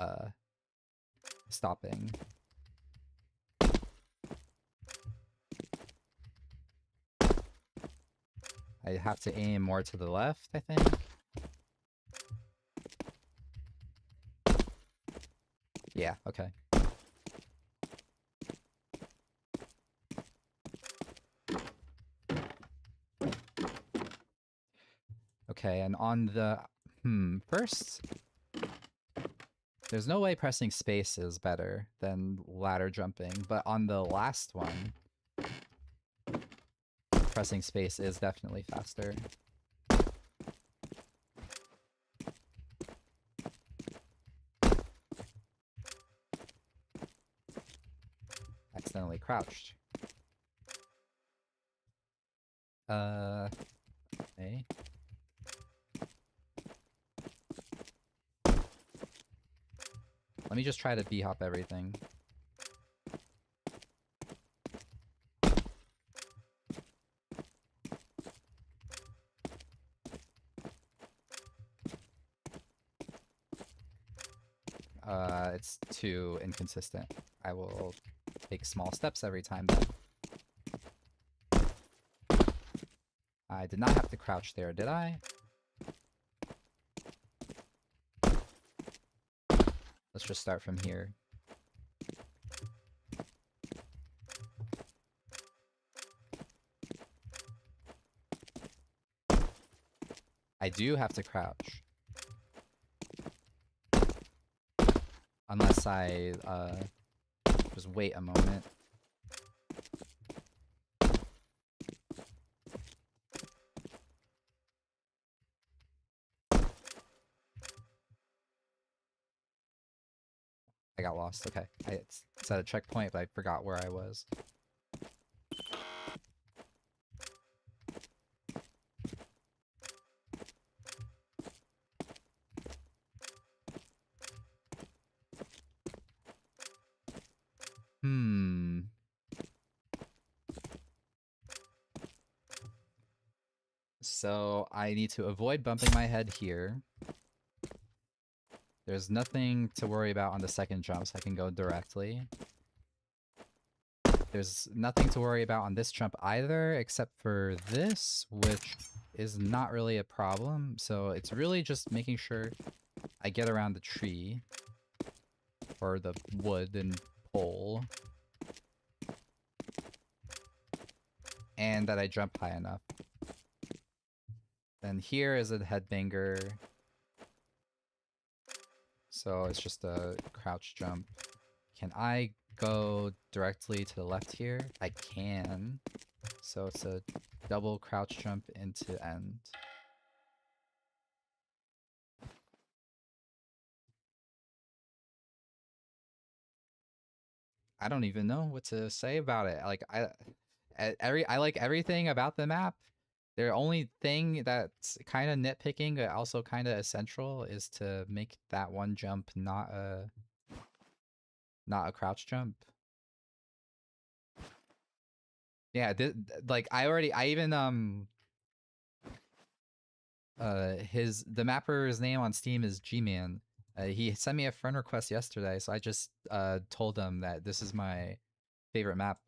stopping. I have to aim more to the left, I think. Yeah, okay. Okay, and on the... first... There's no way pressing space is better than ladder jumping, but on the last one, pressing space is definitely faster. crouched. Okay. Let me just try to b-hop everything. It's too inconsistent. I will take small steps every time then. I did not have to crouch there, did I? Let's just start from here. I do have to crouch. Unless I, just wait a moment. I got lost. Okay. I set a checkpoint, but I forgot where I was. So I need to avoid bumping my head here. There's nothing to worry about on the second jump, so I can go directly. There's nothing to worry about on this jump either, except for this, which is not really a problem. So it's really just making sure I get around the tree, or the wood and pole, and that I jump high enough. Then here is a headbanger. So it's just a crouch jump. Can I go directly to the left here? I can. So it's a double crouch jump into end. I don't even know what to say about it. Like I like everything about the map. The only thing that's kind of nitpicking, but also kind of essential, is to make that one jump not a crouch jump. Yeah, like I even the mapper's name on Steam is G-Man. He sent me a friend request yesterday, so I just told him that this is my favorite map,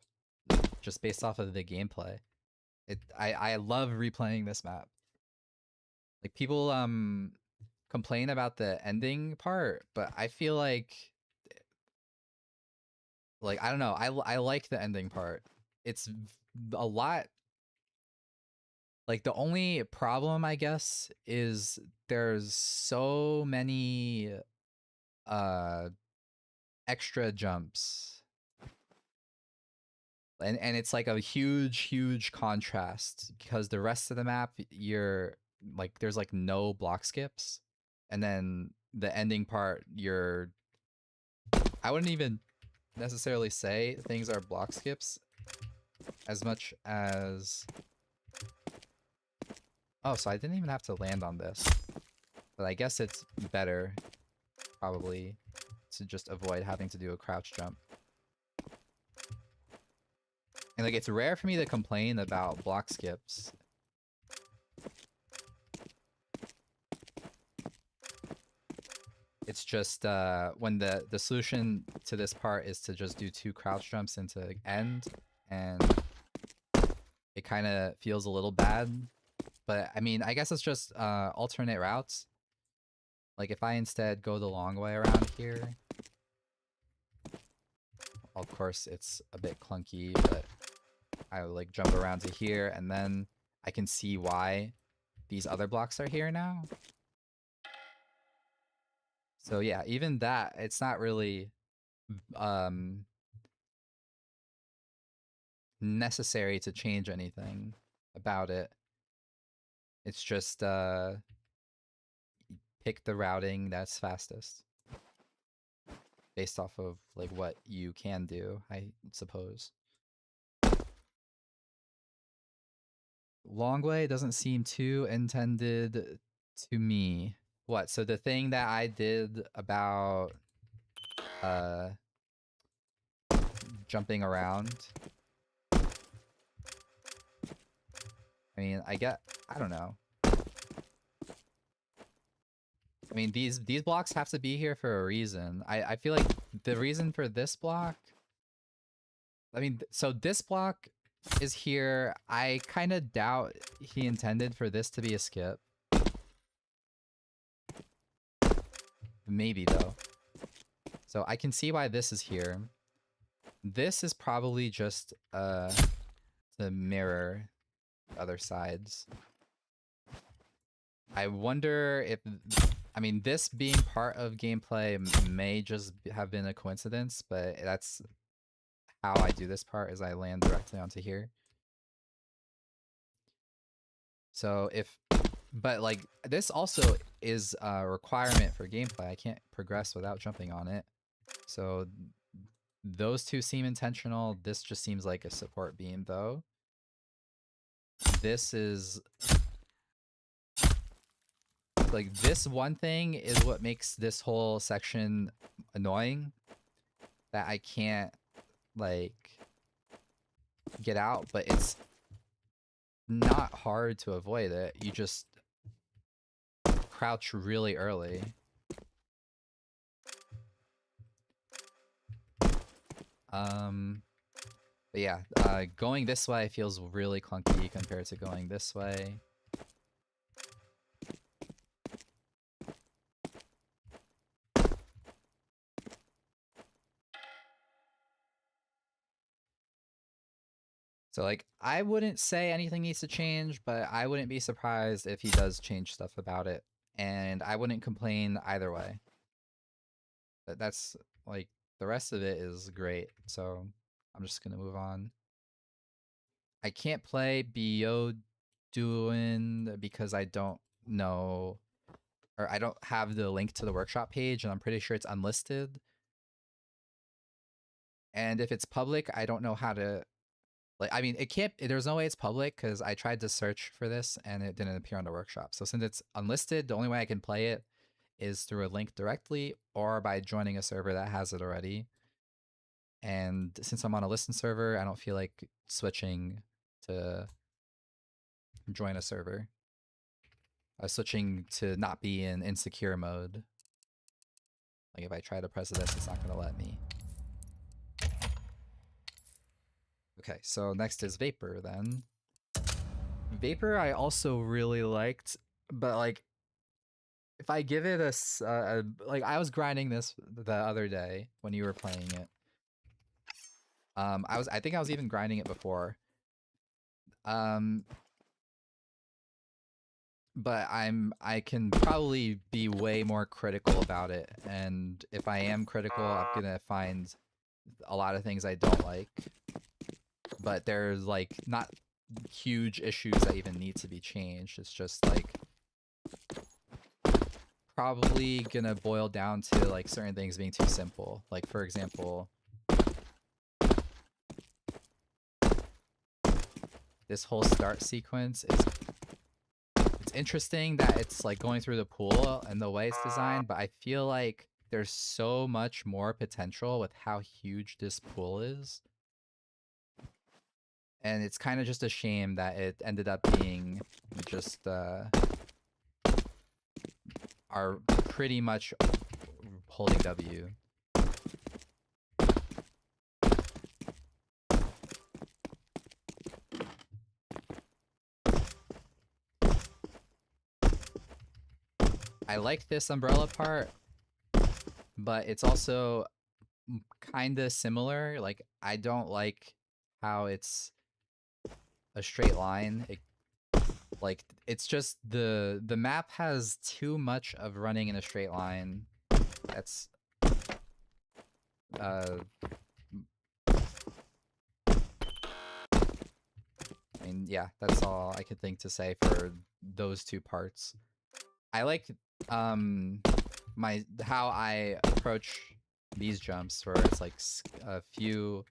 just based off of the gameplay. I love replaying this map. Like people complain about the ending part, but I feel like I don't know, I like the ending part. It's a lot. Like the only problem, I guess, is there's so many extra jumps. And it's like a huge contrast, because the rest of the map, you're like, there's like no block skips, and then the ending part, I wouldn't even necessarily say things are block skips as much as, oh, so I didn't even have to land on this, but I guess it's better probably to just avoid having to do a crouch jump. And like, it's rare for me to complain about block skips. It's just when the solution to this part is to just do 2 crouch jumps into end, and it kind of feels a little bad. But I mean, I guess it's just alternate routes. Like if I instead go the long way around here, of course it's a bit clunky, but I would like jump around to here, and then I can see why these other blocks are here now. So yeah, even that, it's not really necessary to change anything about it. It's just pick the routing that's fastest based off of like what you can do, I suppose. long way doesn't seem too intended to me. What? So the thing that I did about jumping around. I mean, I don't know. I mean, these blocks have to be here for a reason. I feel like the reason for this block, I mean, so this block is here. I kind of doubt he intended for this to be a skip. Maybe though. So I can see why this is here. This is probably just to mirror other sides. I wonder if, I mean, this being part of gameplay may just have been a coincidence, but that's how I do this part, is I land directly onto here. So if, but like, this also is a requirement for gameplay. I can't progress without jumping on it. So those two seem intentional. This just seems like a support beam though. This is, like, this one thing is what makes this whole section annoying. That I can't, like, get out, but it's not hard to avoid it. You just crouch really early. But yeah, going this way feels really clunky compared to going this way. So, like, I wouldn't say anything needs to change, but I wouldn't be surprised if he does change stuff about it. And I wouldn't complain either way. But that's, like, the rest of it is great. So, I'm just gonna move on. I can't play Bioduin because I don't know, or I don't have the link to the workshop page, and I'm pretty sure it's unlisted. And if it's public, I don't know how to, like, I mean, it can't, there's no way it's public because I tried to search for this and it didn't appear on the workshop. So since it's unlisted, the only way I can play it is through a link directly or by joining a server that has it already. And since I'm on a listen server, I don't feel like switching to join a server. Switching to not be in insecure mode. Like if I try to press this, it's not gonna let me. Okay, so next is Vapor then. Vapor I also really liked, but like if I give it a like, I was grinding this the other day when you were playing it. I think I was even grinding it before. But I can probably be way more critical about it, and if I am critical, I'm gonna find a lot of things I don't like. But there's like not huge issues that even need to be changed. It's just like probably gonna boil down to like certain things being too simple. Like for example, this whole start sequence is, it's interesting that it's like going through the pool and the way it's designed, but I feel like there's so much more potential with how huge this pool is. And it's kind of just a shame that it ended up being just are pretty much holding W. I like this umbrella part, but it's also kind of similar. Like, I don't like how it's a straight line. Like, it's just the map has too much of running in a straight line. That's I mean, yeah, that's all I could think to say for those two parts. I like how I approach these jumps, where it's like a few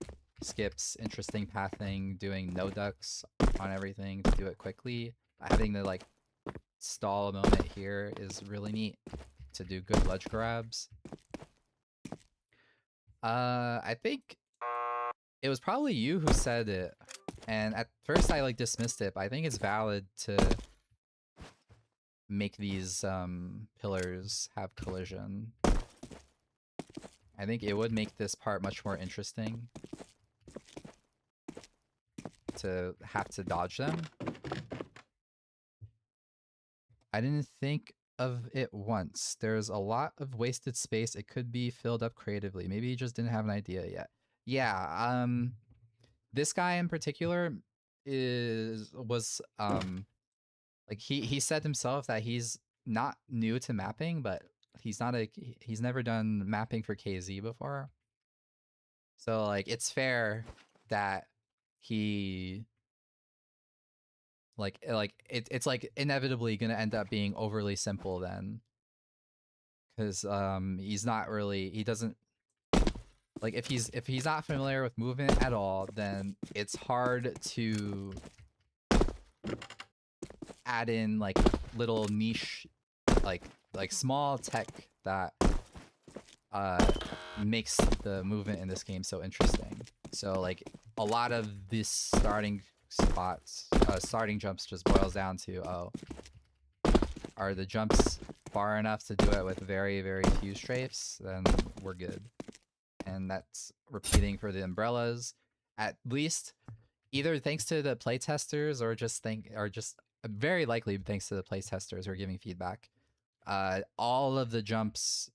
skips, interesting pathing, doing no ducks on everything to do it quickly. Having the like stall moment here is really neat to do good ledge grabs. I think it was probably you who said it, and at first I like dismissed it, but I think it's valid to make these pillars have collision. I think it would make this part much more interesting to have to dodge them. I didn't think of it once. There's a lot of wasted space. It could be filled up creatively. Maybe you just didn't have an idea yet. Yeah, this guy in particular was like he said himself that he's not new to mapping, but he's never done mapping for KZ before. So like it's fair that he it's like inevitably gonna end up being overly simple then, because he's not really, he doesn't like, if he's not familiar with movement at all, then it's hard to add in like little niche like small tech that makes the movement in this game so interesting. So like a lot of this starting jumps just boils down to, are the jumps far enough to do it with very, very few strafes? Then we're good. And that's repeating for the umbrellas, at least either thanks to the playtesters or just very likely thanks to the playtesters who are giving feedback. All of the jumps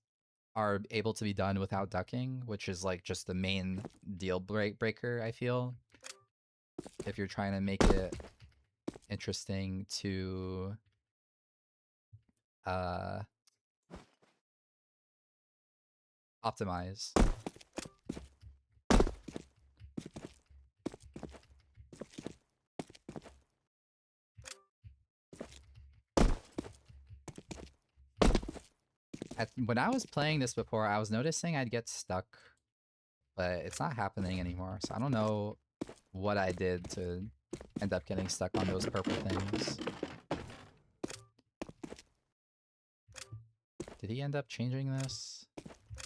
are able to be done without ducking, which is like just the main deal breaker, I feel, if you're trying to make it interesting to optimize. When I was playing this before, I was noticing I'd get stuck, but it's not happening anymore. So I don't know what I did to end up getting stuck on those purple things. Did he end up changing this?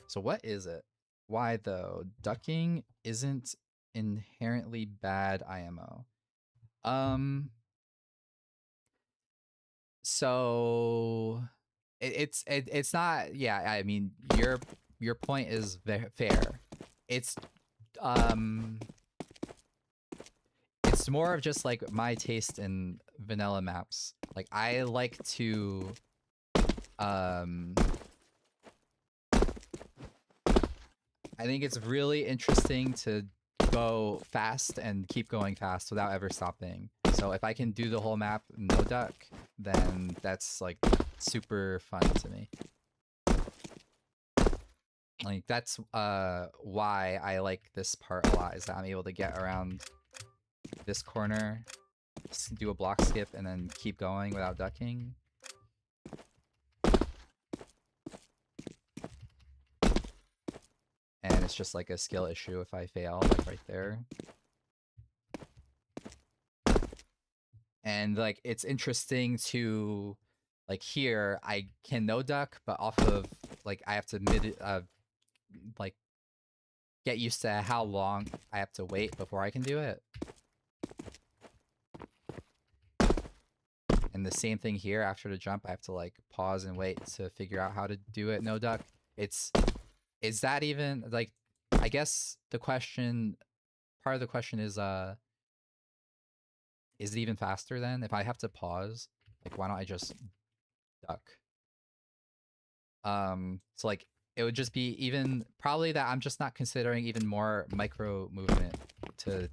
So what is it? Why though? Ducking isn't inherently bad IMO. So it's not. Yeah, I mean your point is fair. It's more of just like my taste in vanilla maps. Like I like to I think it's really interesting to go fast and keep going fast without ever stopping. So if I can do the whole map no duck, then that's like super fun to me. Like that's why I like this part a lot, is that I'm able to get around this corner, do a block skip, and then keep going without ducking. And it's just like a skill issue if I fail, like right there. And like it's interesting to like here I can no duck, but off of like I have to like get used to how long I have to wait before I can do it. And the same thing here, after the jump I have to like pause and wait to figure out how to do it no duck. Is that even like, I guess the question, part of the question is it even faster then? If I have to pause, like why don't I just duck? So like it would just be even probably that I'm just not considering even more micro movement to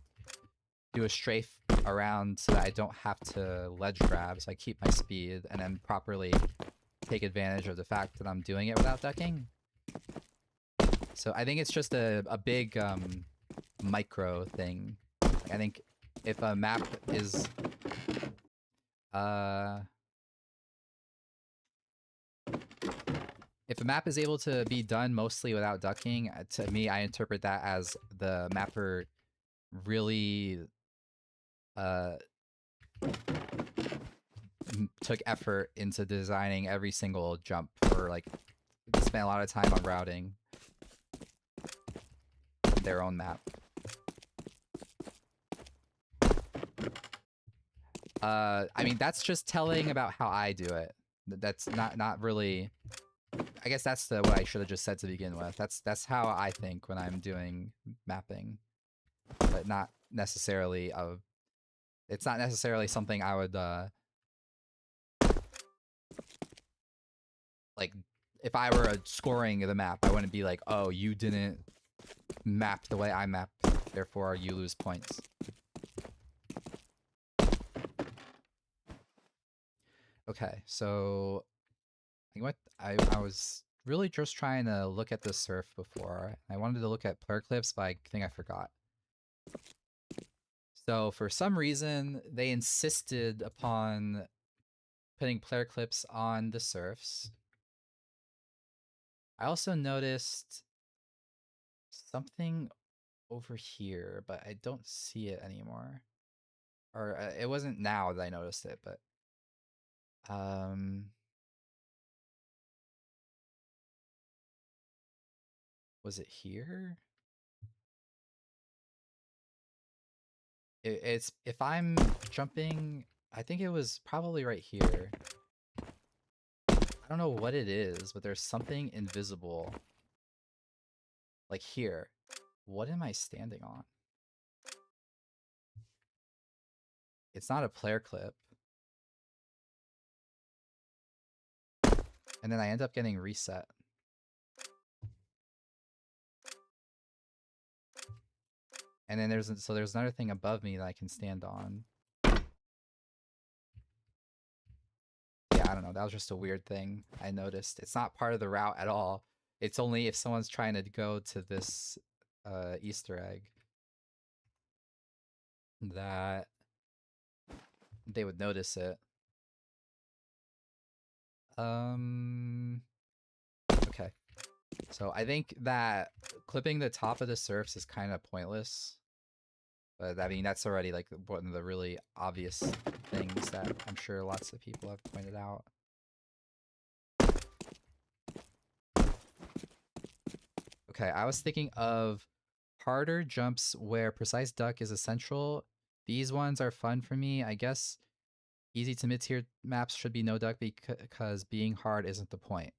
do a strafe around so that I don't have to ledge grab, so I keep my speed and then properly take advantage of the fact that I'm doing it without ducking. So I think it's just a big micro thing. I think if a map is if a map is able to be done mostly without ducking, to me I interpret that as the mapper really took effort into designing every single jump, or like spent a lot of time on routing their own map. I mean, that's just telling about how I do it. That's not really. I guess that's what I should have just said to begin with. That's how I think when I'm doing mapping, but not necessarily of. It's not necessarily something I would like. If I were scoring the map, I wouldn't be like, "Oh, you didn't map the way I map, therefore you lose points." Okay, so I was really just trying to look at the surf before. I wanted to look at player clips, but I think I forgot. So for some reason, they insisted upon putting player clips on the surfs. I also noticed something over here, but I don't see it anymore. Or it wasn't now that I noticed it, but was it here? It's if I'm jumping, I think it was probably right here. I don't know what it is, but there's something invisible. Like here. What am I standing on? It's not a player clip. And then I end up getting reset. And then there's another thing above me that I can stand on. Yeah, I don't know. That was just a weird thing I noticed. It's not part of the route at all. It's only if someone's trying to go to this Easter egg that they would notice it. Okay. So I think that clipping the top of the surfs is kind of pointless. But I mean, that's already like one of the really obvious things that I'm sure lots of people have pointed out. Okay, I was thinking of harder jumps where precise duck is essential. These ones are fun for me. I guess easy to mid-tier maps should be no duck because being hard isn't the point.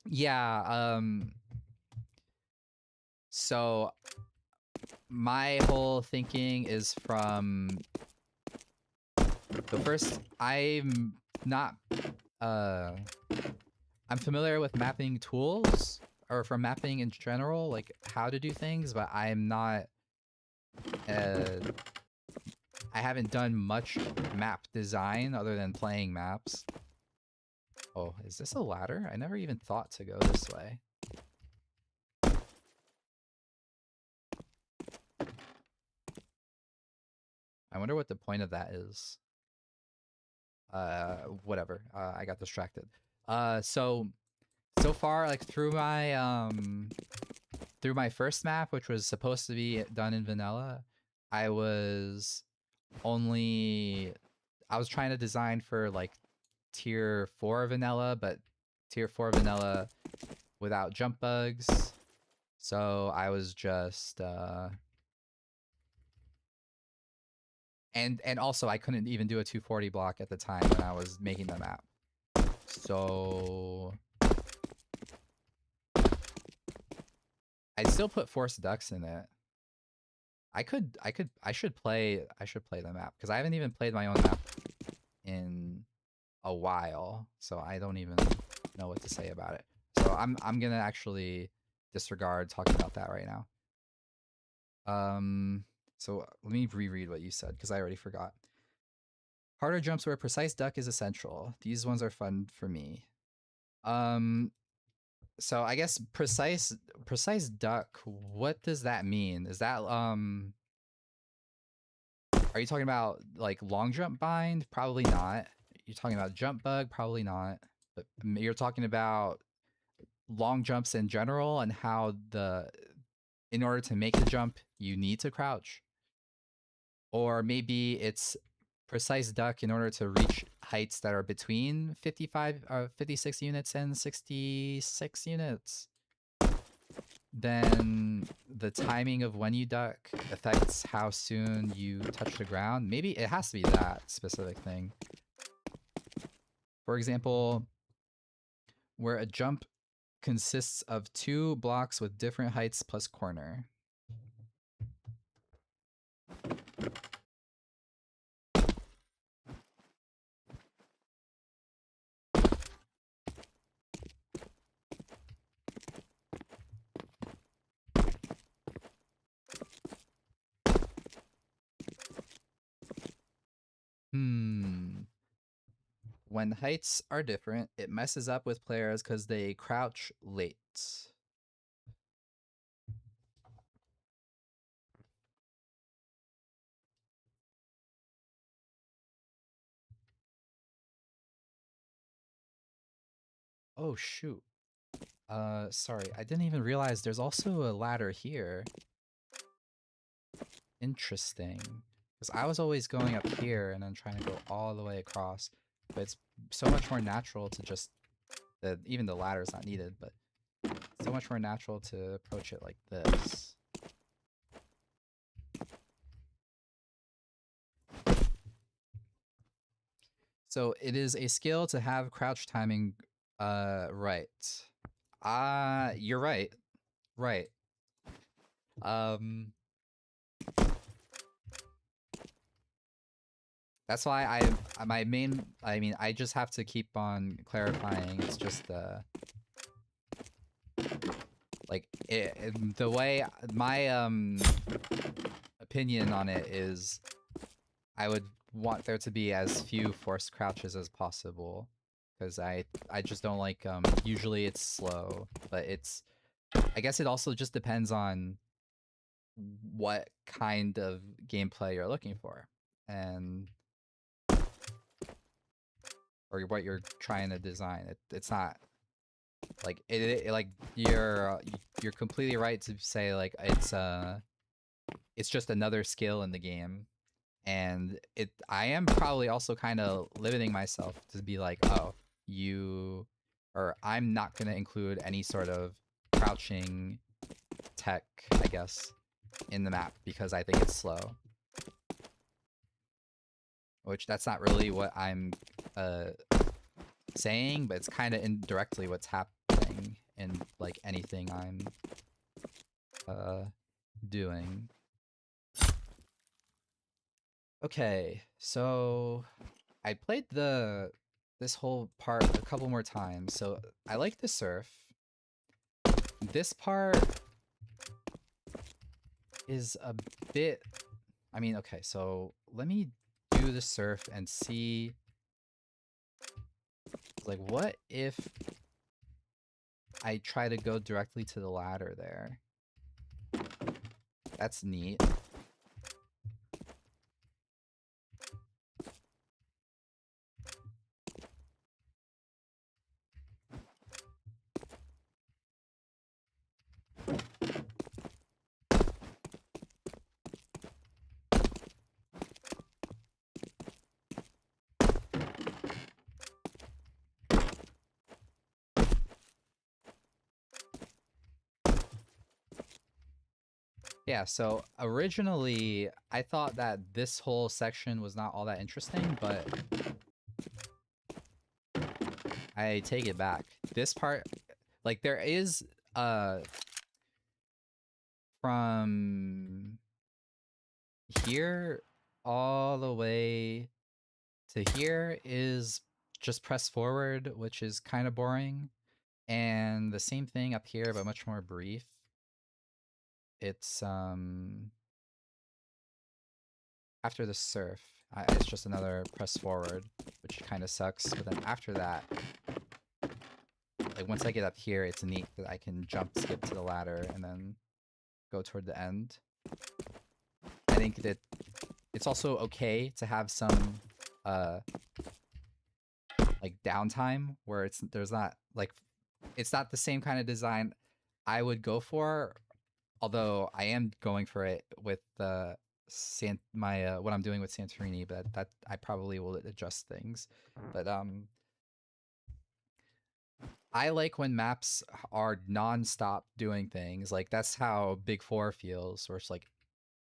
Yeah, so my whole thinking is from the first, I'm not I'm familiar with mapping tools, or from mapping in general, like how to do things, but I'm not I haven't done much map design other than playing maps. Oh, is this a ladder? I never even thought to go this way. I wonder what the point of that is. Whatever. I got distracted. So far, like through my first map, which was supposed to be done in vanilla, I was trying to design for like tier 4 vanilla, but tier 4 vanilla without jump bugs. So I was just and also I couldn't even do a 240 block at the time when I was making the map. So I'd still put forced ducks in it. I should play the map because I haven't even played my own map in a while, so I don't even know what to say about it. So I'm gonna actually disregard talking about that right now. So let me reread what you said because I already forgot. Harder jumps where precise duck is essential. These ones are fun for me. So I guess precise duck, what does that mean? Is that are you talking about like long jump bind? Probably not. You're talking about jump bug? Probably not. But you're talking about long jumps in general and how in order to make the jump, you need to crouch. Or maybe it's precise duck in order to reach heights that are between 56 units and 66 units. Then the timing of when you duck affects how soon you touch the ground. Maybe it has to be that specific thing. For example, where a jump consists of 2 blocks with different heights plus corner. When heights are different, it messes up with players because they crouch late. Oh, shoot. Sorry, I didn't even realize there's also a ladder here. Interesting. Because I was always going up here and then trying to go all the way across. But it's so much more natural to just... even the ladder is not needed, but so much more natural to approach it like this. So it is a skill to have crouch timing right. You're right. Right. That's why I just have to keep on clarifying. It's just like the way my opinion on it is, I would want there to be as few forced crouches as possible, because I just don't like usually it's slow, but I guess it also just depends on what kind of gameplay you're looking for and or what you're trying to design. It's not like like you're completely right to say like it's just another skill in the game. And I am probably also kind of limiting myself to be like, oh, I'm not going to include any sort of crouching tech, I guess, in the map because I think it's slow. Which that's not really what I'm saying, but it's kind of indirectly what's happening in like anything I'm doing. Okay, so I played this whole part a couple more times, so I like the surf. This part is a bit... I mean, okay, so let me do the surf and see... Like, what if I try to go directly to the ladder there? That's neat. Yeah, so originally I thought that this whole section was not all that interesting, but I take it back. This part, like there is from here all the way to here is just press forward, which is kind of boring. And the same thing up here, but much more brief. It's after the surf, it's just another press forward, which kind of sucks. But then after that, like once I get up here, it's neat that I can jump skip to the ladder and then go toward the end. I think that it's also okay to have some like downtime where it's not the same kind of design I would go for Although I am going for it with what I'm doing with Santorini, but that I probably will adjust things. But I like when maps are non-stop doing things. Like that's how Big Four feels, where it's like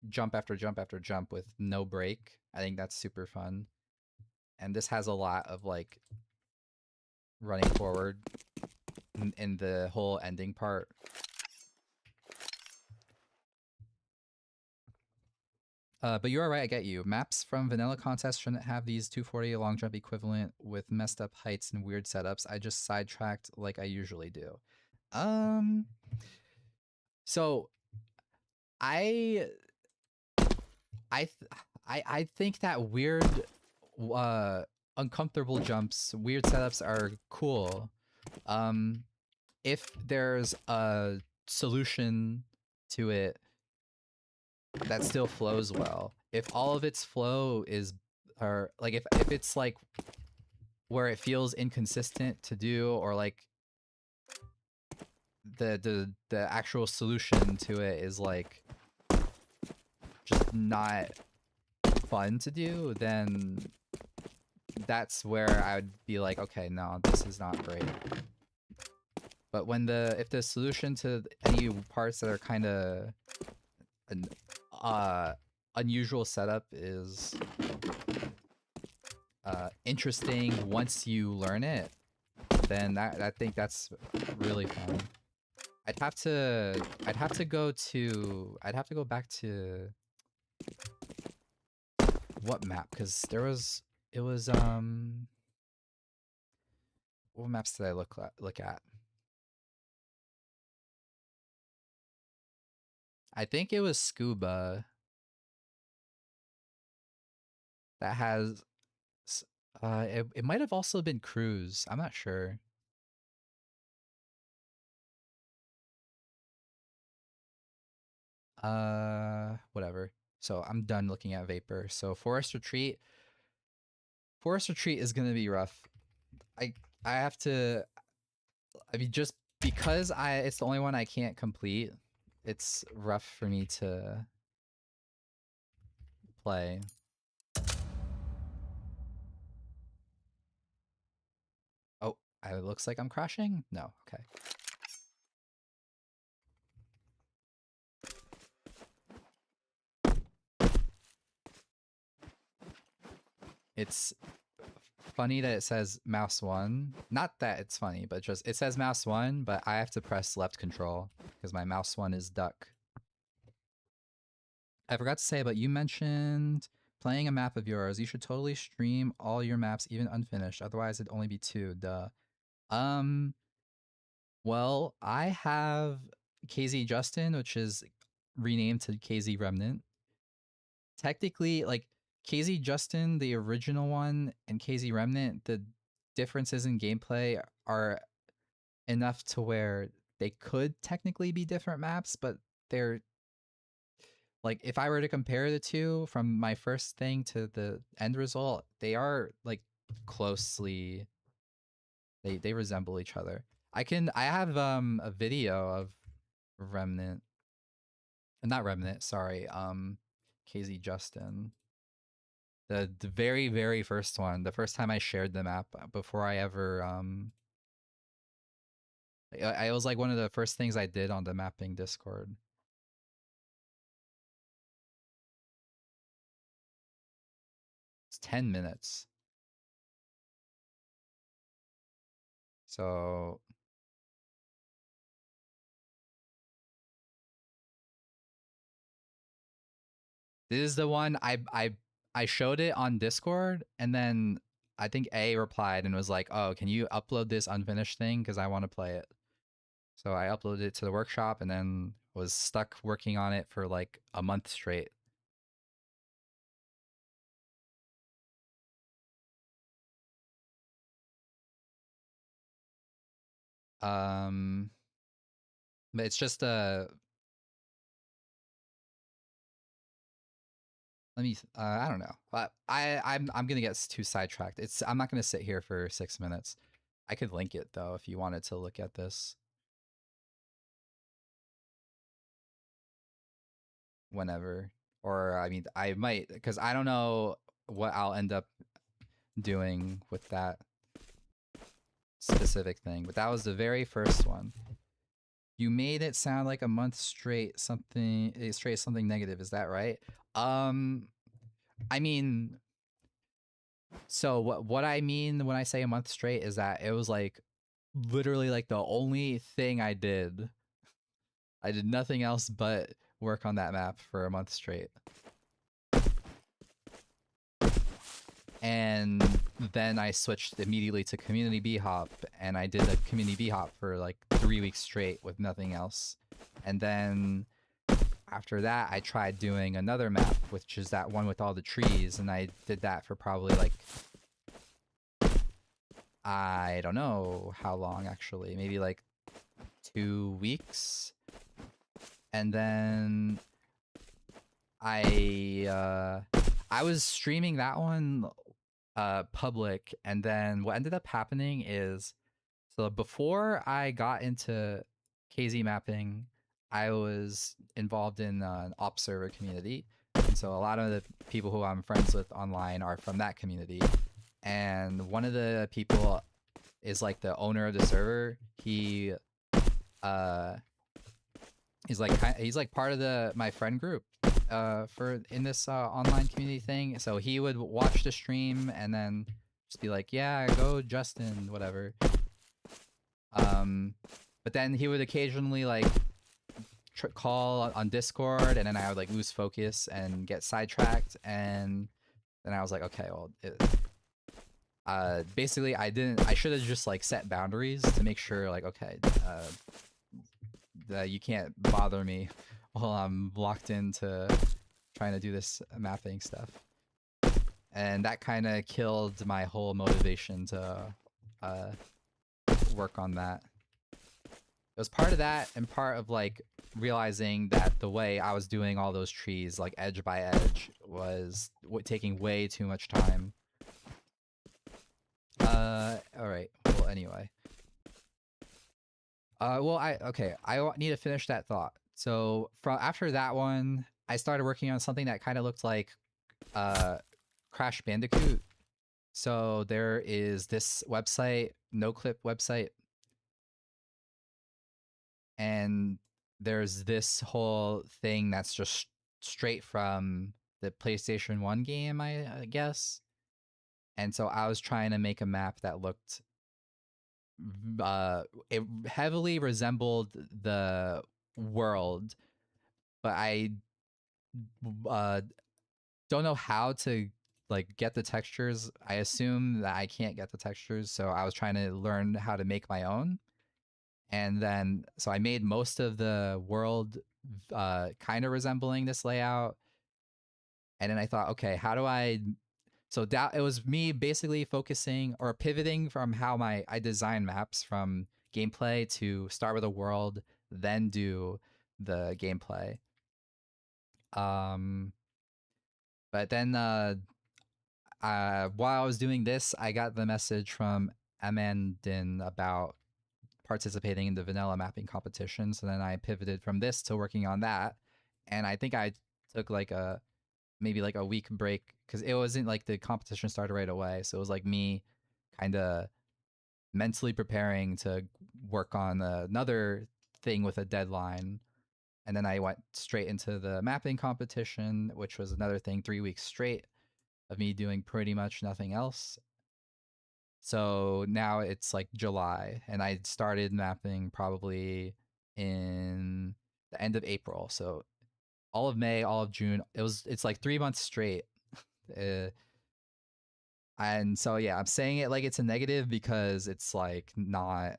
jump after jump after jump with no break. I think that's super fun. And this has a lot of like running forward in the whole ending part. But you are right, I get you. Maps from vanilla contests shouldn't have these 240 long jump equivalent with messed up heights and weird setups. I just sidetracked like I usually do. Um, so I I th- I think that weird uh uncomfortable jumps, weird setups are cool. Um if there's a solution to it that still flows well. If all of its flow is or like if it's like where it feels inconsistent to do or like the actual solution to it is like just not fun to do, then that's where I would be like, okay, no, this is not great. But when if the solution to any parts that are kind of an unusual setup is interesting once you learn it, then I think that's really fun. I'd have to go back to what map, because it was what maps did I look at? I think it was Scuba that has it might have also been Cruise. I'm not sure. Whatever. So I'm done looking at Vapor. So Forest Retreat. Forest Retreat is gonna be rough. I I have to. I mean, just because it's the only one I can't complete. It's rough for me to play. Oh, it looks like I'm crashing. No, okay. It's funny that it says mouse 1. Not that it's funny, but just it says mouse 1, but I have to press left control because my mouse 1 is duck. I forgot to say, but you mentioned playing a map of yours. You should totally stream all your maps, even unfinished. Otherwise, it'd only be 2. Duh. Um. Well, I have KZ Justin, which is renamed to KZ Remnant. Technically, like KZ Justin, the original one, and KZ Remnant, the differences in gameplay are enough to where they could technically be different maps, but they're like if I were to compare the two from my first thing to the end result, they are like closely they resemble each other. I have a video of Remnant. Not Remnant, sorry. KZ Justin. The very very first one, the first time I shared the map before I ever it was like one of the first things I did on the mapping Discord. It's 10 minutes. So this is the one I showed it on Discord, and then I think A replied and was like, "Oh, can you upload this unfinished thing because I want to play it." So I uploaded it to the workshop and then was stuck working on it for like a month straight. Um, but it's just a let me I don't know. But I'm gonna get too sidetracked. I'm not gonna sit here for 6 minutes. I could link it though if you wanted to look at this. whenever. Or I mean, I might, because I don't know what I'll end up doing with that specific thing. But that was the very first one. You made it sound like a month straight something negative. Is that right? I mean, so what I mean when I say a month straight is that it was like literally like the only thing I did. I did nothing else but work on that map for a month straight. And then I switched immediately to community b-hop, and I did a community b-hop for like 3 weeks straight with nothing else. And then after that, I tried doing another map, which is that one with all the trees, and I did that for probably like, I don't know how long actually, maybe like 2 weeks. And then I was streaming that one public, and then what ended up happening is, so before I got into KZ mapping, I was involved in an op server community, and so a lot of the people who I'm friends with online are from that community. And one of the people is like the owner of the server. He's like part of my friend group for in this online community thing. So he would watch the stream and then just be like, yeah, go Justin, whatever. But then he would occasionally like call on Discord, and then I would like lose focus and get sidetracked, and then I was like, okay, well, basically I should have just like set boundaries to make sure like, okay, that you can't bother me while I'm locked into trying to do this mapping stuff. And that kind of killed my whole motivation to work on that. It was part of that, and part of like realizing that the way I was doing all those trees like edge by edge was taking way too much time. All right, well, anyway. Well, I need to finish that thought. So after that one, I started working on something that kind of looked like Crash Bandicoot. So there is this website, NoClip website, and there's this whole thing that's just straight from the PlayStation 1 game, I guess. And so I was trying to make a map that looked it heavily resembled the world, but I don't know how to like get the textures. I assume that I can't get the textures, so I was trying to learn how to make my own. And then so I made most of the world kind of resembling this layout. And then I thought, okay, how do I so it was me basically focusing or pivoting from how I design maps from gameplay to start with a world, then do the gameplay. But then while I was doing this, I got the message from Amandine about participating in the vanilla mapping competition. So then I pivoted from this to working on that. And I think I took like maybe like a week break, because it wasn't like the competition started right away. So it was like me kind of mentally preparing to work on another thing with a deadline. And then I went straight into the mapping competition, which was another thing, 3 weeks straight of me doing pretty much nothing else. So now it's like July, and I started mapping probably in the end of April. So all of May, all of June, it's like 3 months straight. And so yeah, I'm saying it like it's a negative because it's like not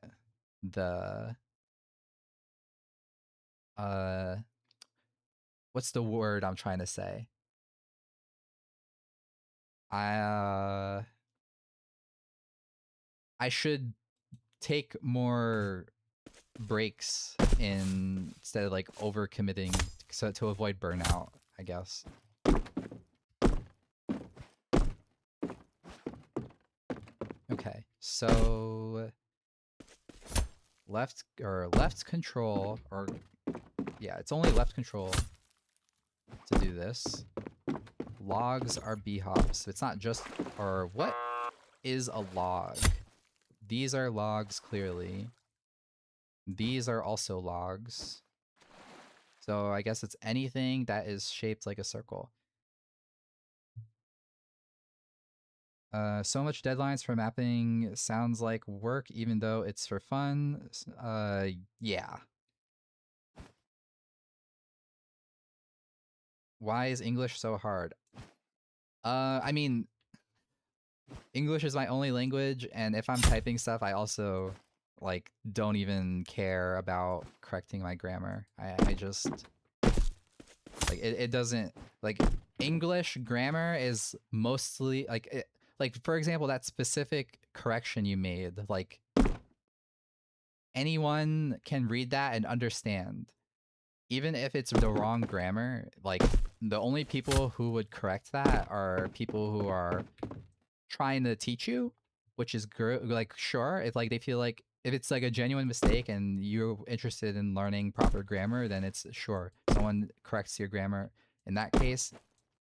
the what's the word I'm trying to say? I should take more breaks instead of like overcommitting, so to avoid burnout, I guess. Okay, so left control, or yeah, it's only left control. to do this. Logs are bhops. It's not just, or what is a log? These are logs, clearly. These are also logs. So I guess it's anything that is shaped like a circle. So much deadlines for mapping sounds like work, even though it's for fun. Yeah. Why is English so hard? I mean, English is my only language, and if I'm typing stuff, I also like don't even care about correcting my grammar. I just like it doesn't like English grammar is mostly like for example that specific correction you made, like anyone can read that and understand. Even if it's the wrong grammar, like the only people who would correct that are people who are trying to teach you, which is like sure, if like they feel like if it's like a genuine mistake and you're interested in learning proper grammar, then it's sure someone corrects your grammar. In that case,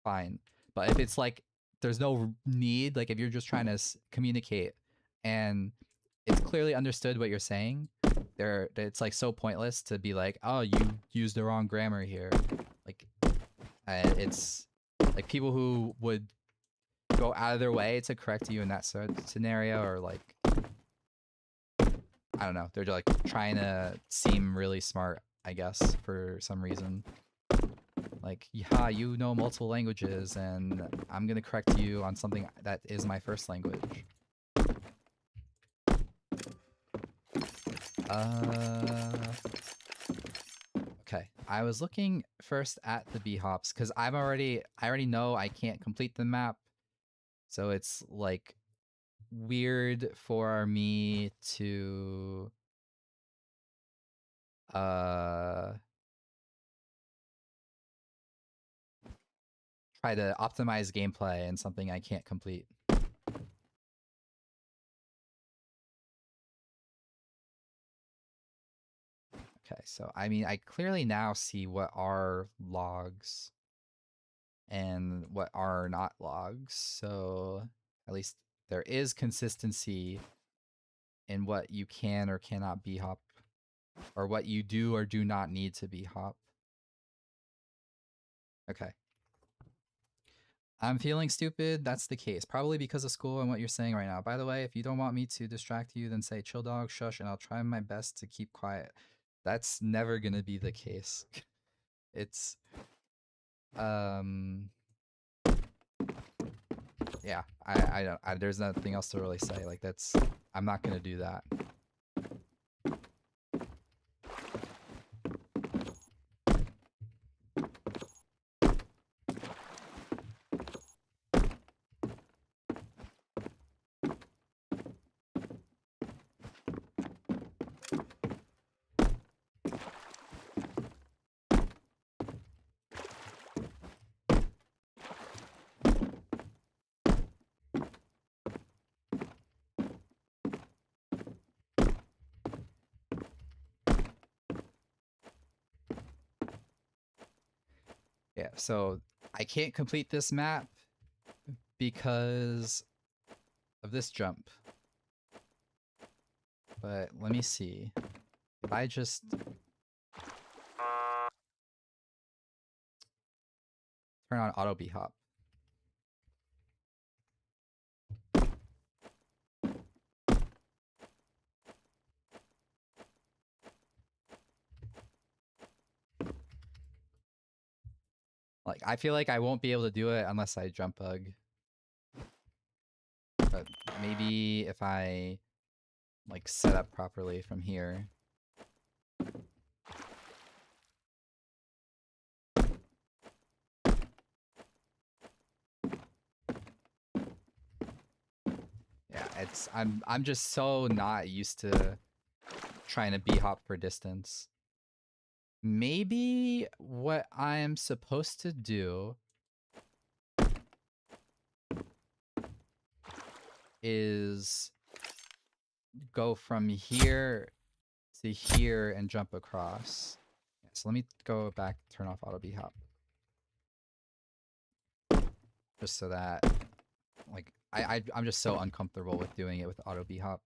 fine. But if it's like there's no need, like if you're just trying to communicate and it's clearly understood what you're saying, it's like so pointless to be like, oh, you used the wrong grammar here. Like it's like people who would go out of their way to correct you in that sort of scenario, or like I don't know, they're just like trying to seem really smart, I guess, for some reason. Like, yeah, you know multiple languages, and I'm gonna correct you on something that is my first language. Okay, I was looking first at the bhops because I already know I can't complete the map, so it's like weird for me to try to optimize gameplay in something I can't complete. Okay, so I mean, I clearly now see what are logs and what are not logs, so at least there is consistency in what you can or cannot bhop, or what you do or do not need to bhop. Okay. I'm feeling stupid. That's the case. Probably because of school and what you're saying right now. By the way, if you don't want me to distract you, then say chill dog, shush, and I'll try my best to keep quiet. That's never gonna be the case. It's yeah, I don't there's nothing else to really say. Like that's I'm not gonna do that. Yeah, so I can't complete this map because of this jump. But let me see. If I just turn on auto bhop. Like I feel like I won't be able to do it unless I jump bug. But maybe if I like set up properly from here. Yeah, it's I'm just so not used to trying to bhop for distance. Maybe what I'm supposed to do is go from here to here and jump across. Yeah, so let me go back, turn off auto bhop. just so that, like, I'm just so uncomfortable with doing it with auto b-hop.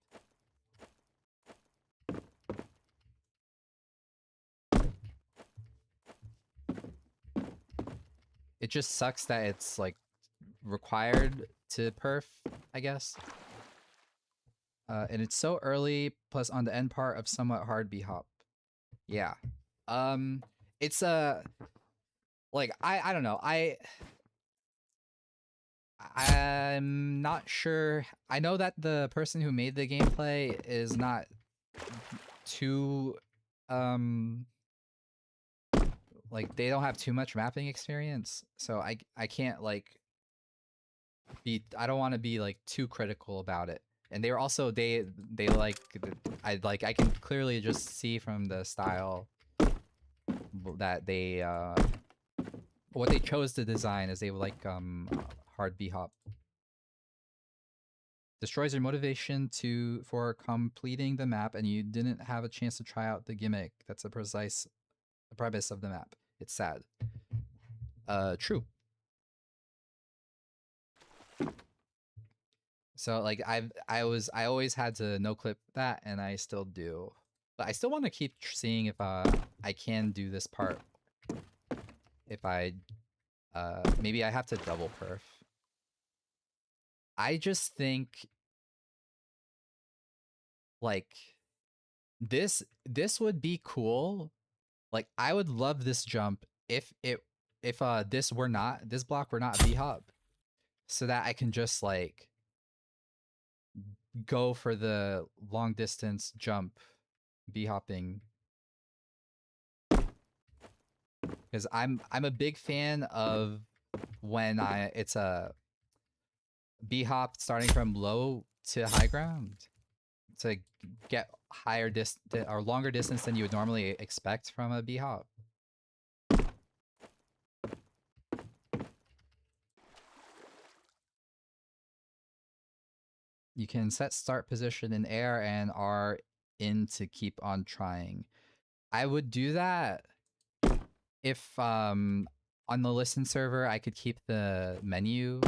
It just sucks that it's like required to perf, I guess. And it's so early, plus on the end part of somewhat hard b-hop. Yeah. It's like I don't know. I'm not sure. I know that the person who made the gameplay is not too like they don't have too much mapping experience, so I can't like I don't want to be like too critical about it. And they were also they like I can clearly just see from the style that they what they chose to design is they like hard b-hop. Destroys your motivation for completing the map, and you didn't have a chance to try out the gimmick. That's the premise of the map. It's sad. True. So like I always had to no clip that, and I still do. But I still want to keep seeing if I can do this part. If I maybe I have to double perf. I just think like this would be cool. Like I would love this jump if this block were not b-hop, so that I can just like go for the long distance jump b-hopping. Because I'm a big fan of when it's a b-hop starting from low to high ground to get higher distance or longer distance than you would normally expect from a b-hop. You can set start position in air and R in to keep on trying. I would do that if on the listen server I could keep the menu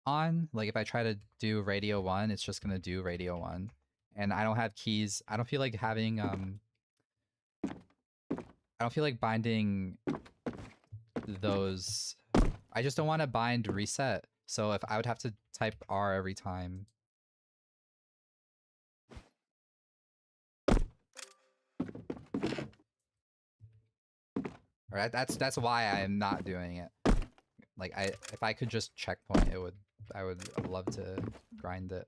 on. Like if I try to do radio 1, it's just gonna do radio 1. And I don't have keys. I don't feel like having I don't feel like binding those. I just don't want to bind reset. So if I would have to type R every time. Alright, that's why I'm not doing it. Like if I could just checkpoint, I would love to grind it.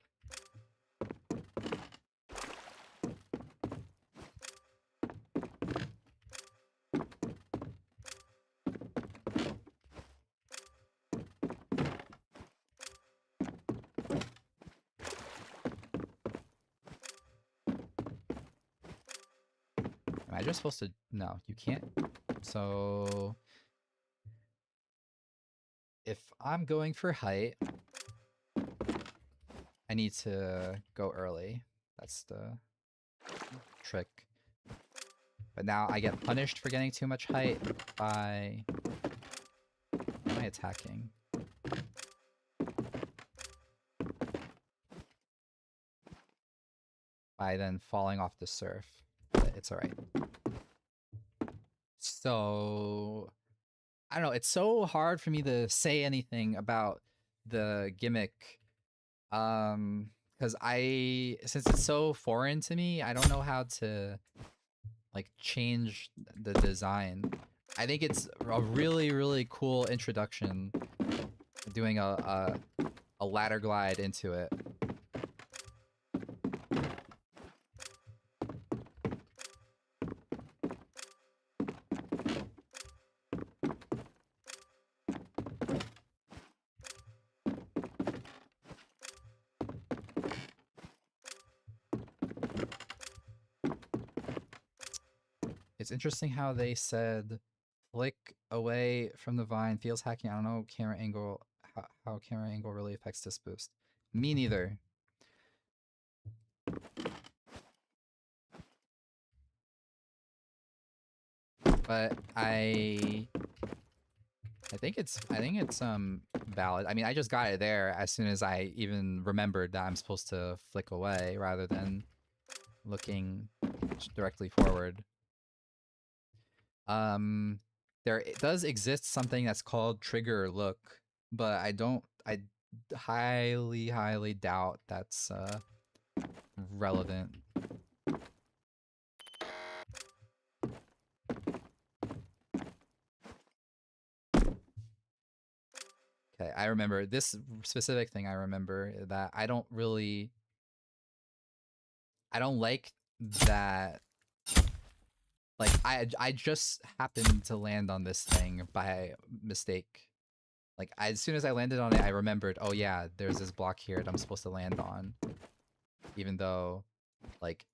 Am I just supposed to? No, you can't. So if I'm going for height, I need to go early. That's the trick. But now I get punished for getting too much height by... What am I attacking? By then falling off the surf. But it's alright. So... I don't know, it's so hard for me to say anything about the gimmick. Because since it's so foreign to me, I don't know how to like change the design. I think it's a really, really cool introduction, doing a ladder glide into it. It's interesting how they said flick away from the vine feels hacking. I don't know camera angle, how camera angle really affects this boost. Me neither. But I think it's valid. I mean, I just got it there as soon as I even remembered that I'm supposed to flick away rather than looking directly forward. There does exist something that's called trigger look, but I highly doubt that's relevant. Okay, I remember this specific thing. I remember that I don't like that. Like I just happened to land on this thing by mistake. Like as soon as I landed on it, I remembered, oh yeah, there's this block here that I'm supposed to land on. Even though, like,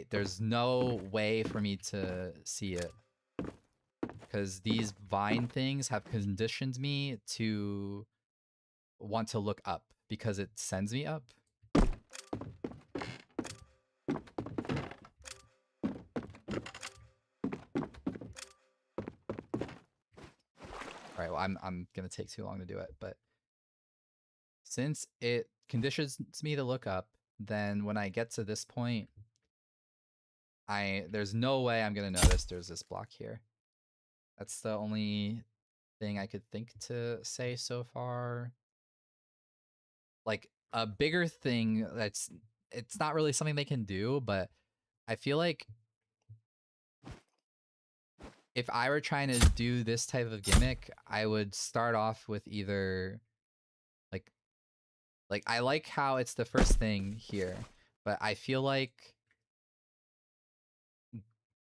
there's no way for me to see it. Because these vine things have conditioned me to want to look up because it sends me up. Alright, well I'm gonna take too long to do it, but since it conditions me to look up, then when I get to this point, there's no way I'm gonna notice there's this block here. That's the only thing I could think to say so far. Like a bigger thing it's not really something they can do, but I feel like if I were trying to do this type of gimmick, I would start off with either like I like how it's the first thing here, but I feel like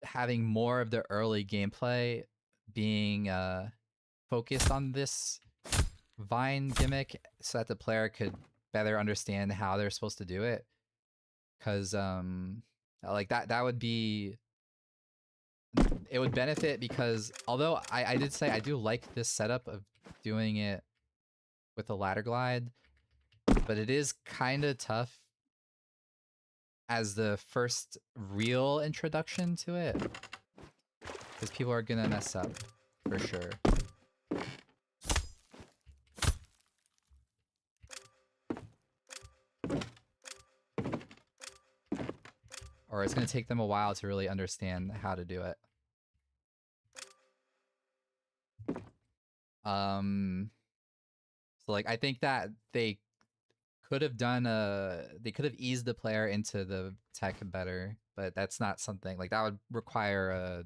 having more of the early gameplay being focused on this vine gimmick so that the player could better understand how they're supposed to do it, because like that would be, it would benefit, because although I did say I do like this setup of doing it with a ladder glide, but it is kind of tough as the first real introduction to it, because people are gonna mess up for sure. Or it's gonna take them a while to really understand how to do it. So like I think that they could have eased the player into the tech better, but that's not something like that would require a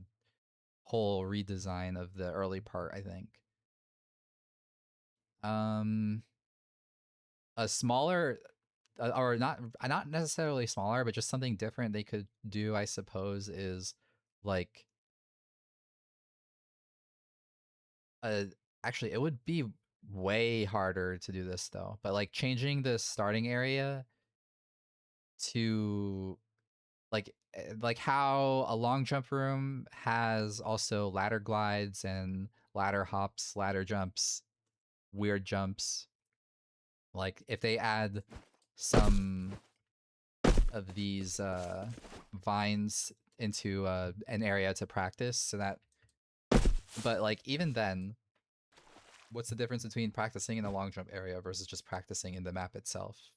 whole redesign of the early part, I think. A smaller or not necessarily smaller, but just something different they could do, I suppose, is like actually it would be way harder to do this though, but like changing the starting area to like how a long jump room has also ladder glides and ladder hops, ladder jumps, weird jumps. Like if they add some of these vines into an area to practice, so that, but like even then, what's the difference between practicing in the long jump area versus just practicing in the map itself?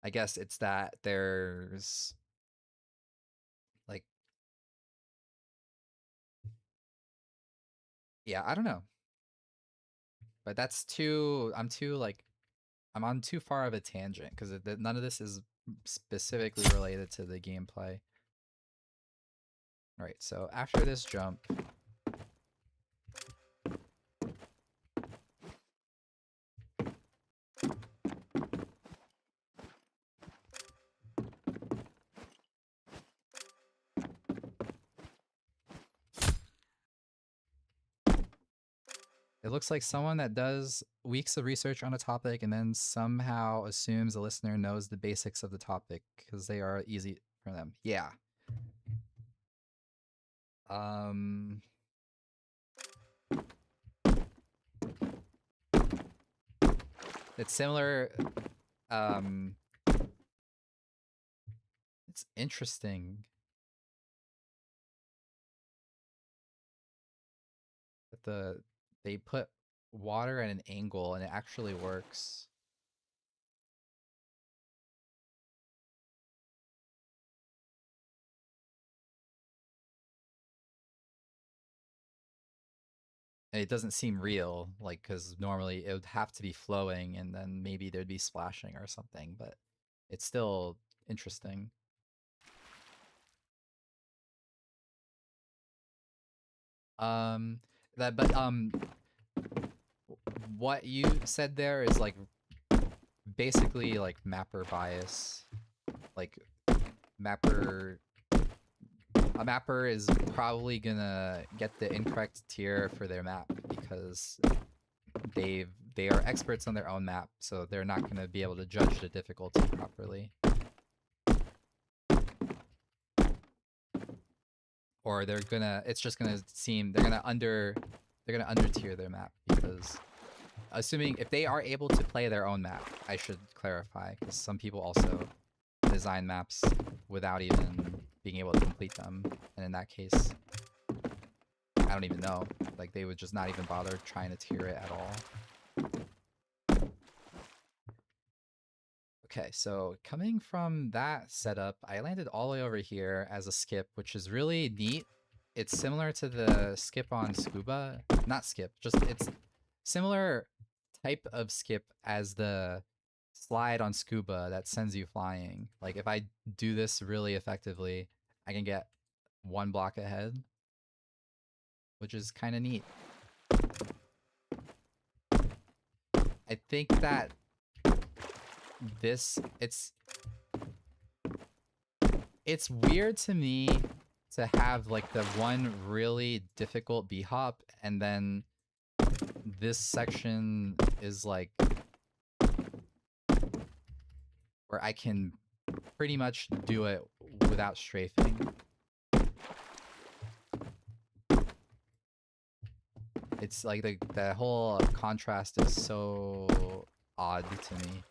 I guess it's that there's like, yeah, I don't know. But that's too, I'm on too far of a tangent because none of this is specifically related to the gameplay. All right, so after this jump, it looks like someone that does weeks of research on a topic and then somehow assumes the listener knows the basics of the topic because they are easy for them. Yeah. Um, it's similar. Um, it's interesting that They put water at an angle and it actually works. And it doesn't seem real, like, because normally it would have to be flowing and then maybe there'd be splashing or something, but it's still interesting. Um, what you said there is like basically like mapper bias. Like mapper a mapper is probably gonna get the incorrect tier for their map because they are experts on their own map, so they're not gonna be able to judge the difficulty properly. Or it's just gonna seem they're gonna under tier their map because assuming if they are able to play their own map, I should clarify, because some people also design maps without even being able to complete them, and in that case, I don't even know. Like, they would just not even bother trying to tier it at all. Okay, so coming from that setup, I landed all the way over here as a skip, which is really neat. It's similar to the skip on Scuba. Not skip, just it's similar type of skip as the slide on Scuba that sends you flying. Like, if I do this really effectively, I can get one block ahead, which is kind of neat. I think that it's weird to me to have like the one really difficult B-hop and then this section is like where I can pretty much do it without strafing. It's like the whole contrast is so odd to me.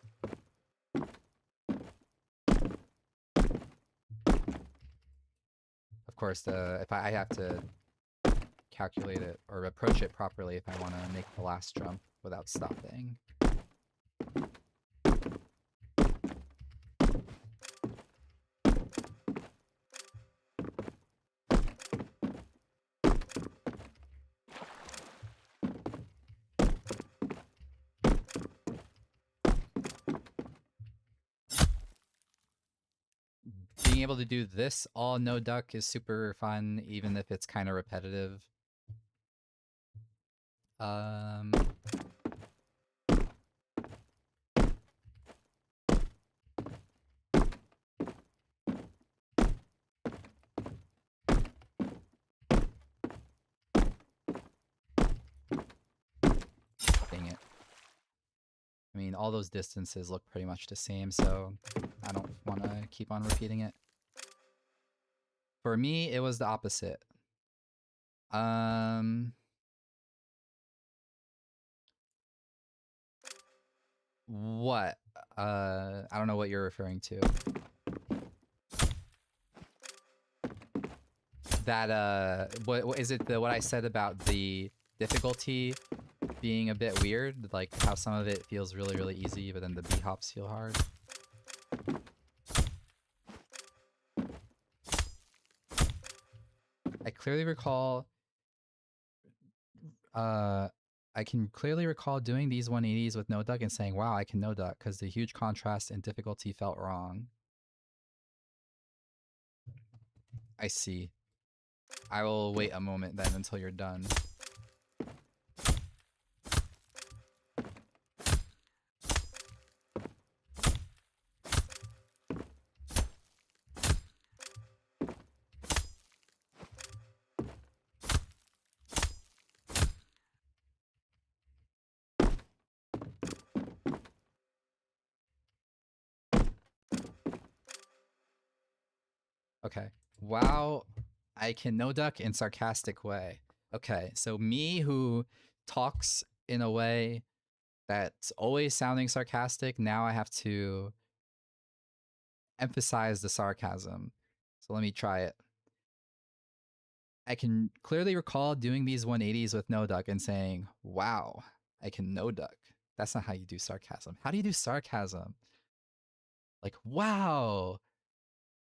Of course, if I have to calculate it or approach it properly if I want to make the last jump without stopping. Being able to do this all no duck is super fun, even if it's kind of repetitive. Dang it. I mean, all those distances look pretty much the same, so I don't want to keep on repeating it. For me, it was the opposite. What? I don't know what you're referring to. That, what is it what I said about the difficulty being a bit weird? Like how some of it feels really, really easy, but then the B-hops feel hard? I clearly recall... I can clearly recall doing these 180s with no duck and saying, wow, I can no duck, because the huge contrast and difficulty felt wrong. I see. I will wait a moment then until you're done. Okay. Wow, I can no duck in sarcastic way. Okay, so me who talks in a way that's always sounding sarcastic, now I have to emphasize the sarcasm. So let me try it. I can clearly recall doing these 180s with no duck and saying, wow, I can no duck. That's not how you do sarcasm. How do you do sarcasm? Like, wow.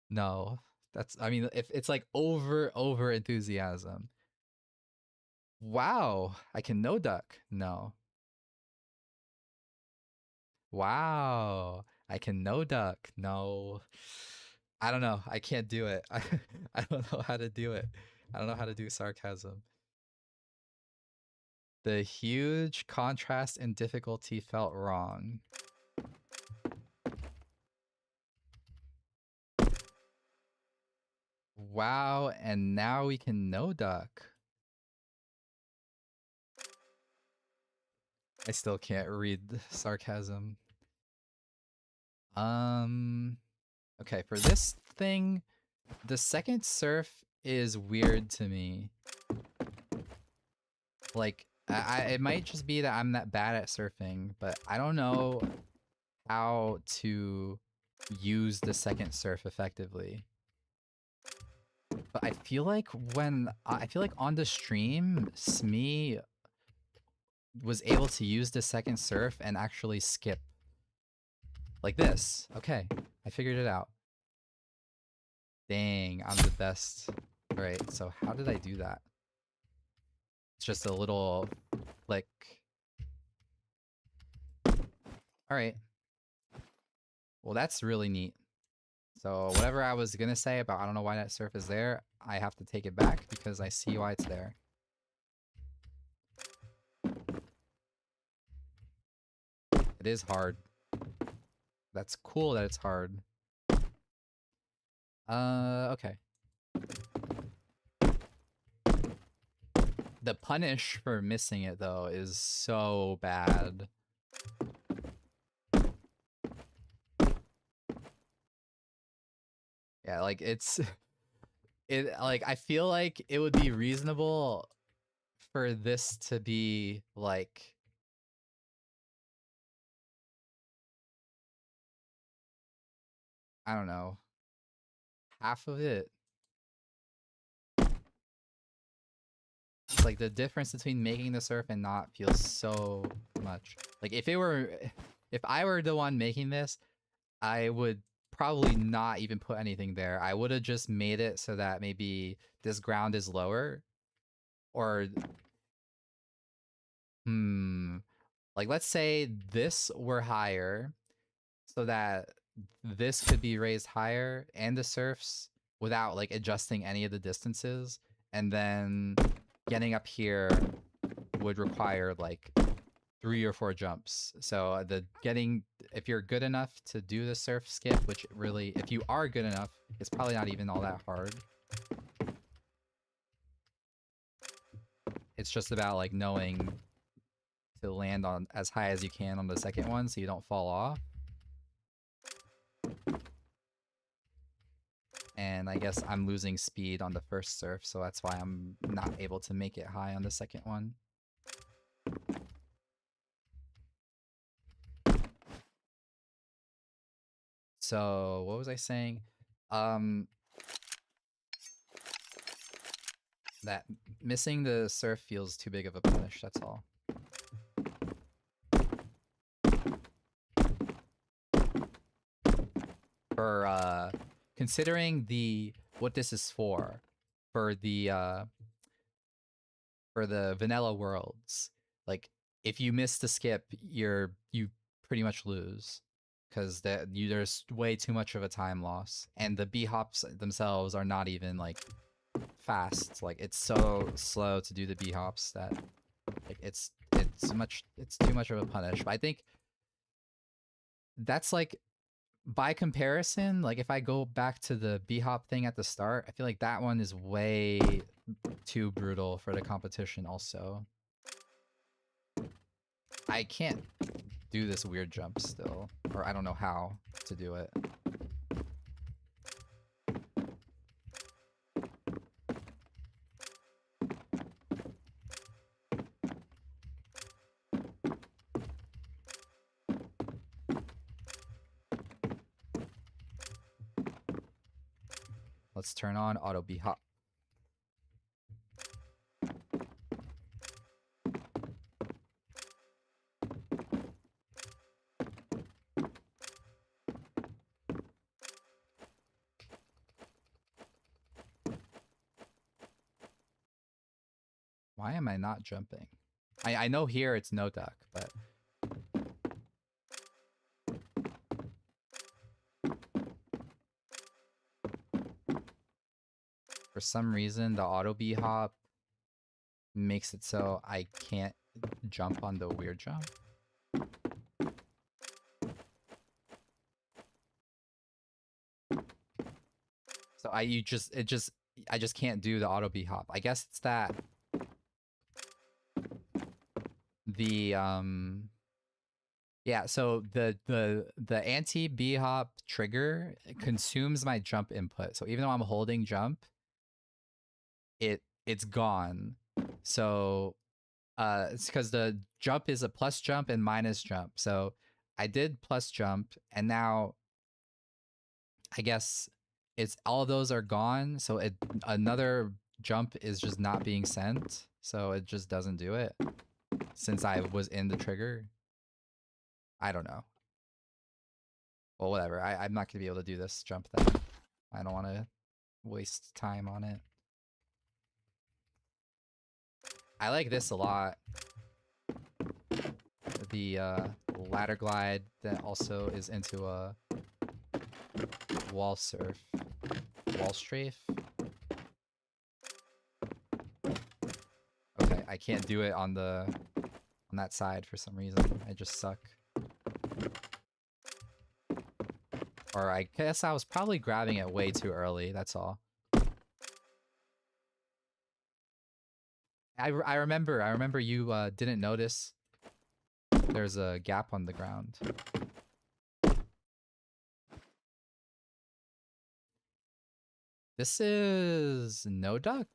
No, that's, I mean, if it's like over enthusiasm. Wow, I can no duck. No. Wow, I can no duck. No. I don't know. I can't do it. I don't know how to do it. I don't know how to do sarcasm. The huge contrast and difficulty felt wrong. Wow, and now we can no duck. I still can't read the sarcasm. Okay, for this thing, the second surf is weird to me. Like, it might just be that I'm that bad at surfing, but I don't know how to use the second surf effectively. But I feel like on the stream, Smee was able to use the second surf and actually skip. Like this. Okay, I figured it out. Dang, I'm the best. Alright, so how did I do that? It's just a little flick. Alright. Well, that's really neat. So whatever I was gonna say about I don't know why that surf is there, I have to take it back because I see why it's there. It is hard. That's cool that it's hard. Okay. The punish for missing it, though, is so bad. Yeah, like, it's... like, I feel like it would be reasonable for this to be, like... I don't know. Half of it. It's like the difference between making the surf and not feels so much. Like if I were the one making this, I would probably not even put anything there. I would have just made it so that maybe this ground is lower or like let's say this were higher so that this could be raised higher and the surfs without like adjusting any of the distances, and then getting up here would require like 3 or 4 jumps. So if you're good enough to do the surf skip, which really, if you are good enough, it's probably not even all that hard. It's just about like knowing to land on as high as you can on the second one so you don't fall off. And I guess I'm losing speed on the first surf, so that's why I'm not able to make it high on the second one. So, what was I saying? That missing the surf feels too big of a punish, that's all. For, considering what this is for the vanilla worlds, like, if you miss the skip, you pretty much lose. Because there's way too much of a time loss. And the B-hops themselves are not even, like, fast. Like, it's so slow to do the B-hops that, like, it's too much of a punish. But I think that's, like, by comparison, like, if I go back to the B-hop thing at the start, I feel like that one is way too brutal for the competition also. I can't do this weird jump still, or I don't know how to do it. Let's turn on auto B-hop. Why am I not jumping? I know here it's no duck, but... For some reason, the auto B-hop makes it so I can't jump on the weird jump. So I just can't do the auto B-hop. I guess it's that the yeah, so the anti B-hop trigger consumes my jump input. So even though I'm holding jump, it's gone. So it's because the jump is a plus jump and minus jump. So I did plus jump, and now I guess it's all of those are gone. So another jump is just not being sent. So it just doesn't do it since I was in the trigger. I don't know. Well, whatever. I'm not gonna be able to do this jump then. I don't want to waste time on it. I like this a lot. The ladder glide that also is into a wall surf, wall strafe. Okay, I can't do it on that side for some reason. I just suck. Or I guess I was probably grabbing it way too early, that's all. I remember you didn't notice there's a gap on the ground. This is no duck.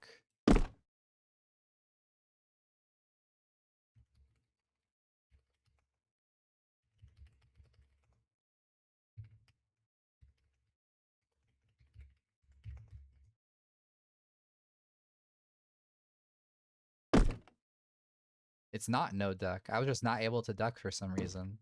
It's not no duck. I was just not able to duck for some reason.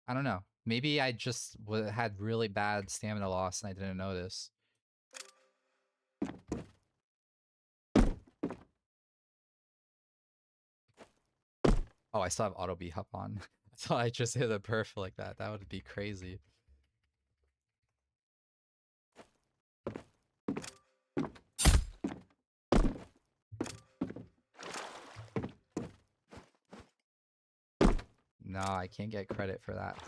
I don't know. Maybe I just had really bad stamina loss and I didn't notice. Oh, I still have auto B-hop on. I thought I just hit a perf like that. That would be crazy. No, I can't get credit for that.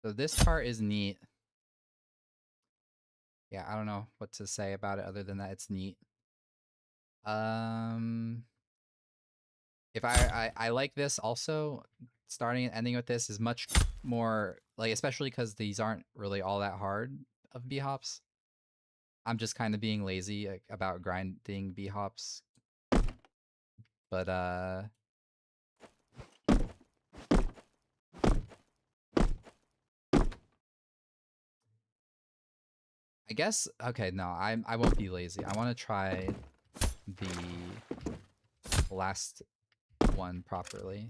So this part is neat. Yeah, I don't know what to say about it other than that it's neat. If I like this also, starting and ending with this is much more, like, especially because these aren't really all that hard of B-hops. I'm just kind of being lazy about grinding B-hops. But, I guess, okay, no, I won't be lazy. I want to try the last one properly.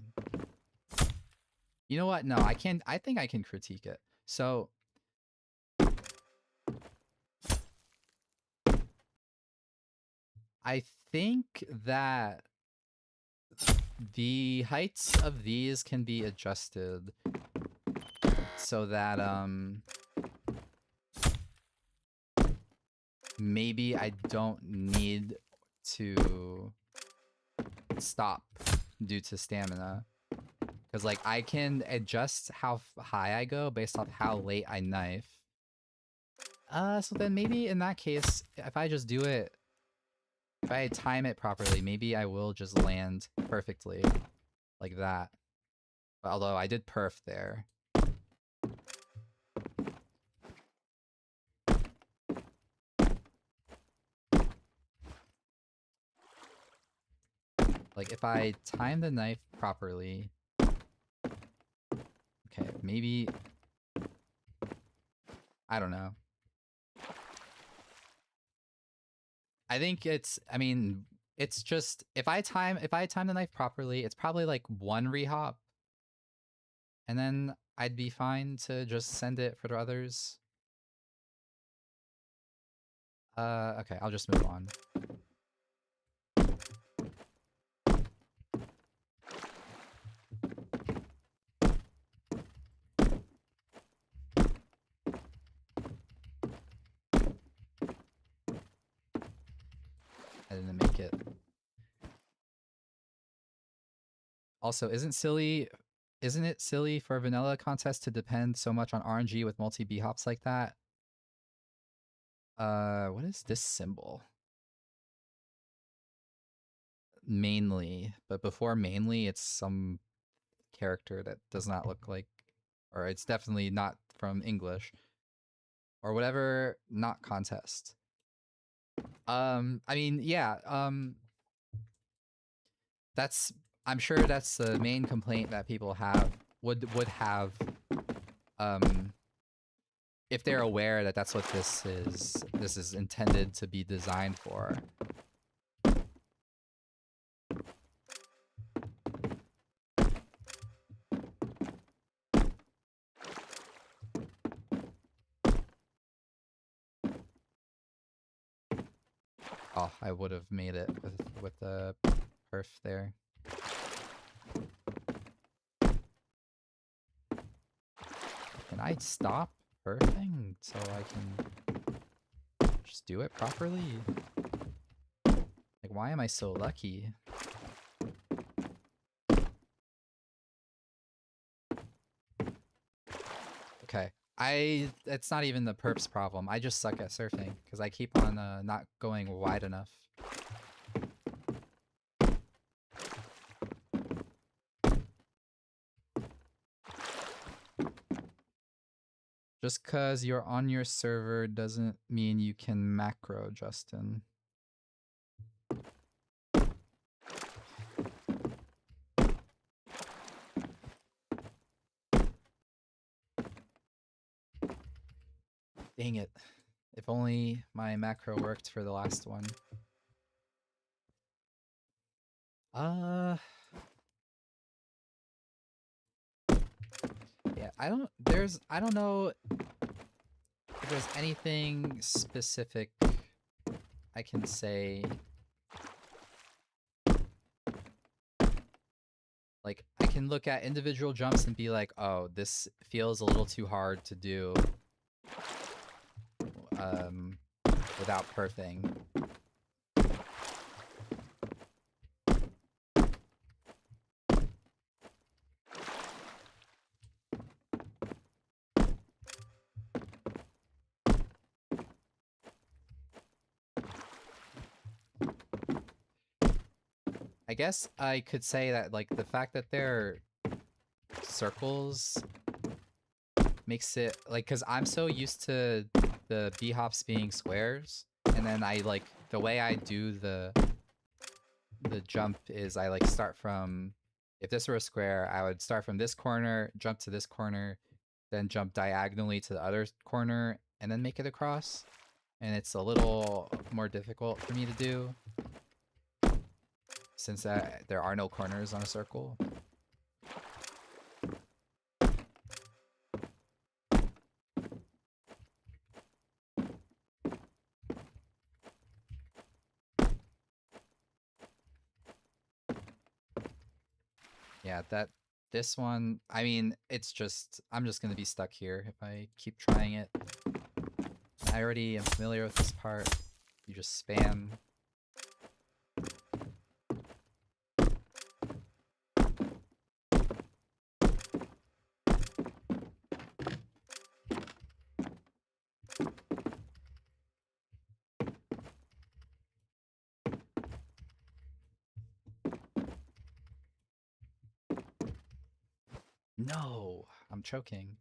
You know what? No, I think I can critique it. So I think that the heights of these can be adjusted so that maybe I don't need to stop due to stamina. Because, like, I can adjust how high I go based off how late I knife. So then maybe in that case, if I just do it, if I time it properly, maybe I will just land perfectly. Like that. Although I did perf there. Like, if I time the knife properly... Okay, maybe... I don't know. I think I mean, it's just if I time the knife properly, it's probably like one rehop, and then I'd be fine to just send it for the others. Okay, I'll just move on. I didn't make it. Also, isn't it silly for a vanilla contest to depend so much on RNG with multi B hops like that? What is this symbol? Mainly, but before mainly, it's some character that does not look like, or it's definitely not from English or whatever. Not contest. I mean, yeah. That's I'm sure that's the main complaint that people have would have if they're aware that that's what this is intended to be designed for. Oh, I would have made it with the perf there. Can I stop perfing so I can just do it properly? Like, why am I so lucky? Okay. It's not even the perps problem. I just suck at surfing because I keep on not going wide enough. Just because you're on your server doesn't mean you can macro, Justin. Dang it. If only my macro worked for the last one. Yeah, I don't know if there's anything specific I can say. Like, I can look at individual jumps and be like, oh, this feels a little too hard to do without perfing. I guess I could say that, like, the fact that they're circles makes it, like, because I'm so used to the B-hops being squares, and then I, like, the way I do the jump is I, like, start from, if this were a square, I would start from this corner, jump to this corner, then jump diagonally to the other corner, and then make it across. And it's a little more difficult for me to do since there are no corners on a circle. Yeah, this one, I mean, it's just, I'm just gonna be stuck here if I keep trying it. I already am familiar with this part. You just spam. No, I'm choking.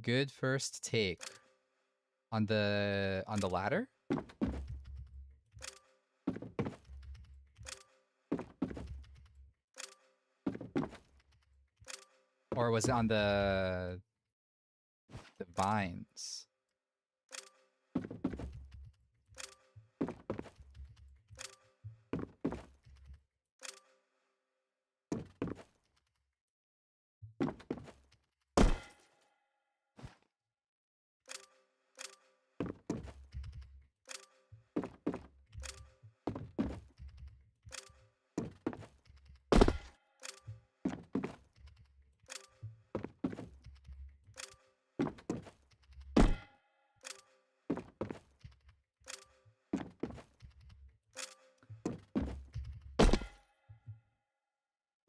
Good first take on the ladder. Or was it on the The vines.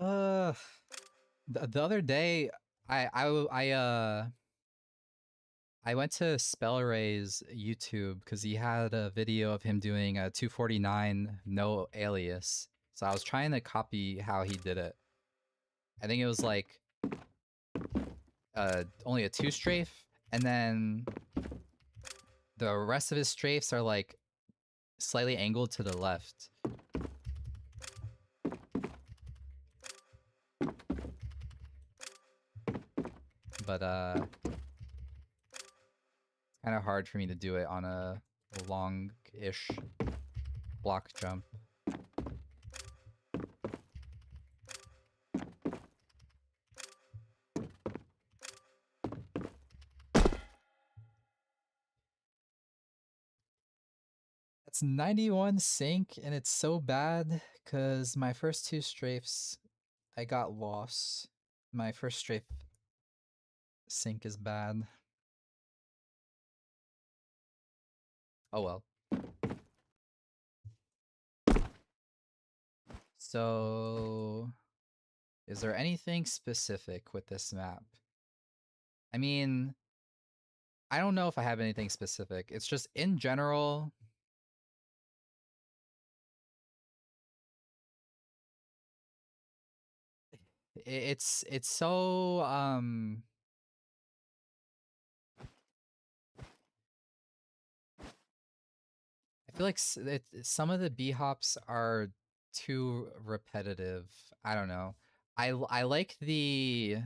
Uh, the other day, I went to Spellray's YouTube because he had a video of him doing a 249 no alias. So I was trying to copy how he did it. I think it was like only a 2-strafe, and then the rest of his strafes are like slightly angled to the left. But kind of hard for me to do it on a long-ish block jump. It's 91 sync, and it's so bad because my first 2 strafes, I got lost. My first strafe sync is bad. Oh well. So, is there anything specific with this map? I mean, I don't know if I have anything specific. It's just in general. It's so I feel like some of the B hops are too repetitive. I don't know. I like the,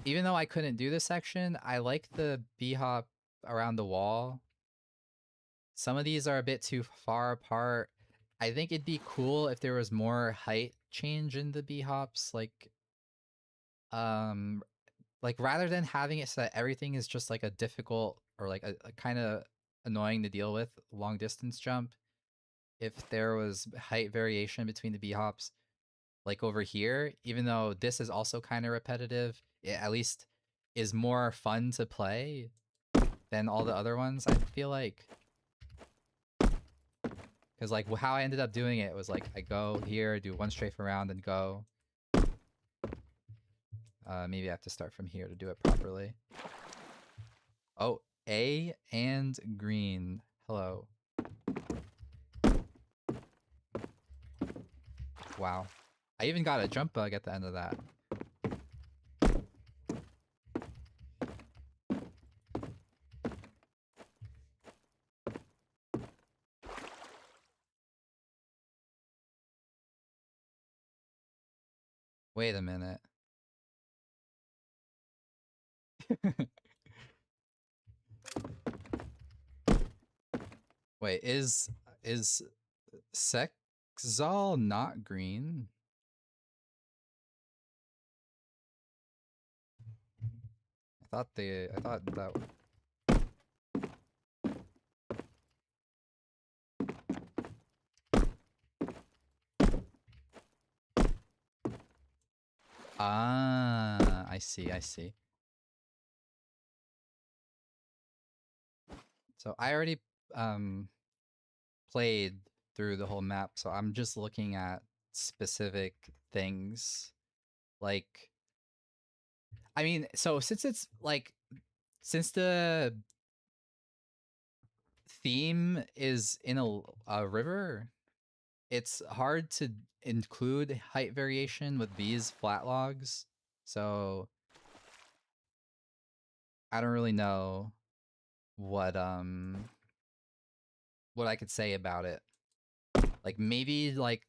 even though I couldn't do this section, I like the B hop around the wall. Some of these are a bit too far apart. I think it'd be cool if there was more height change in the B hops, um like rather than having it so that everything is just like a difficult or like a kind of annoying to deal with long distance jump. If there was height variation between the B hops, like over here, even though this is also kind of repetitive, it at least is more fun to play than all the other ones, I feel like. Because like how I ended up doing it was like I go here, do one strafe around, and go. Maybe I have to start from here to do it properly. Oh, A and green. Hello. Wow. I even got a jump bug at the end of that. Wait a minute. Wait, is Sexal not green? I thought that. Ah, I see, I see. So I already played through the whole map, so I'm just looking at specific things. Like, I mean, so since it's like, since the theme is in a river, it's hard to include height variation with these flat logs. So I don't really know what I could say about it. Like maybe like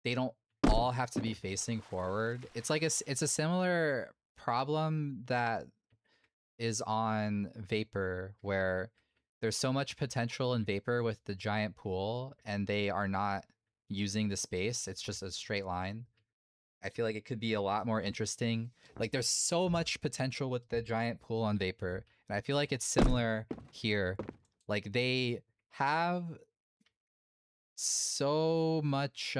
they don't all have to be facing forward. It's like it's a similar problem that is on Vapor, where there's so much potential in Vapor with the giant pool, and they are not using the space. It's just a straight line. I feel like it could be a lot more interesting. Like there's so much potential with the giant pool on Vapor, and I feel like it's similar here. Like they have so much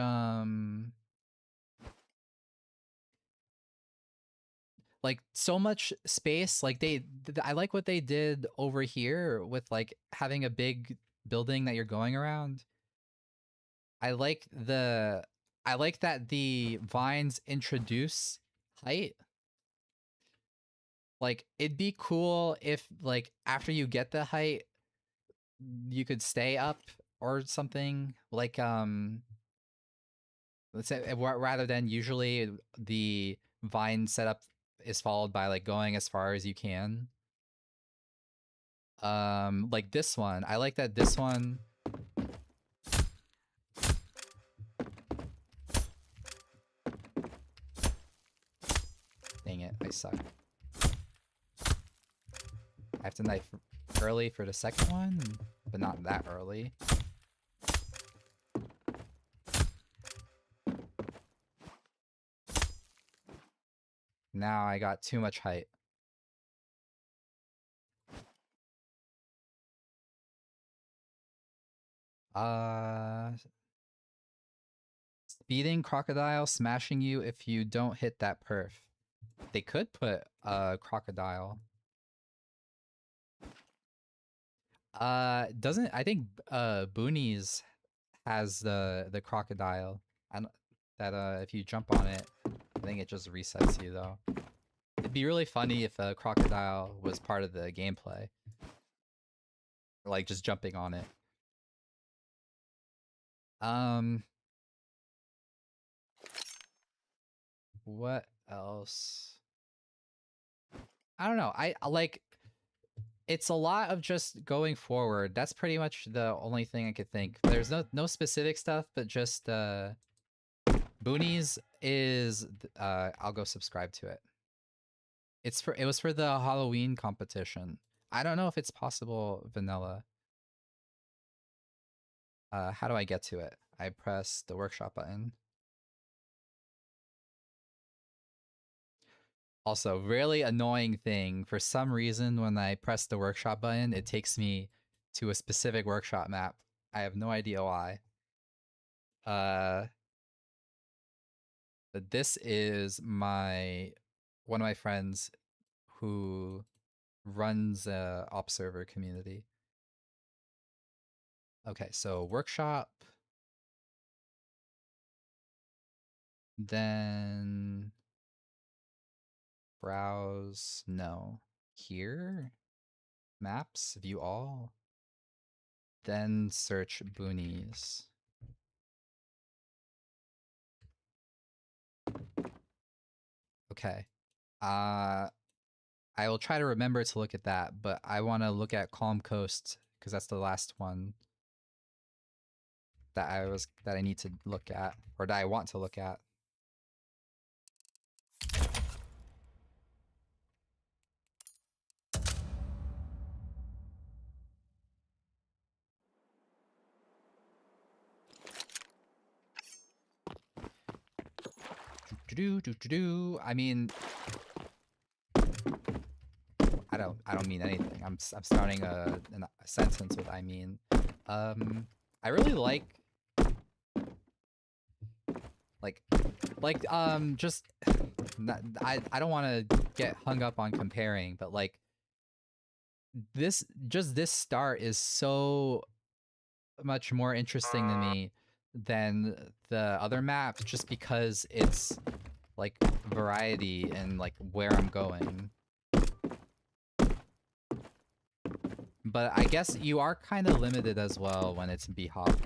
like so much space. Like I like what they did over here with like having a big building that you're going around. I like the I like that the vines introduce height. Like it'd be cool if like after you get the height you could stay up or something. Like let's say rather than usually the vine setup is followed by like going as far as you can. Like this one. I like that this one. Dang it, I suck. I have to knife early for the second one, but not that early. Now I got too much height. Speeding crocodile smashing you if you don't hit that perf. They could put a crocodile. Doesn't I think Boonies has the crocodile, and that if you jump on it, I think it just resets you though. It'd be really funny if a crocodile was part of the gameplay, like just jumping on it. Um, what else? I don't know. I like it's a lot of just going forward. That's pretty much the only thing I could think. There's no specific stuff, but just Boonies is I'll go subscribe to it. It was for the Halloween competition. I don't know if it's possible vanilla. How do I get to it? I press the workshop button. Also, really annoying thing. For some reason, when I press the workshop button, it takes me to a specific workshop map. I have no idea why. But this is one of my friends who runs a op server community. Okay, so workshop. Then browse, no. Here? Maps, view all. Then search boonies. Okay. I will try to remember to look at that, but I want to look at Calm Coast because that's the last one that I need to look at, or that I want to look at. I mean, I don't mean anything. I'm starting a sentence with I mean. I really like just I don't want to get hung up on comparing, but like this start is so much more interesting to me than the other maps just because it's like variety and like where I'm going. But I guess you are kind of limited as well when it's B-hop.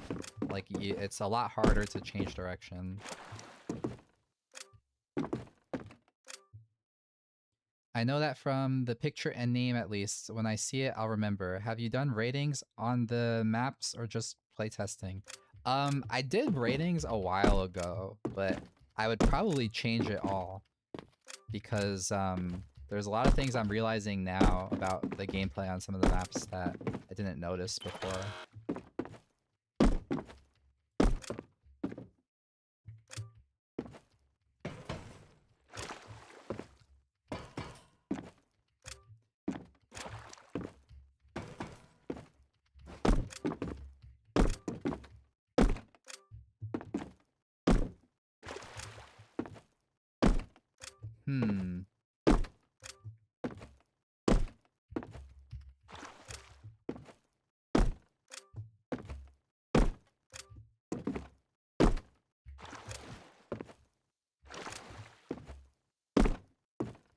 Like it's a lot harder to change direction. I know that from the picture and name at least. When I see it, I'll remember. Have you done ratings on the maps or just playtesting? I did ratings a while ago, but I would probably change it all because there's a lot of things I'm realizing now about the gameplay on some of the maps that I didn't notice before. Hmm.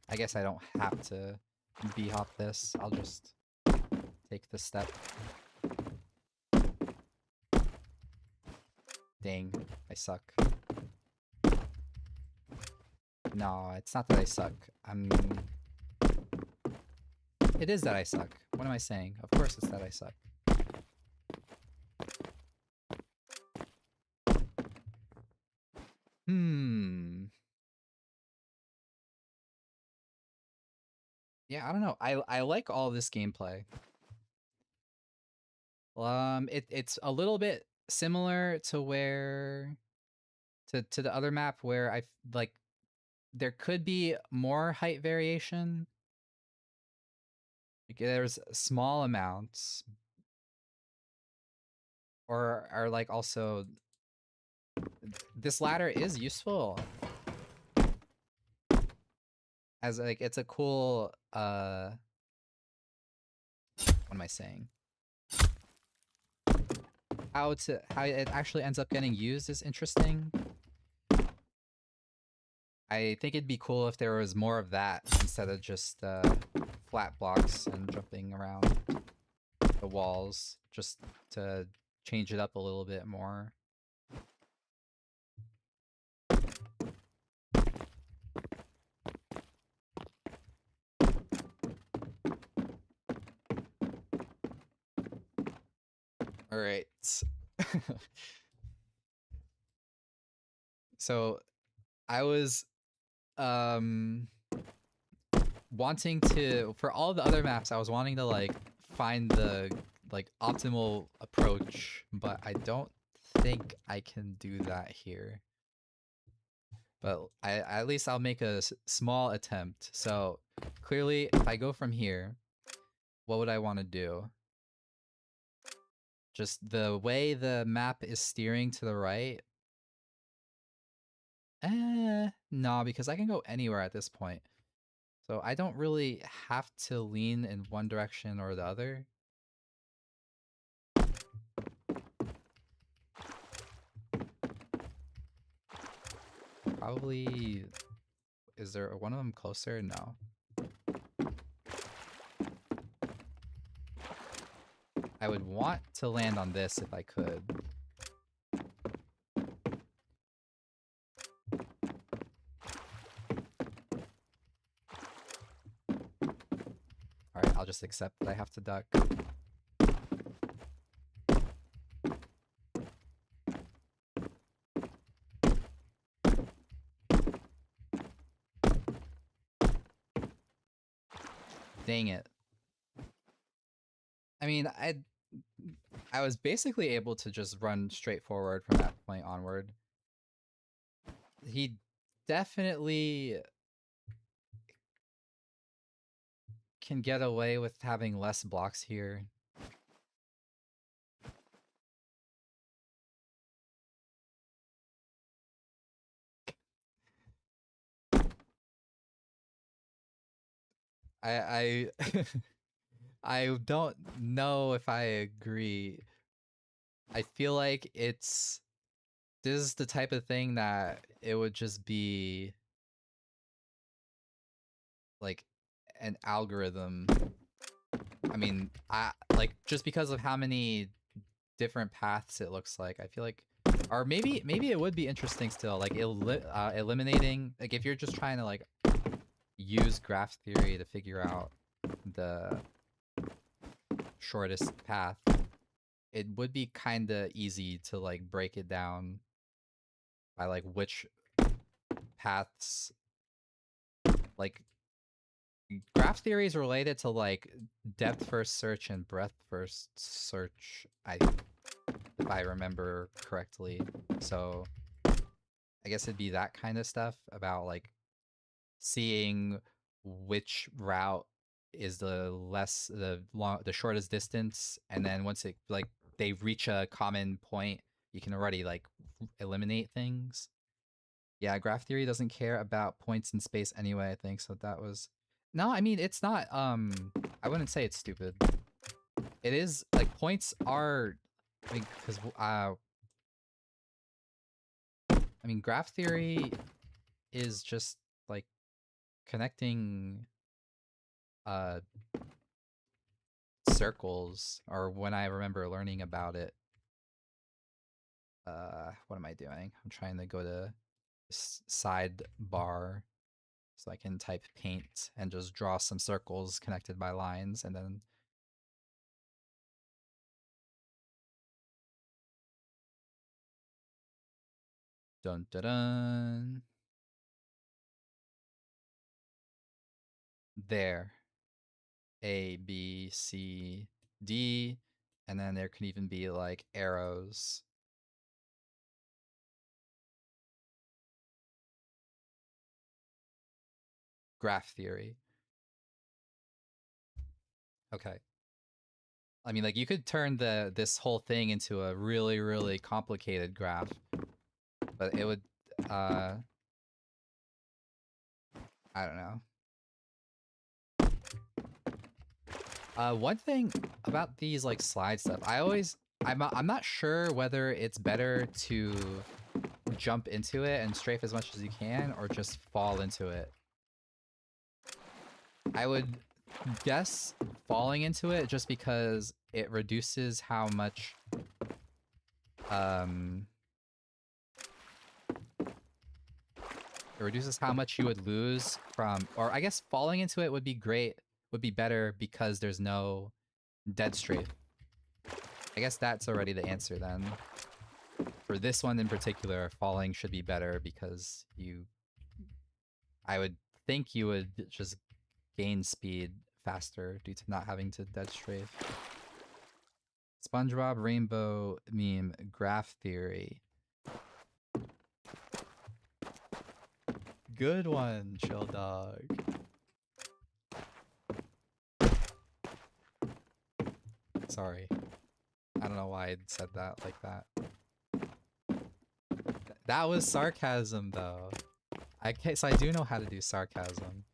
I guess I don't have to b-hop this. I'll just take the step. Dang, I suck. No, it's not that I suck. It is that I suck. What am I saying? Of course it's that I suck. Yeah, I don't know. I like all this gameplay. It's a little bit similar to where to the other map where like there could be more height variation. Like there's small amounts, or like also this ladder is useful as like it's a cool what am I saying? How it actually ends up getting used is interesting. I think it'd be cool if there was more of that instead of just flat blocks and jumping around the walls, just to change it up a little bit more. All right. So I was wanting to, for all the other maps, I was wanting to like find the like optimal approach, but I don't think I can do that here. But at least I'll make a small attempt. So clearly, if I go from here, what would I want to do? Just the way the map is steering to the right. No, because I can go anywhere at this point. So I don't really have to lean in one direction or the other. Probably... Is there one of them closer? No. I would want to land on this if I could. Alright, I'll just accept that I have to duck. Dang it. I mean, I was basically able to just run straight forward from that point onward. He definitely can get away with having less blocks here. I I don't know if I agree. I feel like this is the type of thing that it would just be like an algorithm. I mean, like just because of how many different paths it looks like, I feel like, or maybe it would be interesting still, like eliminating, like if you're just trying to like use graph theory to figure out the shortest path, it would be kind of easy to like break it down by like which paths, like graph theory is related to like depth first search and breadth first search, if I remember correctly. So I guess it'd be that kind of stuff about like seeing which route is the shortest distance, and then once it like they reach a common point, you can already like eliminate things. Yeah, graph theory doesn't care about points in space anyway, I think. So that was no, I mean it's not I wouldn't say it's stupid. It is like points are because I mean graph theory is just like connecting uh circles, or when I remember learning about it. What am I doing? I'm trying to go to sidebar so I can type paint and just draw some circles connected by lines, and then dun dun dun. There. A, B, C, D, and then there can even be like arrows. Graph theory. Okay. I mean, like you could turn this whole thing into a really, really complicated graph, but it would, I don't know. One thing about these like slide stuff, I'm not sure whether it's better to jump into it and strafe as much as you can, or just fall into it. I would guess falling into it, just because it reduces how much you would lose from, or I guess falling into it would be better because there's no dead strafe. I guess that's already the answer then. For this one in particular, falling should be better because I would think you would just gain speed faster due to not having to dead strafe. SpongeBob Rainbow meme, graph theory. Good one, chill dog. Sorry. I don't know why I said that like that. That was sarcasm though. So I do know how to do sarcasm.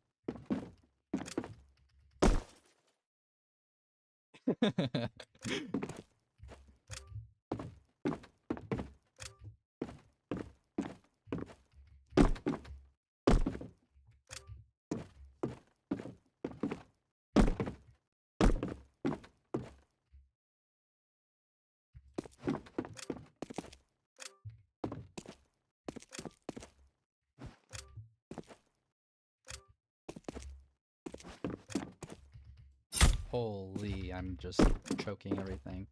Holy, I'm just choking everything.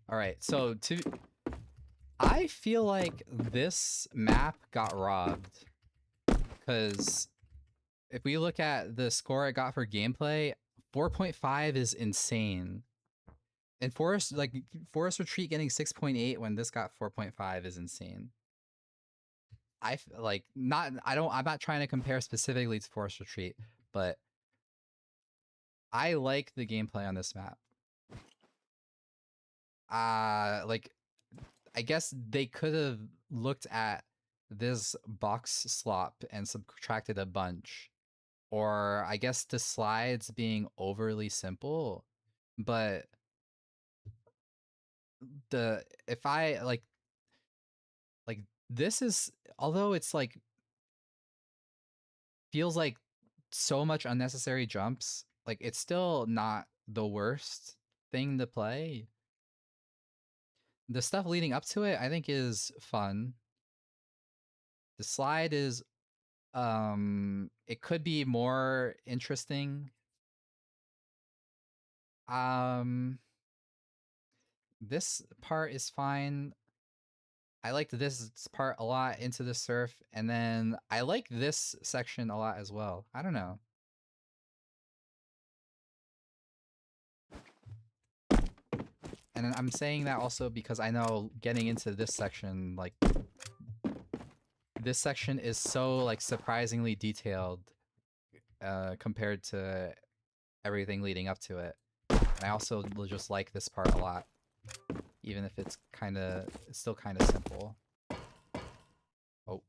Alright, so I feel like this map got robbed. Because if we look at the score it got for gameplay, 4.5 is insane. And Forest Retreat getting 6.8 when this got 4.5 is insane. I'm not trying to compare specifically to Forest Retreat, but I like the gameplay on this map. Like I guess they could have looked at this box slop and subtracted a bunch, or I guess the slides being overly simple, but if I like this is, although it's like feels like so much unnecessary jumps, like it's still not the worst thing to play. The stuff leading up to it I think is fun. The slide is It could be more interesting. Um, this part is fine. I liked this part a lot, Into the Surf, and then I like this section a lot as well. I don't know. And I'm saying that also because I know getting into this section, like, this section is so, like, surprisingly detailed compared to everything leading up to it. And I also just like this part a lot, even if it's still kind of simple. Oh.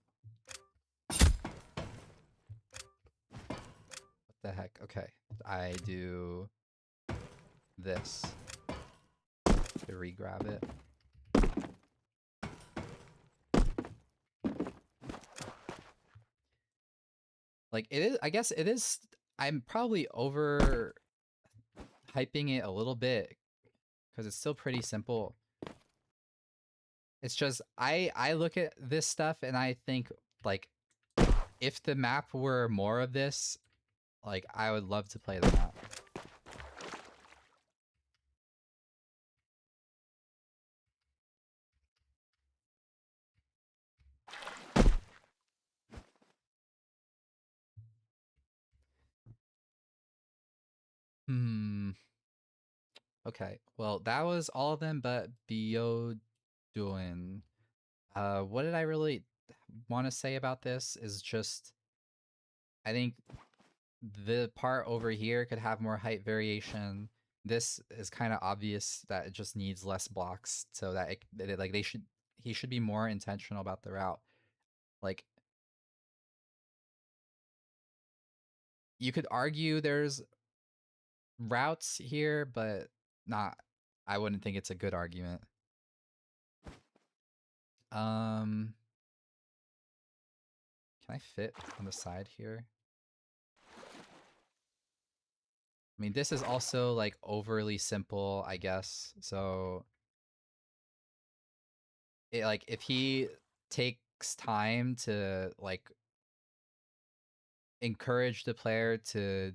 What the heck? Okay. I do this to re-grab it. Like, it is, I guess it is, I'm probably over hyping it a little bit because it's still pretty simple. It's just, I look at this stuff and I think, like, if the map were more of this, like, I would love to play the map. Hmm. Okay. Well, that was all of them but Bioduin. What did I really want to say about this is just, I think the part over here could have more height variation. This is kind of obvious that it just needs less blocks so that like he should be more intentional about the route. Like, you could argue there's routes here, but not, I wouldn't think it's a good argument. Can I fit on the side here? I mean, this is also like overly simple, I guess. So like, if he takes time to like encourage the player to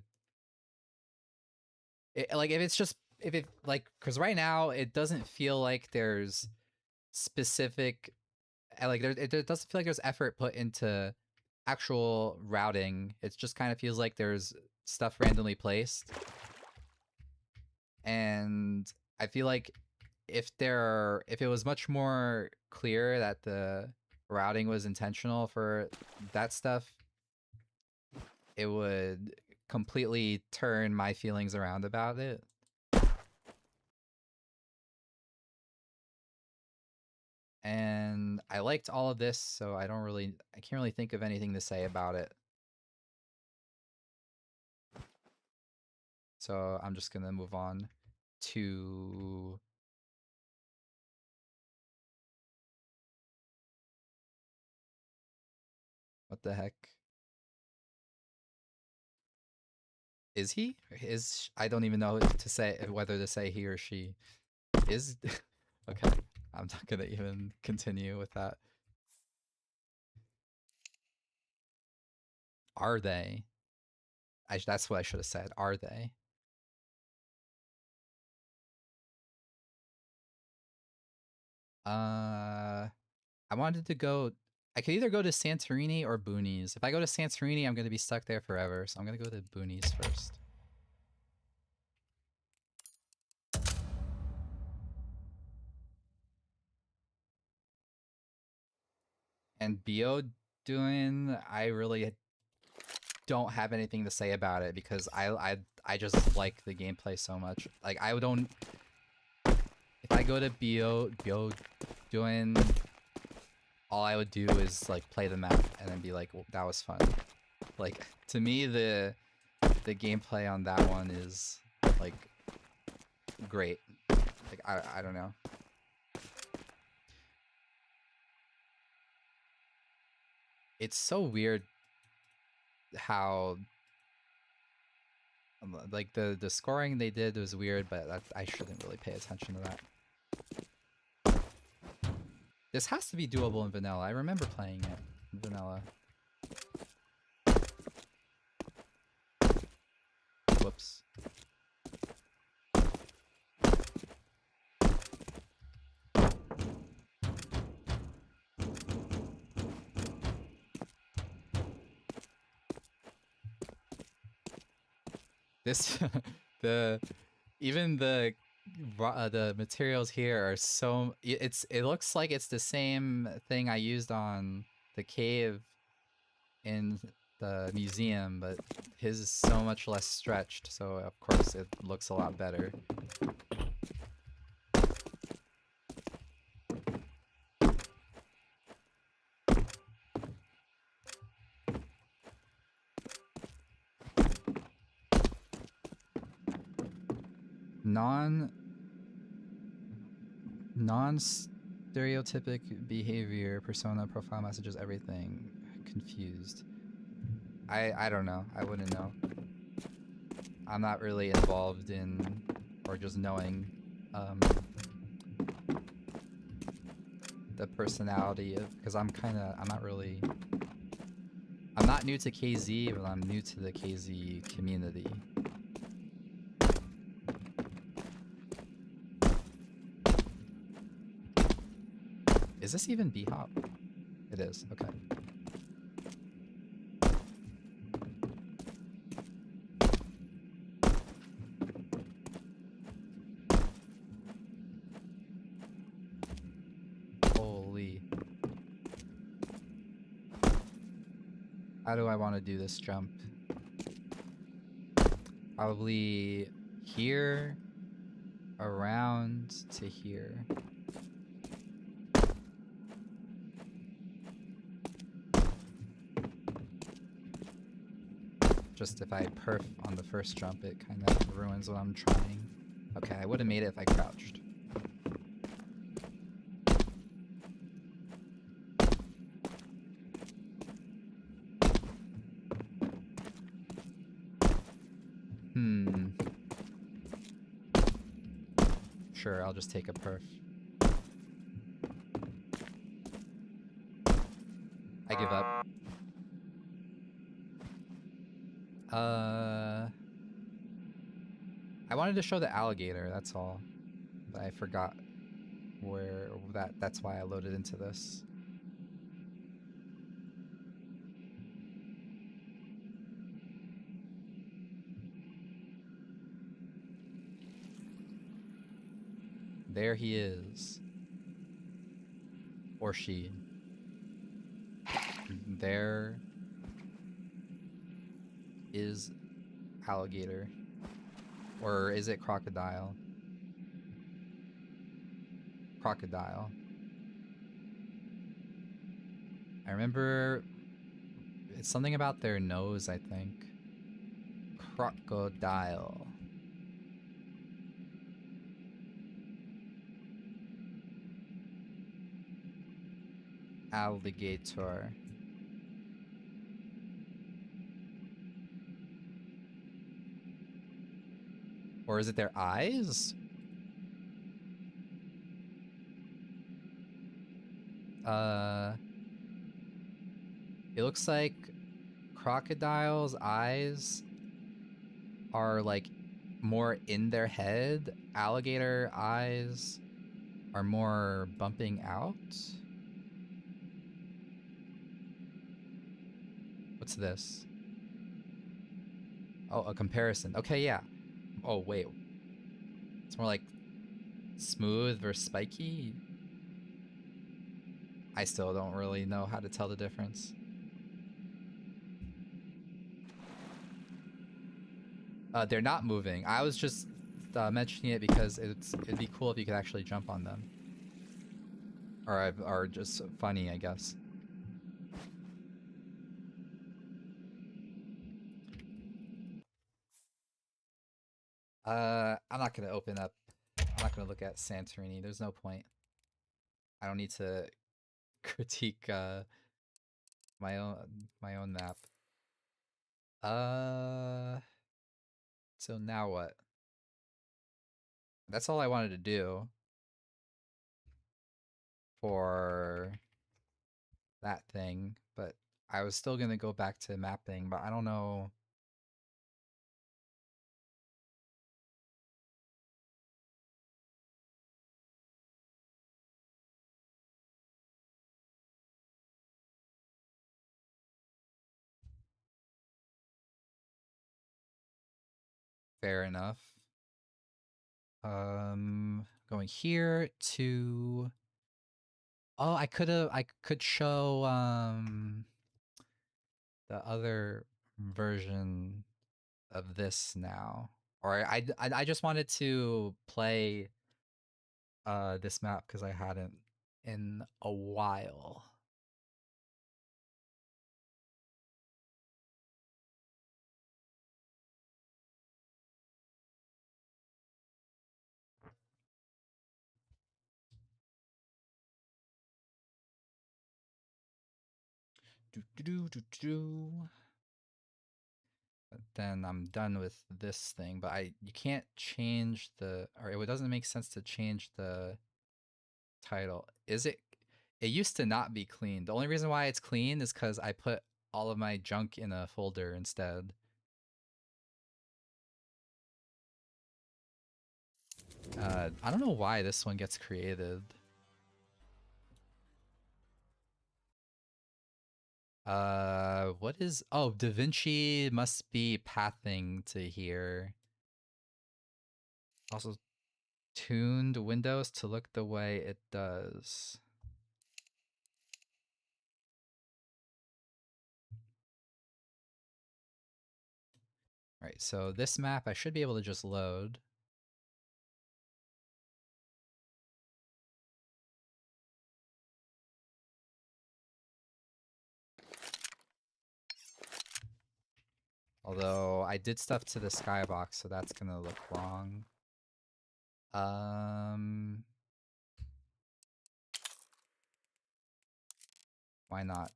like, if it's just, if it like, because right now it doesn't feel like there's specific, like, it doesn't feel like there's effort put into actual routing. It just kind of feels like there's stuff randomly placed. And I feel like if it was much more clear that the routing was intentional for that stuff, it would completely turn my feelings around about it. And I liked all of this, so I can't really think of anything to say about it. So I'm just gonna move on to what the heck is he? I don't even know to say whether to say he or she is. Okay, I'm not gonna even continue with that. Are they? That's what I should have said. Are they? I wanted to go. I could either go to Santorini or Boonies. If I go to Santorini, I'm gonna be stuck there forever. So I'm gonna go to Boonies first. And Bioduin, I really don't have anything to say about it because I just like the gameplay so much. Like, I don't. If I go to Bioduin, all I would do is like play the map and then be like, well, that was fun. Like, to me, the gameplay on that one is like great. Like, I don't know. It's so weird how like the scoring they did was weird, but I shouldn't really pay attention to that. This has to be doable in vanilla. I remember playing it in vanilla. This the even the materials here are so it looks like it's the same thing I used on the cave in the museum, but his is so much less stretched, so of course it looks a lot better. Non stereotypic behavior, persona, profile messages, everything. Confused. I don't know. I wouldn't know. I'm not really involved in or just knowing the personality of, because I'm not new to KZ, but I'm new to the KZ community. Is this even B-Hop? It is, okay. Holy. How do I want to do this jump? Probably here, around to here. Just if I perf on the first jump, it kind of ruins what I'm trying. Okay, I would have made it if I crouched. Sure, I'll just take a perf. I give up. I wanted to show the alligator, that's all. But I forgot where that's why I loaded into this. There he is. Or she. There is alligator. Or is it crocodile? Crocodile. I remember it's something about their nose, I think. Crocodile. Alligator. Or is it their eyes? It looks like crocodile's eyes are like more in their head. Alligator eyes are more bumping out. What's this? Oh, a comparison. Okay, yeah. Oh, wait. It's more like smooth versus spiky. I still don't really know how to tell the difference. They're not moving. I was just mentioning it because it'd be cool if you could actually jump on them. Or just funny, I guess. I'm not gonna open up. I'm not gonna look at Santorini. There's no point. I don't need to critique my own map. So now what? That's all I wanted to do for that thing, but I was still gonna go back to mapping, but I don't know. Fair enough. Going here to... Oh, I could show the other version of this now. Or I just wanted to play this map because I hadn't in a while. But then I'm done with this thing, but you can't change the, or it doesn't make sense to change the title. Is it? It used to not be clean. The only reason why it's clean is because I put all of my junk in a folder instead. I don't know why this one gets created. What is... Oh, DaVinci must be pathing to here. Also tuned Windows to look the way it does. Right, so this map I should be able to just load. Although I did stuff to the skybox, so that's gonna look wrong. Why not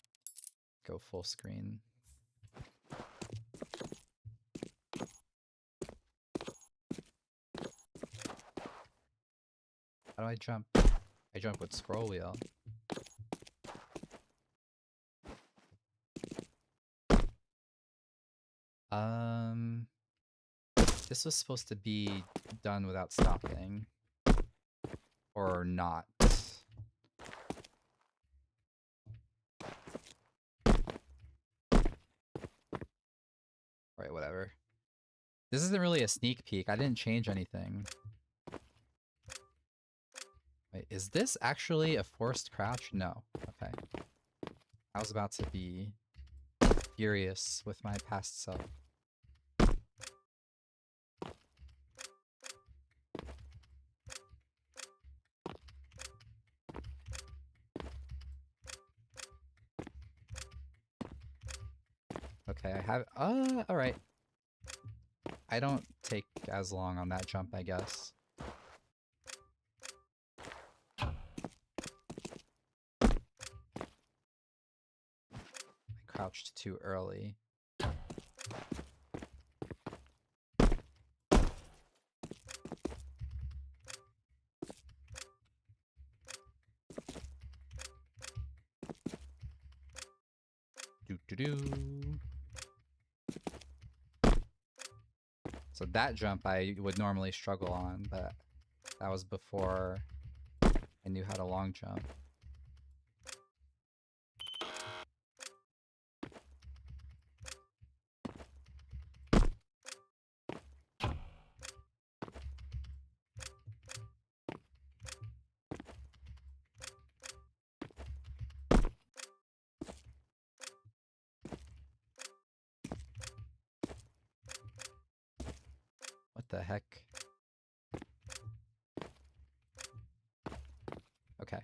go full screen? How do I jump? I jump with scroll wheel. This was supposed to be done without stopping. Or not. Right, whatever. This isn't really a sneak peek. I didn't change anything. Wait, is this actually a forced crouch? No. Okay. I was about to be furious with my past self. Okay, I have... alright. I don't take as long on that jump, I guess. I crouched too early. So that jump I would normally struggle on, but that was before I knew how to long jump. What the heck? Okay.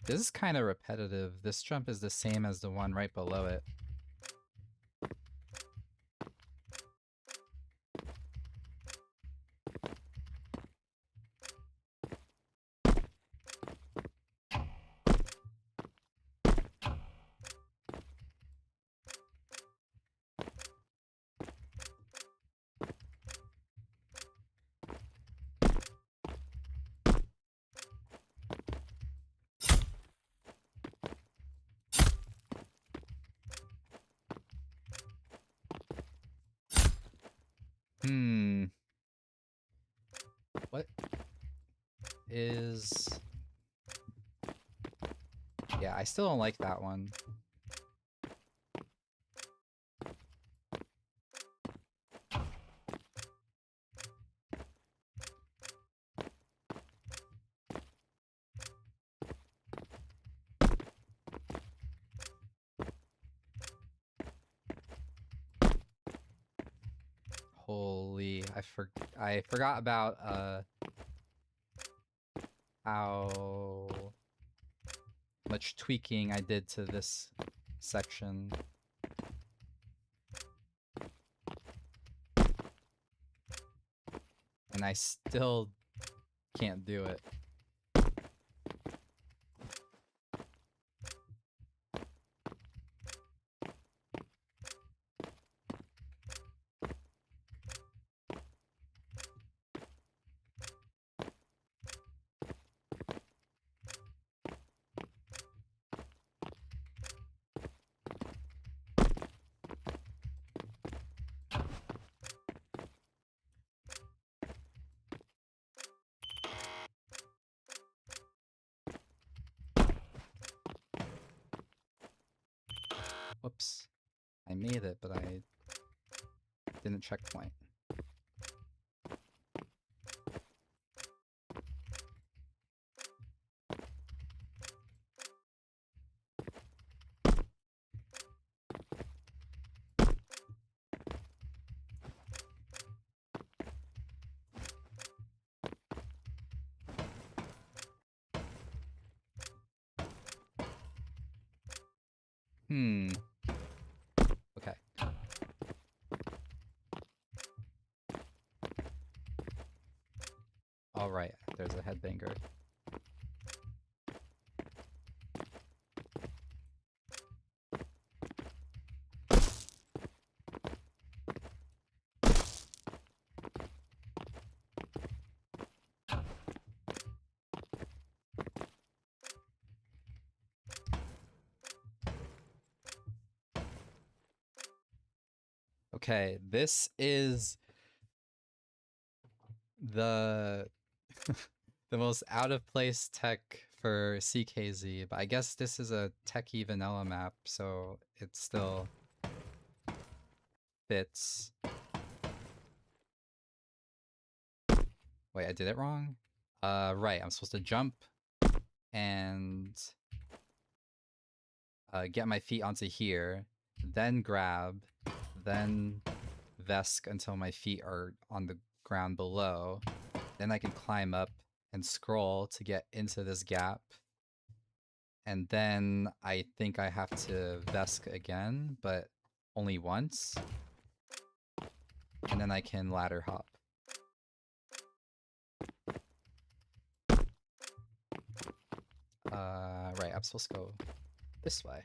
This is kind of repetitive. This jump is the same as the one right below it. What is... Yeah, I still don't like that one. probably I forgot about how much tweaking I did to this section. And I still can't do it. Whoops. I made it, but I didn't checkpoint. Okay. Alright, there's a headbanger. Okay, this is the the most out of place tech for CKZ, but I guess this is a techie vanilla map, so it still fits. Wait, I did it wrong? Right, I'm supposed to jump and get my feet onto here, then grab, then Vesk until my feet are on the ground below. Then I can climb up and scroll to get into this gap. And then I think I have to Vesk again, but only once. And then I can ladder hop. Right, I'm supposed to go this way.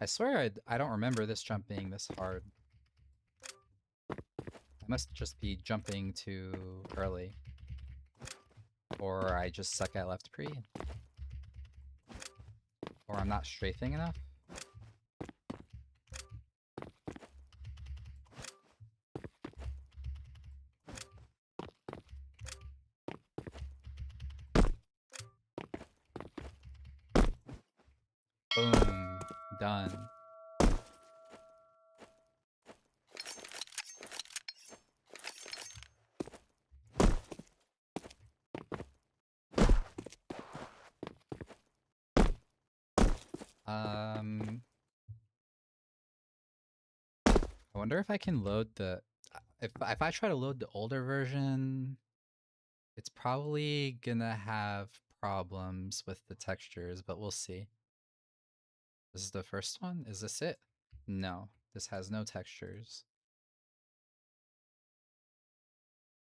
I swear I don't remember this jump being this hard. I must just be jumping too early. Or I just suck at left pre. Or I'm not strafing enough. Boom. Done. I wonder if I can load the... If I try to load the older version, it's probably gonna have problems with the textures, but we'll see. This is the first one? Is this it? No, this has no textures.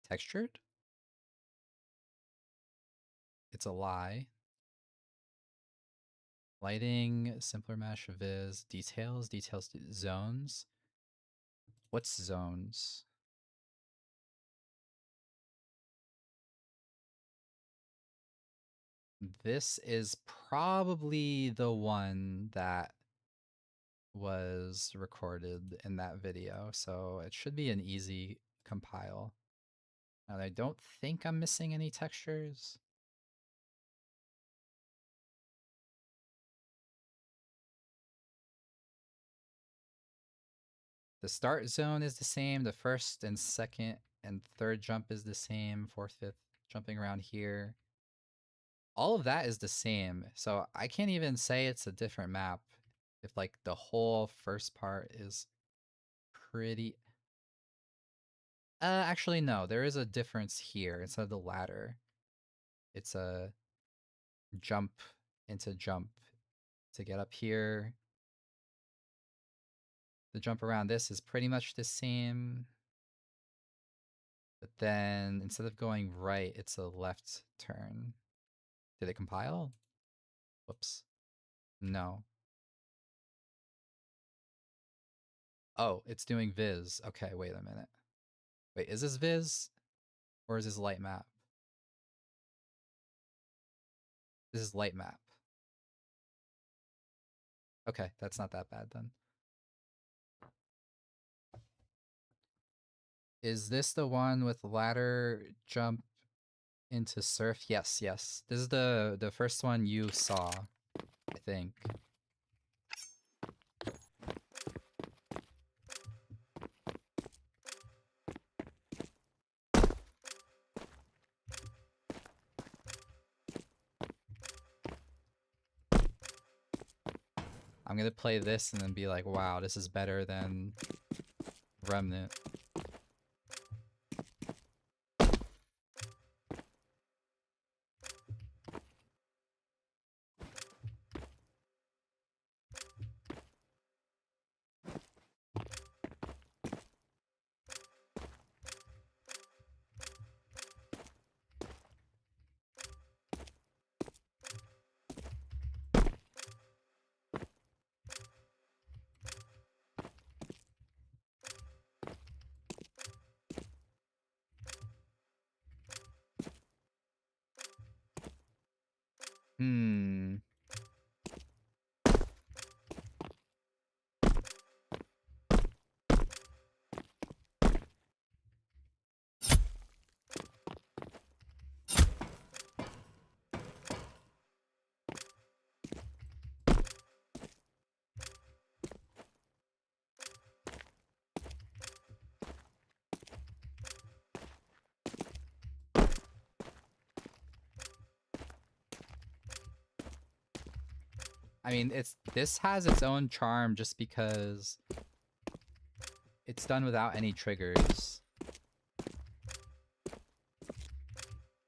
Textured? It's a lie. Lighting, simpler mesh, viz, details, zones. What's zones? This is probably the one that was recorded in that video, so it should be an easy compile. And I don't think I'm missing any textures. The start zone is the same. The first and second and third jump is the same. Fourth, fifth, jumping around here. All of that is the same. So I can't even say it's a different map if like the whole first part is pretty... actually no, there is a difference here. Instead of the ladder, it's a jump into jump to get up here. The jump around this is pretty much the same. But then instead of going right, it's a left turn. Did it compile? Whoops. No. Oh, it's doing Viz. Okay, wait a minute. Wait, is this Viz? Or is this light map? This is light map. Okay, that's not that bad then. Is this the one with ladder jump into surf? Yes, yes. This is the first one you saw, I think. I'm gonna play this and then be like, wow, this is better than Remnant. Hmm. I mean, this has its own charm just because it's done without any triggers.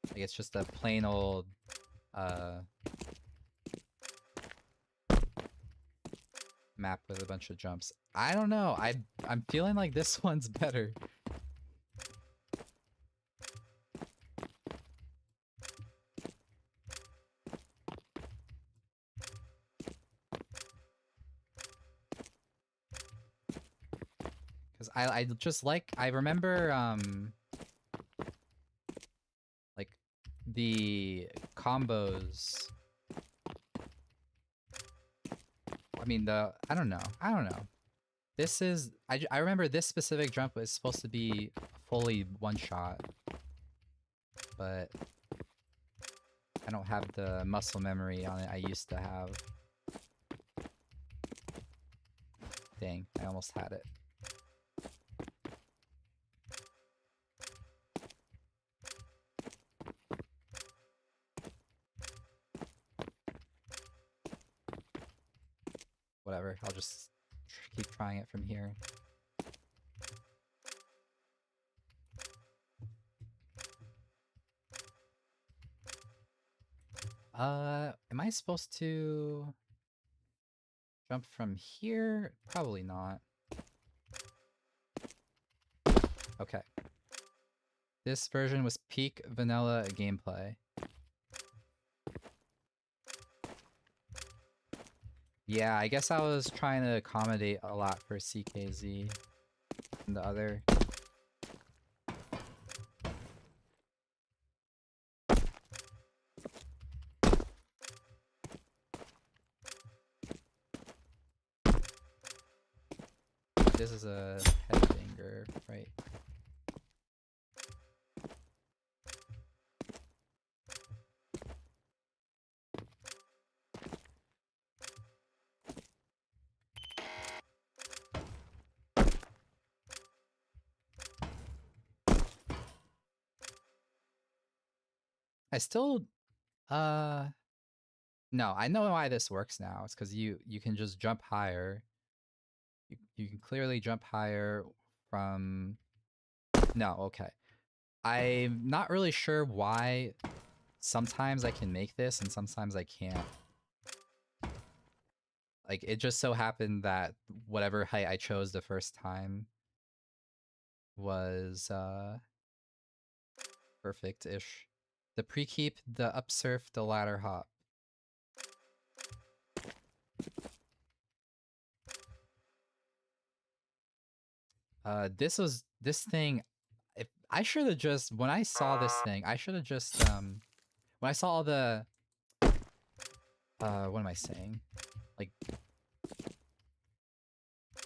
Like it's just a plain old map with a bunch of jumps. I don't know. I'm feeling like this one's better. Cause I just like, I remember like the combos. I mean I don't know. This is, I remember this specific jump was supposed to be fully one shot, but I don't have the muscle memory on it I used to have. Dang, I almost had it. Whatever, I'll just keep trying it from here. Am I supposed to jump from here? Probably not. Okay. This version was peak vanilla gameplay. Yeah, I guess I was trying to accommodate a lot for CKZ and the other. This is a headbanger, right? I still uh no, I know why this works now. It's because you can just jump higher. You can clearly jump higher from no, okay. I'm not really sure why sometimes I can make this and sometimes I can't. Like, it just so happened that whatever height I chose the first time was perfect-ish. The pre-keep, the upsurf, the ladder hop. This thing. If I should have just when I saw this thing, I should have just when I saw all the what am I saying? Like,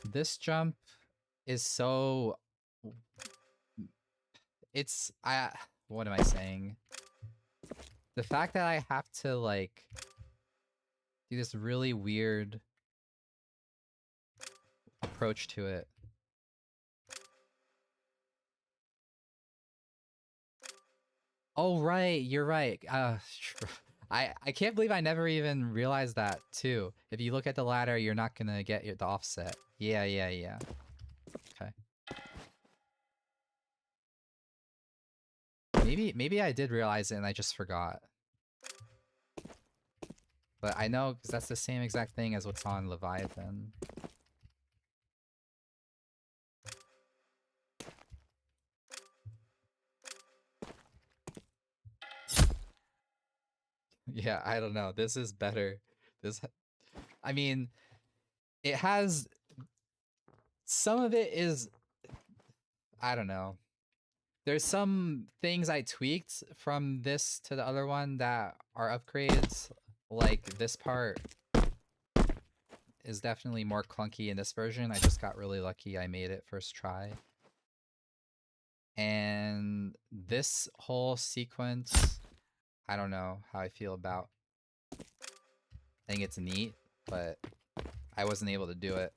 this jump is so it's I what am I saying? The fact that I have to like do this really weird approach to it. Oh right, you're right. I can't believe I never even realized that too. If you look at the ladder, you're not gonna get the offset. Yeah, yeah, yeah. Okay. Maybe I did realize it and I just forgot. But I know because that's the same exact thing as what's on Leviathan. Yeah, I don't know. This is better. This, I mean, it has some of it is I don't know. There's some things I tweaked from this to the other one that are upgrades. Like this part is definitely more clunky in this version. I just got really lucky. I made it first try. And this whole sequence, I don't know how I feel about. I think it's neat, but I wasn't able to do it.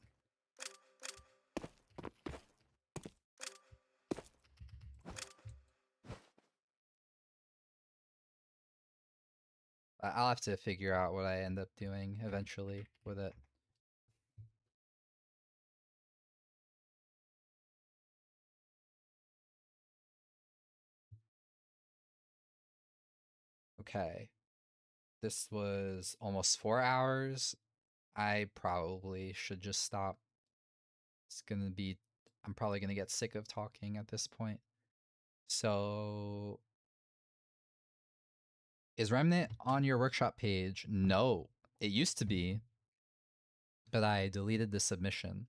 I'll have to figure out what I end up doing eventually with it. Okay. This was almost 4 hours. I probably should just stop. It's gonna be, I'm probably gonna get sick of talking at this point. So, is Remnant on your workshop page? No, it used to be, but I deleted the submission.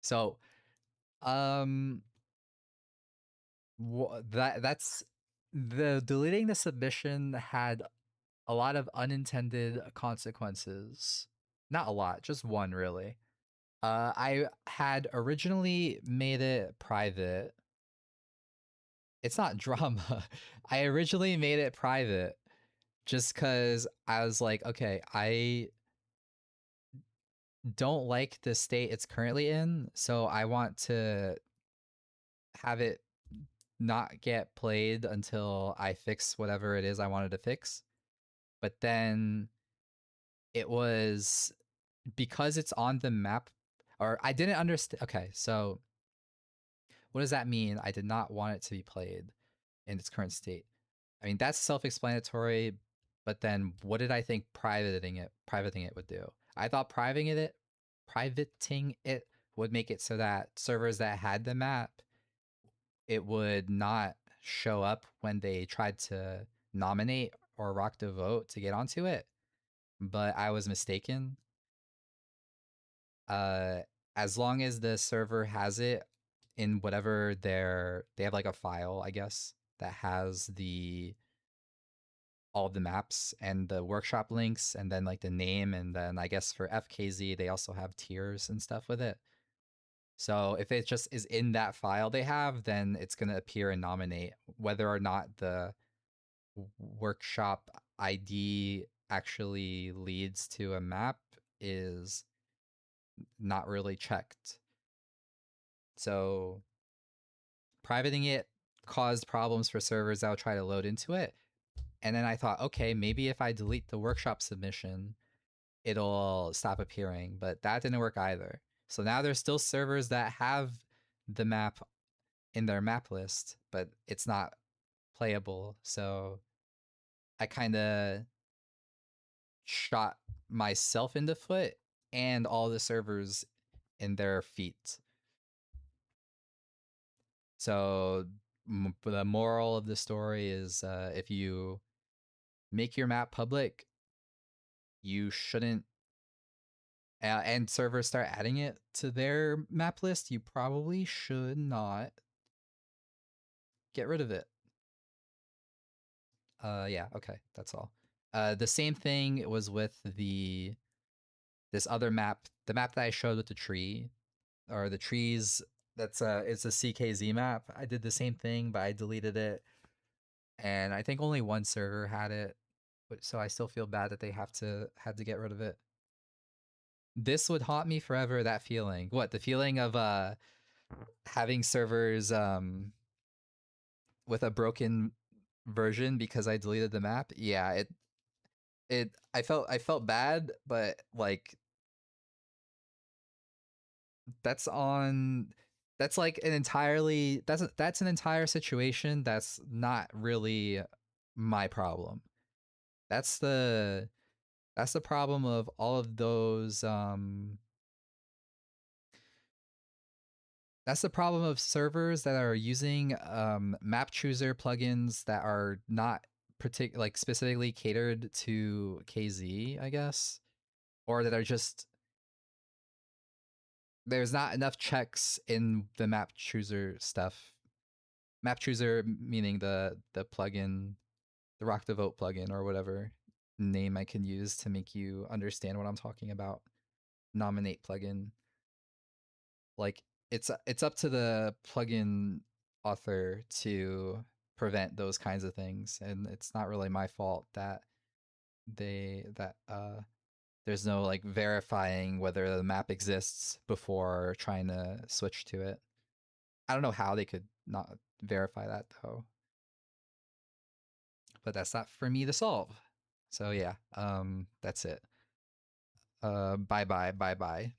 So, um, that's the deleting the submission had a lot of unintended consequences. Not a lot, just one really. I had originally made it private. It's not drama. I originally made it private just because I was like, okay, I don't like the state it's currently in, so I want to have it not get played until I fix whatever it is I wanted to fix. But then it was because it's on the map, or I didn't understand. Okay, so what does that mean? I did not want it to be played in its current state. I mean, that's self-explanatory, but then what did I think privating it would do? I thought privating it would make it so that servers that had the map, it would not show up when they tried to nominate or rock the vote to get onto it. But I was mistaken. Uh, as long as the server has it in whatever they have like a file, I guess, that has the all of the maps and the workshop links and then like the name, and then I guess for FKZ they also have tiers and stuff with it. So if it just is in that file they have, then it's going to appear and nominate. Whether or not the workshop ID actually leads to a map is not really checked. So privating it caused problems for servers that would try to load into it. And then I thought, okay, maybe if I delete the workshop submission, it'll stop appearing, but that didn't work either. So now there's still servers that have the map in their map list, but it's not playable. So I kind of shot myself in the foot and all the servers in their feet. So the moral of the story is if you make your map public, you shouldn't, and servers start adding it to their map list, you probably should not get rid of it. Yeah, okay, that's all. The same thing was with this other map, the map that I showed with the tree, or the trees. That's it's a CKZ map. I did the same thing, but I deleted it, and I think only one server had it, so I still feel bad that they had to get rid of it. This would haunt me forever. That feeling, what the feeling of having servers with a broken version because I deleted the map. Yeah, it I felt bad, but like that's on that's like an entirely that's an entire situation that's not really my problem. That's the that's the problem of all of those that's the problem of servers that are using map chooser plugins that are not like specifically catered to KZ, I guess, or that are just there's not enough checks in the map chooser stuff. Map chooser meaning the plugin, the Rock the Vote plugin or whatever name I can use to make you understand what I'm talking about. Nominate plugin. Like it's up to the plugin author to prevent those kinds of things, and it's not really my fault that there's no like verifying whether the map exists before trying to switch to it. I don't know how they could not verify that though, but that's not for me to solve. So yeah, that's it. Bye bye, bye bye.